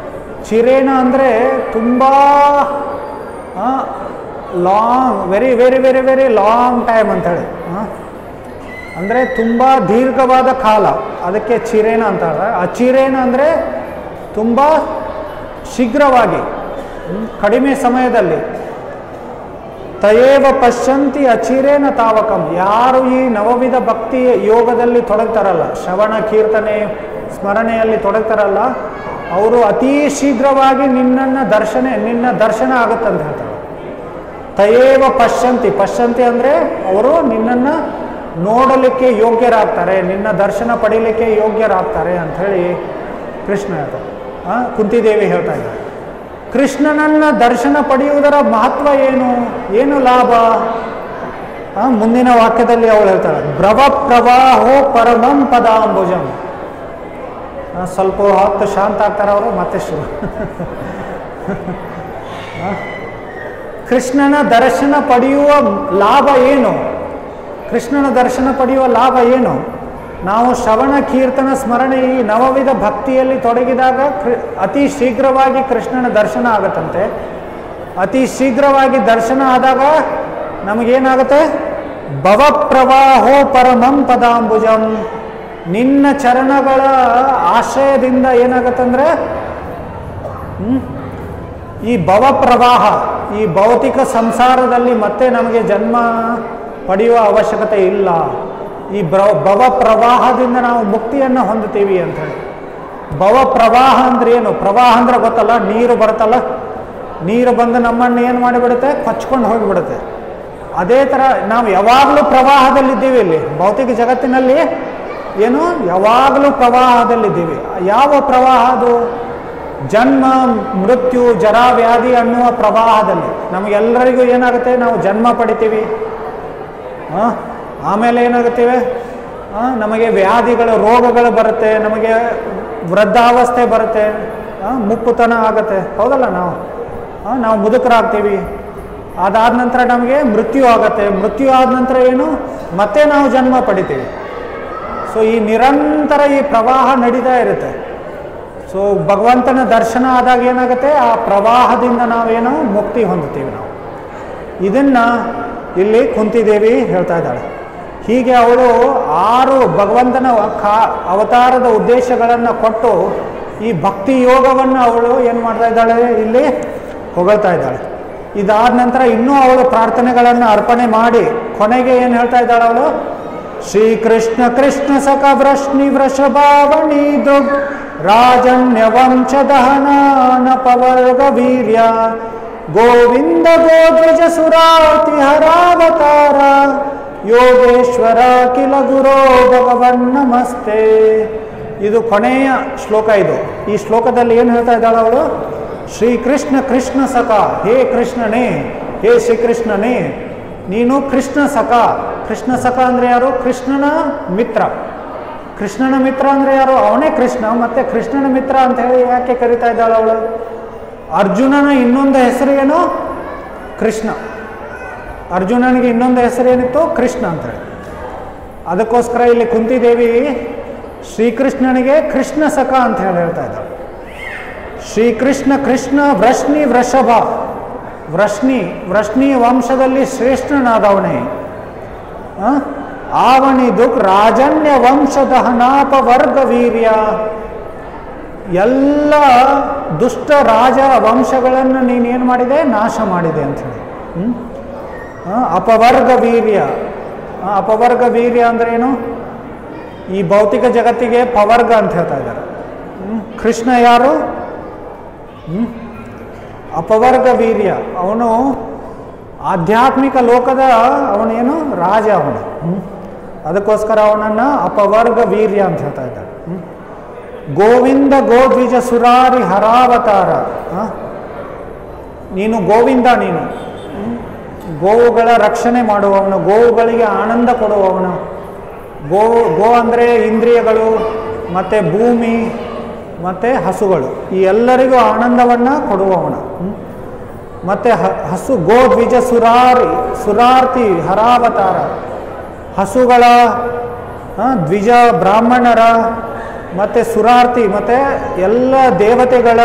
ಚಿರೇಣ ಅಂದರೆ ತುಂಬ long, very very very very long time ಅಂತೇಳಿ, ಅಂದರೆ ತುಂಬ ದೀರ್ಘವಾದ ಕಾಲ, ಅದಕ್ಕೆ ಚಿರೇಣ ಅಂತಾರೆ. ಅಚಿರೇಣ ಅಂದರೆ ತುಂಬ ಶೀಘ್ರವಾಗಿ, ಕಡಿಮೆ ಸಮಯದಲ್ಲಿ. ತಯೇವ ಪಶ್ಯಂತಿ ಅಚಿರೇಣ ತಾವಕಂ. ಯಾರು ಈ ನವವಿಧ ಭಕ್ತಿ ಯೋಗದಲ್ಲಿ ತೊಡಗ್ತಾರಲ್ಲ, ಶ್ರವಣ ಕೀರ್ತನೆ ಸ್ಮರಣೆಯಲ್ಲಿ ತೊಡಗ್ತಾರಲ್ಲ, ಅವರು ಅತೀ ಶೀಘ್ರವಾಗಿ ನಿನ್ನ ದರ್ಶನ ಆಗುತ್ತಂತ ಹೇಳ್ತಾರೆ. ತಯೇವ ಪಶ್ಯಂತಿ ಅಂದರೆ ಅವರು ನಿನ್ನನ್ನು ನೋಡಲಿಕ್ಕೆ ಯೋಗ್ಯರಾಗ್ತಾರೆ, ನಿನ್ನ ದರ್ಶನ ಪಡೀಲಿಕ್ಕೆ ಯೋಗ್ಯರಾಗ್ತಾರೆ ಅಂಥೇಳಿ ಕೃಷ್ಣ ಹೇಳ್ತಾರೆ. ಕುಂತಿದೇವಿ ಹೇಳ್ತಾ ಇದ್ದಾರೆ. ಕೃಷ್ಣನನ್ನ ದರ್ಶನ ಪಡೆಯುವುದರ ಮಹತ್ವ ಏನು ಲಾಭ? ಮುಂದಿನ ವಾಕ್ಯದಲ್ಲಿ ಅವಳು ಹೇಳ್ತಾಳೆ, ಭವ ಪ್ರವಾಹೋ ಪರಮಂ ಪದಾಂಬುಜಂ. ಸ್ವಲ್ಪ ಹೊತ್ತು ಶಾಂತ ಆಗ್ತಾರೆ ಅವರು, ಮತ್ತೆ ಶುರು. ಕೃಷ್ಣನ ದರ್ಶನ ಪಡೆಯುವ ಲಾಭ ಏನು? ಕೃಷ್ಣನ ದರ್ಶನ ಪಡೆಯುವ ಲಾಭ ಏನು? ನಾವು ಶ್ರವಣ ಕೀರ್ತನ ಸ್ಮರಣೆ ಈ ನವವಿಧ ಭಕ್ತಿಯಲ್ಲಿ ತೊಡಗಿದಾಗ ಅತಿ ಶೀಘ್ರವಾಗಿ ಕೃಷ್ಣನ ದರ್ಶನ ಆಗುತ್ತಂತೆ. ಅತಿ ಶೀಘ್ರವಾಗಿ ದರ್ಶನ ಆದಾಗ ನಮಗೇನಾಗುತ್ತೆ? ಭವ ಪ್ರವಾಹೋ ಪರಮಂ ಪದಾಂಬುಜಂ. ನಿನ್ನ ಚರಣಗಳ ಆಶ್ರಯದಿಂದ ಏನಾಗತ್ತಂದ್ರೆ ಈ ಭವ ಪ್ರವಾಹ, ಈ ಭೌತಿಕ ಸಂಸಾರದಲ್ಲಿ ಮತ್ತೆ ನಮಗೆ ಜನ್ಮ ಪಡೆಯುವ ಅವಶ್ಯಕತೆ ಇಲ್ಲ. ಈ ಭವ ಪ್ರವಾಹದಿಂದ ನಾವು ಮುಕ್ತಿಯನ್ನು ಹೊಂದುತ್ತೀವಿ ಅಂತ ಹೇಳಿ. ಭವ ಪ್ರವಾಹ ಅಂದ್ರೆ ಏನು? ಪ್ರವಾಹ ಅಂದ್ರೆ ಗೊತ್ತಲ್ಲ, ನೀರು ಬರುತ್ತಲ್ಲ, ನೀರು ಬಂದು ನಮ್ಮನ್ನು ಏನು ಮಾಡಿಬಿಡುತ್ತೆ? ಕೊಚ್ಕೊಂಡು ಹೋಗಿಬಿಡುತ್ತೆ. ಅದೇ ಥರ ನಾವು ಯಾವಾಗಲೂ ಪ್ರವಾಹದಲ್ಲಿದ್ದೀವಿ. ಇಲ್ಲಿ ಭೌತಿಕ ಜಗತ್ತಿನಲ್ಲಿ ಏನು ಯಾವಾಗಲೂ ಪ್ರವಾಹದಲ್ಲಿದ್ದೀವಿ. ಯಾವ ಪ್ರವಾಹ ಅದು? ಜನ್ಮ ಮೃತ್ಯು ಜರಾ ವ್ಯಾಧಿ ಅನ್ನುವ ಪ್ರವಾಹದಲ್ಲಿ ನಮಗೆಲ್ಲರಿಗೂ ಏನಾಗುತ್ತೆ, ನಾವು ಜನ್ಮ ಪಡಿತೀವಿ, ಆಮೇಲೆ ಏನಾಗುತ್ತೇವೆ, ನಮಗೆ ವ್ಯಾಧಿಗಳು ರೋಗಗಳು ಬರುತ್ತೆ, ನಮಗೆ ವೃದ್ಧಾವಸ್ಥೆ ಬರುತ್ತೆ, ಮುಪ್ಪುತನ ಆಗುತ್ತೆ, ಹೌದಲ್ಲ? ನಾವು ಮುದುಕರಾಗ್ತೀವಿ. ಅದಾದ ನಂತರ ನಮಗೆ ಮೃತ್ಯು ಆಗುತ್ತೆ. ಮೃತ್ಯು ಆದ ನಂತರ ಏನು, ಮತ್ತೆ ನಾವು ಜನ್ಮ ಪಡಿತೀವಿ. ಸೊ ಈ ನಿರಂತರ ಈ ಪ್ರವಾಹ ನಡೀತಾ ಇರುತ್ತೆ. ಸೊ ಭಗವಂತನ ದರ್ಶನ ಆದಾಗ ಏನಾಗುತ್ತೆ, ಆ ಪ್ರವಾಹದಿಂದ ನಾವೇನೋ ಮುಕ್ತಿ ಹೊಂದುತ್ತೀವಿ ನಾವು. ಇದನ್ನು ಇಲ್ಲಿ ಕುಂತಿದೇವಿ ಹೇಳ್ತಾ ಇದ್ದಾಳೆ. ಹೀಗೆ ಅವಳು 6 ಭಗವಂತನ ಅವತಾರದ ಉದ್ದೇಶಗಳನ್ನು ಕೊಟ್ಟು ಈ ಭಕ್ತಿ ಯೋಗವನ್ನು ಅವಳು ಏನು ಮಾಡ್ತಾ ಇದ್ದಾಳೆ, ಇಲ್ಲಿ ಹೊಗಳ್ತಾ ಇದ್ದಾಳೆ. ಇದಾದ ನಂತರ ಇನ್ನೂ ಅವಳು ಪ್ರಾರ್ಥನೆಗಳನ್ನು ಅರ್ಪಣೆ ಮಾಡಿ ಕೊನೆಗೆ ಏನು ಹೇಳ್ತಾ ಇದ್ದಾಳೆ ಅವಳು? ಶ್ರೀಕೃಷ್ಣ ಕೃಷ್ಣ ಸಖ ವೃಷ್ಣಿ ವೃಷಭಾವಣಿ ದುಗ್ ರಾಜನ್ಯ ವಂಶ ದಹನ ಪವರ್ಗ ವೀರ್ಯ ಗೋವಿಂದ ಗೋದ್ವಿಜ ಸುರಾತಿ ಹರಾವತಾರ ಯೋಗೇಶ್ವರ ಕಿಲ ಗುರೋ ಭಗವನ್ ನಮಸ್ತೆ. ಇದು ಕೊನೆಯ ಶ್ಲೋಕ. ಇದು ಈ ಶ್ಲೋಕದಲ್ಲಿ ಏನು ಹೇಳ್ತಾ ಇದ್ದಾಳೆ ಅವಳು? ಶ್ರೀಕೃಷ್ಣ ಕೃಷ್ಣ ಸಖ, ಹೇ ಕೃಷ್ಣನೇ, ಹೇ ಶ್ರೀಕೃಷ್ಣನೇ, ನೀನು ಕೃಷ್ಣ ಸಖ. ಕೃಷ್ಣ ಸಖ ಅಂದರೆ ಯಾರು? ಕೃಷ್ಣನ ಮಿತ್ರ. ಕೃಷ್ಣನ ಮಿತ್ರ ಅಂದರೆ ಯಾರು? ಅವನೇ ಕೃಷ್ಣ. ಮತ್ತೆ ಕೃಷ್ಣನ ಮಿತ್ರ ಅಂತ ಹೇಳಿ ಯಾಕೆ ಕರಿತಾ ಇದ್ದಾಳೆ ಅವಳು? ಅರ್ಜುನನ ಇನ್ನೊಂದು ಹೆಸರು ಏನು? ಕೃಷ್ಣ. ಅರ್ಜುನನಿಗೆ ಇನ್ನೊಂದು ಹೆಸರೇನಿತ್ತು? ಕೃಷ್ಣ ಅಂತೇಳಿ. ಅದಕ್ಕೋಸ್ಕರ ಇಲ್ಲಿ ಕುಂತಿದೇವಿ ಶ್ರೀಕೃಷ್ಣನಿಗೆ ಕೃಷ್ಣ ಸಖ ಅಂತ ಹೇಳಿ ಹೇಳ್ತಾ ಇದ್ದಾಳೆ. ಶ್ರೀಕೃಷ್ಣ ಕೃಷ್ಣ ವೃಷ್ಣಿ ವೃಷಭ, ವೃಷ್ಣಿ ವಂಶದಲ್ಲಿ ಶ್ರೇಷ್ಠನಾದವನೇ. ಆವಣಿ ದುಕ್ ರಾಜನ್ಯ ವಂಶದಹನಾಪ ವರ್ಗ ವೀರ್ಯ, ಎಲ್ಲ ದುಷ್ಟ ರಾಜ ವಂಶಗಳನ್ನು ನೀನೇನು ಮಾಡಿದೆ? ನಾಶ ಮಾಡಿದೆ ಅಂಥೇಳಿ. ಅಪವರ್ಗ ವೀರ್ಯ. ಅಪವರ್ಗ ವೀರ್ಯ ಅಂದ್ರೇನು? ಈ ಭೌತಿಕ ಜಗತ್ತಿಗೆ ಪವರ್ಗ ಅಂತ ಹೇಳ್ತಾ ಇದ್ದಾರೆ. ಕೃಷ್ಣ ಯಾರು? ಅಪವರ್ಗ ವೀರ್ಯ. ಅವನು ಆಧ್ಯಾತ್ಮಿಕ ಲೋಕದ ಅವನೇನು? ರಾಜ ಅವನು. ಅದಕ್ಕೋಸ್ಕರ ಅವನನ್ನು ಅಪವರ್ಗ ವೀರ್ಯ ಅಂತ ಹೇಳ್ತಾ ಇದ್ದಾರೆ. ಗೋವಿಂದ ಗೋದ್ವಿಜ ಸುರಾರಿ ಹರಾವತಾರ. ನೀನು ಗೋವಿಂದ, ನೀನು ಗೋವುಗಳ ರಕ್ಷಣೆ ಮಾಡುವವನು, ಗೋವುಗಳಿಗೆ ಆನಂದ ಕೊಡುವವನು. ಗೋ ಅಂದರೆ ಇಂದ್ರಿಯಗಳು, ಮತ್ತು ಭೂಮಿ, ಮತ್ತು ಹಸುಗಳು, ಈ ಎಲ್ಲರಿಗೂ ಆನಂದವನ್ನು ಕೊಡುವವನು. ಮತ್ತು ಹಸು ಗೋದ್ವಿಜ ಸುರಾರ್ತಿ ಹರಾವತಾರ, ಹಸುಗಳ, ದ್ವಿಜ ಬ್ರಾಹ್ಮಣರ, ಮತ್ತು ಸುರಾರ್ತಿ, ಮತ್ತು ಎಲ್ಲ ದೇವತೆಗಳ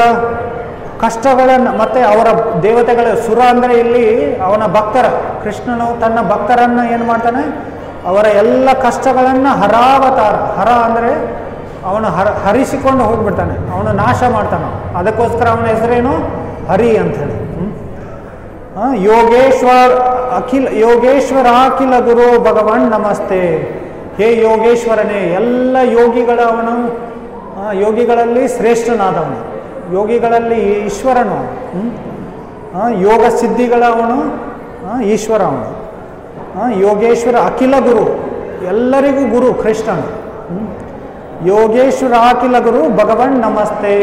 ಕಷ್ಟಗಳನ್ನು, ಮತ್ತು ಅವರ ದೇವತೆಗಳ ಸುರ ಅಂದರೆ ಇಲ್ಲಿ ಅವನ ಭಕ್ತರ. ಕೃಷ್ಣನು ತನ್ನ ಭಕ್ತರನ್ನು ಏನು ಮಾಡ್ತಾನೆ? ಅವರ ಎಲ್ಲ ಕಷ್ಟಗಳನ್ನು ಹರಾವತಾರ. ಹರ ಅಂದರೆ ಅವನು ಹರಿಸಿಕೊಂಡು ಹೋಗ್ಬಿಡ್ತಾನೆ, ಅವನು ನಾಶ ಮಾಡ್ತಾನೆ. ಅದಕ್ಕೋಸ್ಕರ ಅವನ ಹೆಸರೇನು? ಹರಿ ಅಂಥೇಳಿ. ಯೋಗೇಶ್ವರ ಅಖಿಲ ಗುರು ಭಗವನ್ ನಮಸ್ತೆ. ಹೇ ಯೋಗೇಶ್ವರನೇ, ಎಲ್ಲ ಯೋಗಿಗಳ ಅವನು, ಯೋಗಿಗಳಲ್ಲಿ ಶ್ರೇಷ್ಠನಾದವನು, ಯೋಗಿಗಳಲ್ಲಿ ಈಶ್ವರನು, ಯೋಗ ಸಿದ್ಧಿಗಳ ಅವನು ಈಶ್ವರ ಅವನು. ಯೋಗೇಶ್ವರ ಅಖಿಲ ಗುರು, ಎಲ್ಲರಿಗೂ ಗುರು ಕೃಷ್ಣನು. ಯೋಗೇಶ್ವರ ಅಖಿಲ ಗುರು ಭಗವನ್ ನಮಸ್ತೆ.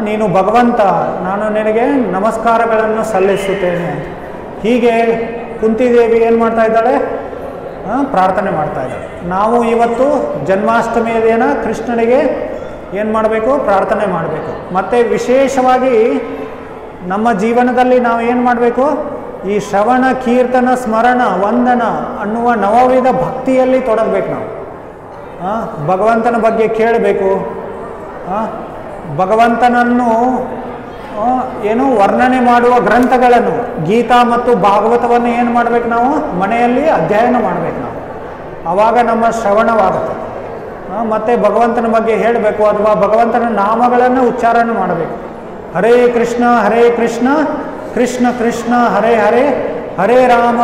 ನೀನು ಭಗವಂತ, ನಾನು ನಿನಗೆ ನಮಸ್ಕಾರಗಳನ್ನು ಸಲ್ಲಿಸುತ್ತೇನೆ. ಹೀಗೆ ಕುಂತಿದೇವಿ ಏನು ಮಾಡ್ತಾ ಇದ್ದಾಳೆ? ಪ್ರಾರ್ಥನೆ ಮಾಡ್ತಾ ಇದ್ದಾಳೆ. ನಾವು ಇವತ್ತು ಜನ್ಮಾಷ್ಟಮಿಯ ದಿನ ಕೃಷ್ಣನಿಗೆ ಏನು ಮಾಡಬೇಕು? ಪ್ರಾರ್ಥನೆ ಮಾಡಬೇಕು. ಮತ್ತು ವಿಶೇಷವಾಗಿ ನಮ್ಮ ಜೀವನದಲ್ಲಿ ನಾವು ಏನು ಮಾಡಬೇಕು? ಈ ಶ್ರವಣ ಕೀರ್ತನ ಸ್ಮರಣ ವಂದನ ಅನ್ನುವ ನವವಿಧ ಭಕ್ತಿಯಲ್ಲಿ ತೊಡಗಬೇಕು ನಾವು. ಭಗವಂತನ ಬಗ್ಗೆ ಕೇಳಬೇಕು. ಭಗವಂತನನ್ನು ಏನು ವರ್ಣನೆ ಮಾಡುವ ಗ್ರಂಥಗಳನ್ನು, ಗೀತಾ ಮತ್ತು ಭಾಗವತವನ್ನು ಏನು ಮಾಡಬೇಕು? ನಾವು ಮನೆಯಲ್ಲಿ ಅಧ್ಯಯನ ಮಾಡಬೇಕು ನಾವು. ಆವಾಗ ನಮ್ಮ ಶ್ರವಣವಾಗುತ್ತೆ. ಮತ್ತು ಭಗವಂತನ ಬಗ್ಗೆ ಹೇಳಬೇಕು, ಅಥವಾ ಭಗವಂತನ ನಾಮಗಳನ್ನು ಉಚ್ಚಾರಣೆ ಮಾಡಬೇಕು. ಹರೇ ಕೃಷ್ಣ ಕೃಷ್ಣ ಕೃಷ್ಣ ಹರೇ ಹರೇ, ಹರೇ ರಾಮ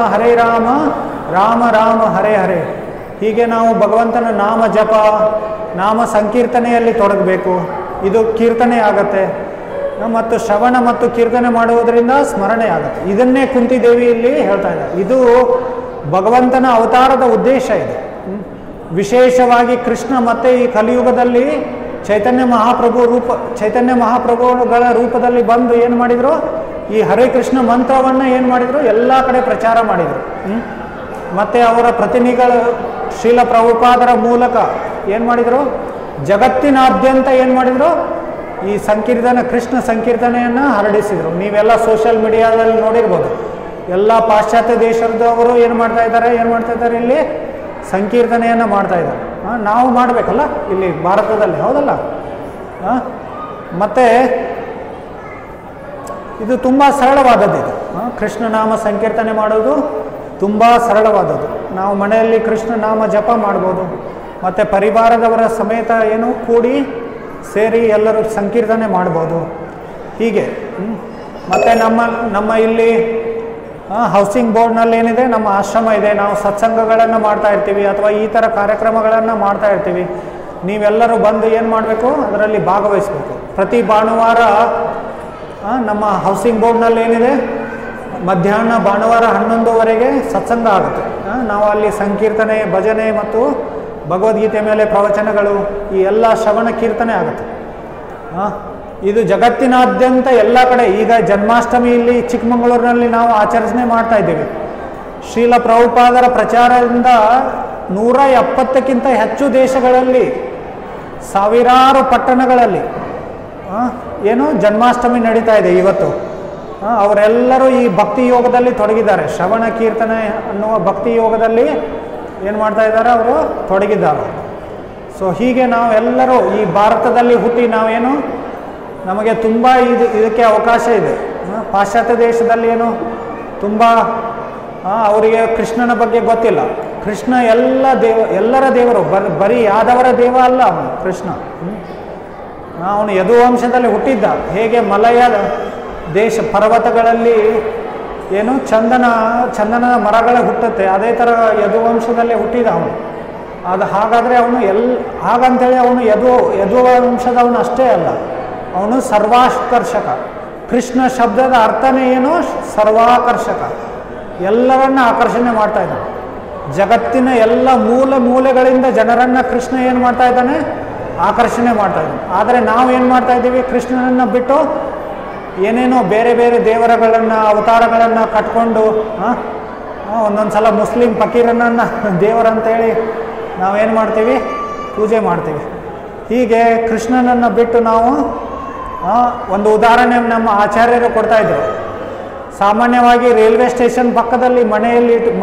ರಾಮ ರಾಮ ಹರೇ ಹರೇ. ಹೀಗೆ ನಾವು ಭಗವಂತನ ನಾಮ ಜಪ, ನಾಮ ಸಂಕೀರ್ತನೆಯಲ್ಲಿ ತೊಡಗಬೇಕು. ಇದು ಕೀರ್ತನೆ ಆಗತ್ತೆ. ಮತ್ತು ಶ್ರವಣ ಮತ್ತು ಕೀರ್ತನೆ ಮಾಡುವುದರಿಂದ ಸ್ಮರಣೆ ಆಗುತ್ತೆ. ಇದನ್ನೇ ಕುಂತಿದೇವಿ ಇಲ್ಲಿ ಹೇಳ್ತಾ ಇದ್ದಾರೆ. ಇದು ಭಗವಂತನ ಅವತಾರದ ಉದ್ದೇಶ ಇದೆ. ವಿಶೇಷವಾಗಿ ಕೃಷ್ಣ ಮತ್ತೆ ಈ ಕಲಿಯುಗದಲ್ಲಿ ಚೈತನ್ಯ ಮಹಾಪ್ರಭುಗಳ ರೂಪದಲ್ಲಿ ಬಂದು ಏನು ಮಾಡಿದರು, ಈ ಹರೇ ಕೃಷ್ಣ ಮಂತ್ರವನ್ನು ಏನು ಮಾಡಿದರು, ಎಲ್ಲ ಕಡೆ ಪ್ರಚಾರ ಮಾಡಿದರು. ಮತ್ತು ಅವರ ಪ್ರತಿನಿಧಿಗಳು ಶ್ರೀಲ ಪ್ರಭುಪಾದರ ಮೂಲಕ ಏನು ಮಾಡಿದರು, ಜಗತ್ತಿನಾದ್ಯಂತ ಏನು ಮಾಡಿದರು, ಈ ಕೃಷ್ಣ ಸಂಕೀರ್ತನೆಯನ್ನು ಹರಡಿಸಿದರು. ನೀವೆಲ್ಲ ಸೋಷಿಯಲ್ ಮೀಡಿಯಾದಲ್ಲಿ ನೋಡಿರ್ಬೋದು. ಎಲ್ಲ ಪಾಶ್ಚಾತ್ಯ ದೇಶದವರು ಏನು ಮಾಡ್ತಾ ಇದ್ದಾರೆ ಇಲ್ಲಿ ಸಂಕೀರ್ತನೆಯನ್ನು ಮಾಡ್ತಾ ಇದ್ದಾರೆ. ನಾವು ಮಾಡಬೇಕಲ್ಲ ಇಲ್ಲಿ ಭಾರತದಲ್ಲಿ, ಹೌದಲ್ಲ? ಮತ್ತು ಇದು ತುಂಬ ಸರಳವಾದದ್ದು. ಇದು ಕೃಷ್ಣನಾಮ ಸಂಕೀರ್ತನೆ ಮಾಡೋದು ತುಂಬ ಸರಳವಾದದ್ದು. ನಾವು ಮನೆಯಲ್ಲಿ ಕೃಷ್ಣನಾಮ ಜಪ ಮಾಡ್ಬೋದು. ಮತ್ತು ಪರಿವಾರದವರ ಸಮೇತ ಏನು ಕೂಡಿ ಸೇರಿ ಎಲ್ಲರೂ ಸಂಕೀರ್ತನೆ ಮಾಡ್ಬೋದು. ಹೀಗೆ ಮತ್ತು ನಮ್ಮ ಇಲ್ಲಿ ಹೌಸಿಂಗ್ ಬೋರ್ಡ್ನಲ್ಲಿ ಏನಿದೆ, ನಮ್ಮ ಆಶ್ರಮ ಇದೆ. ನಾವು ಸತ್ಸಂಗಗಳನ್ನು ಮಾಡ್ತಾ ಇರ್ತೀವಿ ಅಥವಾ ಈ ಥರ ಕಾರ್ಯಕ್ರಮಗಳನ್ನು ಮಾಡ್ತಾ ಇರ್ತೀವಿ. ನೀವೆಲ್ಲರೂ ಬಂದು ಏನು ಮಾಡಬೇಕು, ಅದರಲ್ಲಿ ಭಾಗವಹಿಸಬೇಕು. ಪ್ರತಿ ಭಾನುವಾರ ನಮ್ಮ ಹೌಸಿಂಗ್ ಬೋರ್ಡ್ನಲ್ಲಿ ಏನಿದೆ, ಮಧ್ಯಾಹ್ನ ಭಾನುವಾರ 11:00ವರೆಗೆ ಸತ್ಸಂಗ ಆಗುತ್ತೆ. ನಾವು ಅಲ್ಲಿ ಸಂಕೀರ್ತನೆ, ಭಜನೆ ಮತ್ತು ಭಗವದ್ಗೀತೆ ಮೇಲೆ ಪ್ರವಚನಗಳು, ಈ ಎಲ್ಲ ಶ್ರವಣ ಕೀರ್ತನೆ ಆಗುತ್ತೆ. ಇದು ಜಗತ್ತಿನಾದ್ಯಂತ ಎಲ್ಲ ಕಡೆ. ಈಗ ಜನ್ಮಾಷ್ಟಮಿ ಇಲ್ಲಿ ಚಿಕ್ಕಮಗಳೂರಿನಲ್ಲಿ ನಾವು ಆಚರಣೆ ಮಾಡ್ತಾ ಇದ್ದೀವಿ. ಶ್ರೀಲ ಪ್ರಭುಪಾದರ ಪ್ರಚಾರದಿಂದ 170ಕ್ಕಿಂತ ಹೆಚ್ಚು ದೇಶಗಳಲ್ಲಿ, ಸಾವಿರಾರು ಪಟ್ಟಣಗಳಲ್ಲಿ ಏನು ಜನ್ಮಾಷ್ಟಮಿ ನಡೀತಾ ಇದೆ ಇವತ್ತು. ಅವರೆಲ್ಲರೂ ಈ ಭಕ್ತಿ ಯೋಗದಲ್ಲಿ ತೊಡಗಿದ್ದಾರೆ. ಶ್ರವಣ ಕೀರ್ತನೆ ಅನ್ನುವ ಭಕ್ತಿ ಯೋಗದಲ್ಲಿ ಏನು ಮಾಡ್ತಾ ಇದ್ದಾರೆ, ಅವರು ತೊಡಗಿದ್ದಾರೆ. ಸೊ ಹೀಗೆ ನಾವೆಲ್ಲರೂ ಈ ಭಾರತದಲ್ಲಿ ಹುಟ್ಟಿ ನಾವೇನು, ನಮಗೆ ತುಂಬ ಇದಕ್ಕೆ ಅವಕಾಶ ಇದೆ. ಪಾಶ್ಚಾತ್ಯ ದೇಶದಲ್ಲಿ ಏನು ತುಂಬ ಅವರಿಗೆ ಕೃಷ್ಣನ ಬಗ್ಗೆ ಗೊತ್ತಿಲ್ಲ. ಕೃಷ್ಣ ಎಲ್ಲರ ದೇವರು, ಬರೀ ಯಾದವರ ದೇವ ಅಲ್ಲ ಅವನು ಕೃಷ್ಣ. ಅವನು ಯದುವಂಶದಲ್ಲಿ ಹುಟ್ಟಿದ್ದ. ಹೇಗೆ ಮಲಯ ದೇಶ ಪರ್ವತಗಳಲ್ಲಿ ಏನು ಚಂದನ ಮರಗಳ ಹುಟ್ಟುತ್ತೆ, ಅದೇ ಥರ ಯದುವಂಶದಲ್ಲಿ ಹುಟ್ಟಿದ ಅವನು. ಹಾಗಾದರೆ ಅವನು ಹಾಗಂತೇಳಿ ಅವನು ಯದುವಂಶದವನು ಅಷ್ಟೇ ಅಲ್ಲ, ಅವನು ಸರ್ವಾಕರ್ಷಕ. ಕೃಷ್ಣ ಶಬ್ದದ ಅರ್ಥನೇ ಏನು, ಸರ್ವಾಕರ್ಷಕ. ಎಲ್ಲರನ್ನ ಆಕರ್ಷಣೆ ಮಾಡ್ತಾ ಇದ್ದಾನೆ. ಜಗತ್ತಿನ ಎಲ್ಲ ಮೂಲೆಗಳಿಂದ ಜನರನ್ನು ಕೃಷ್ಣ ಏನು ಮಾಡ್ತಾ ಇದ್ದಾನೆ, ಆಕರ್ಷಣೆ ಮಾಡ್ತಾ ಇದ್ದಾನೆ. ಆದರೆ ನಾವು ಏನು ಮಾಡ್ತಾ ಇದ್ದೀವಿ, ಕೃಷ್ಣನನ್ನು ಬಿಟ್ಟು ಏನೇನೋ ಬೇರೆ ಬೇರೆ ದೇವರುಗಳನ್ನು, ಅವತಾರಗಳನ್ನು ಕಟ್ಕೊಂಡು ಒಂದೊಂದು ಸಲ ಮುಸ್ಲಿಂ ಫಕೀರನನ್ನು ದೇವರಂತೇಳಿ ನಾವೇನು ಮಾಡ್ತೀವಿ, ಪೂಜೆ ಮಾಡ್ತೀವಿ. ಹೀಗೆ ಕೃಷ್ಣನನ್ನು ಬಿಟ್ಟು ನಾವು ಒಂದು ಉದಾಹರಣೆ ನಮ್ಮ ಆಚಾರ್ಯರು ಕೊಡ್ತಾಯಿದ್ರು. ಸಾಮಾನ್ಯವಾಗಿ ರೈಲ್ವೆ ಸ್ಟೇಷನ್ ಪಕ್ಕದಲ್ಲಿ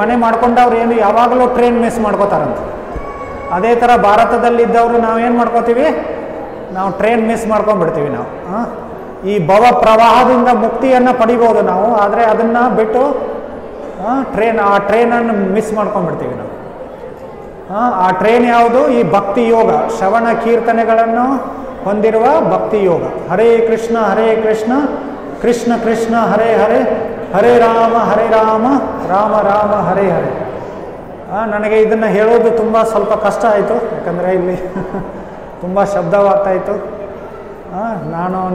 ಮನೆ ಮಾಡ್ಕೊಂಡವ್ರು ಏನು ಯಾವಾಗಲೂ ಟ್ರೈನ್ ಮಿಸ್ ಮಾಡ್ಕೋತಾರಂತೆ. ಅದೇ ಥರ ಭಾರತದಲ್ಲಿದ್ದವರು ನಾವೇನು ಮಾಡ್ಕೋತೀವಿ, ನಾವು ಟ್ರೈನ್ ಮಿಸ್ ಮಾಡ್ಕೊಂಡ್ಬಿಡ್ತೀವಿ. ನಾವು ಈ ಭವ ಪ್ರವಾಹದಿಂದ ಮುಕ್ತಿಯನ್ನು ಪಡಿಬೋದು ನಾವು, ಆದರೆ ಅದನ್ನು ಬಿಟ್ಟು ಆ ಟ್ರೈನನ್ನು ಮಿಸ್ ಮಾಡ್ಕೊಂಡ್ಬಿಡ್ತೀವಿ ನಾವು. ಆ ಟ್ರೈನ್ ಯಾವುದು, ಈ ಭಕ್ತಿ ಯೋಗ, ಶ್ರವಣ ಕೀರ್ತನೆಗಳನ್ನು ಹೊಂದಿರುವ ಭಕ್ತಿ ಯೋಗ. ಹರೇ ಕೃಷ್ಣ ಕೃಷ್ಣ ಕೃಷ್ಣ ಹರೇ ಹರೇ, ಹರೇ ರಾಮ ರಾಮ ರಾಮ ಹರೇ ಹರೇ. ನನಗೆ ಇದನ್ನು ಹೇಳೋದು ಸ್ವಲ್ಪ ಕಷ್ಟ ಆಯಿತು, ಯಾಕಂದರೆ ಇಲ್ಲಿ ತುಂಬ ಶಬ್ದವಾಗ್ತಾಯಿತ್ತು.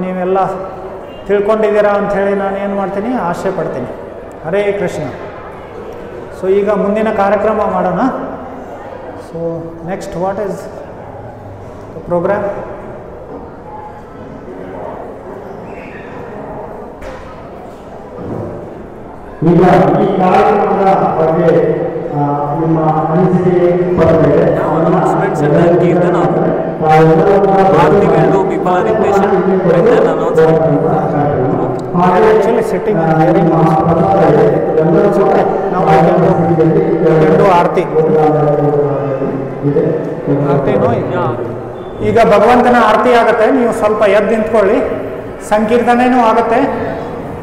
ನೀವೆಲ್ಲ ತಿಳ್ಕೊಂಡಿದ್ದೀರಾ ಅಂಥೇಳಿ ನಾನು ಏನು ಮಾಡ್ತೀನಿ, ಆಶೆ ಪಡ್ತೀನಿ. ಹರೇ ಕೃಷ್ಣ. ಸೊ ಈಗ ಮುಂದಿನ ಕಾರ್ಯಕ್ರಮ ಮಾಡೋಣ. So next what is the program? ಈಗ ಈ ಕಾರ್ಯಕ್ರಮದ ಬಗ್ಗೆ ನಿಮ್ಮ ಅನಿಸಿಕೆ ಬರಬೇಕೆ? ಕೀರ್ತನ ಆರತಿ ವೇಳೆಗೂ ವಿಫಲ ರಿಪ್ಲೇಷನ್ ಆ್ಯಕ್ಚುಲಿ ಸೆಟ್ಟಿಂಗ್ ನಾವು ಎರಡು ಆರತಿನೂ ಈಗ ಭಗವಂತನ ಆರತಿ ಆಗುತ್ತೆ. ನೀವು ಸ್ವಲ್ಪ ಎದ್ದು ನಿಂತ್ಕೊಳ್ಳಿ. ಸಂಕೀರ್ತನೆಯೂ ಆಗುತ್ತೆ.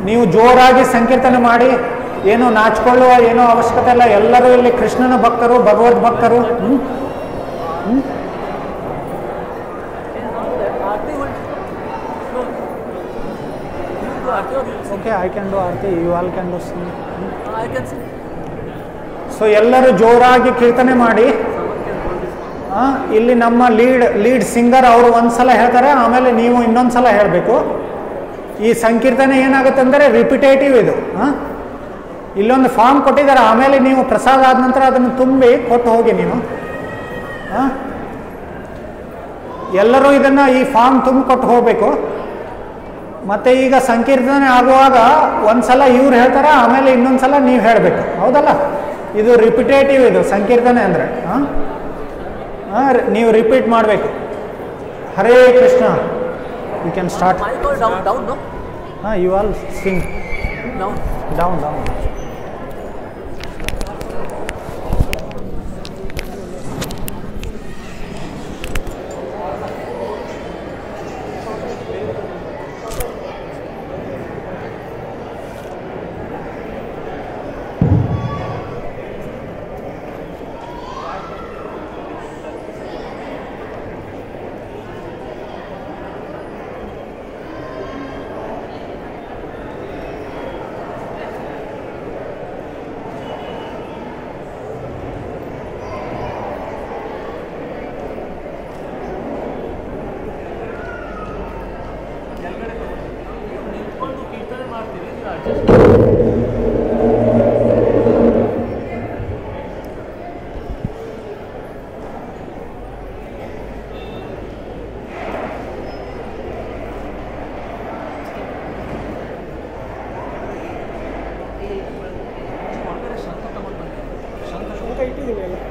ನೀವು ಜೋರಾಗಿ ಸಂಕೀರ್ತನೆ ಮಾಡಿ, ಏನೋ ನಾಚಿಕೊಳ್ಳುವ ಏನೋ ಅವಶ್ಯಕತೆ ಇಲ್ಲ. ಎಲ್ಲರೂ ಇಲ್ಲಿ ಕೃಷ್ಣನ ಭಕ್ತರು, ಭಗವದ್ ಭಕ್ತರು. Okay, I can do aarti, you all can do sing. ಸೊ ಎಲ್ಲರೂ ಜೋರಾಗಿ ಕೀರ್ತನೆ ಮಾಡಿ. ಇಲ್ಲಿ ನಮ್ಮ ಲೀಡ್ ಸಿಂಗರ್ ಅವರು ಒಂದ್ಸಲ ಹೇಳ್ತಾರೆ, ಆಮೇಲೆ ನೀವು ಇನ್ನೊಂದು ಸಲ ಹೇಳಬೇಕು. ಈ ಸಂಕೀರ್ತನೆ ಏನಾಗುತ್ತೆ ಅಂದರೆ ರಿಪಿಟೇಟಿವ್ ಇದು. ಇಲ್ಲೊಂದು ಫಾರ್ಮ್ ಕೊಟ್ಟಿದ್ದಾರೆ, ಆಮೇಲೆ ನೀವು ಪ್ರಸಾದ ಆದ ನಂತರ ಅದನ್ನು ತುಂಬಿ ಕೊಟ್ಟು ಹೋಗಿ ನೀವು. ಎಲ್ಲರೂ ಇದನ್ನು ಈ ಫಾರ್ಮ್ ತುಂಬಿ ಕೊಟ್ಟು ಹೋಗಬೇಕು. ಮತ್ತು ಈಗ ಸಂಕೀರ್ತನೆ ಆಗುವಾಗ ಒಂದ್ಸಲ ಇವ್ರು ಹೇಳ್ತಾರೆ, ಆಮೇಲೆ ಇನ್ನೊಂದ್ಸಲ ನೀವು ಹೇಳಬೇಕು, ಹೌದಲ್ಲ? ಇದು ರಿಪಿಟೇಟಿವ್ ಇದು ಸಂಕೀರ್ತನೆ ಅಂದರೆ. ನೀವು ರಿಪೀಟ್ ಮಾಡಬೇಕು. Hare Krishna. You can start. You all ಸಿಂಗ್ ಡೌನ್ ಡೌನ್. ಇಟ್ಟಿದ್ದೀವಿ ಎಲ್ಲ.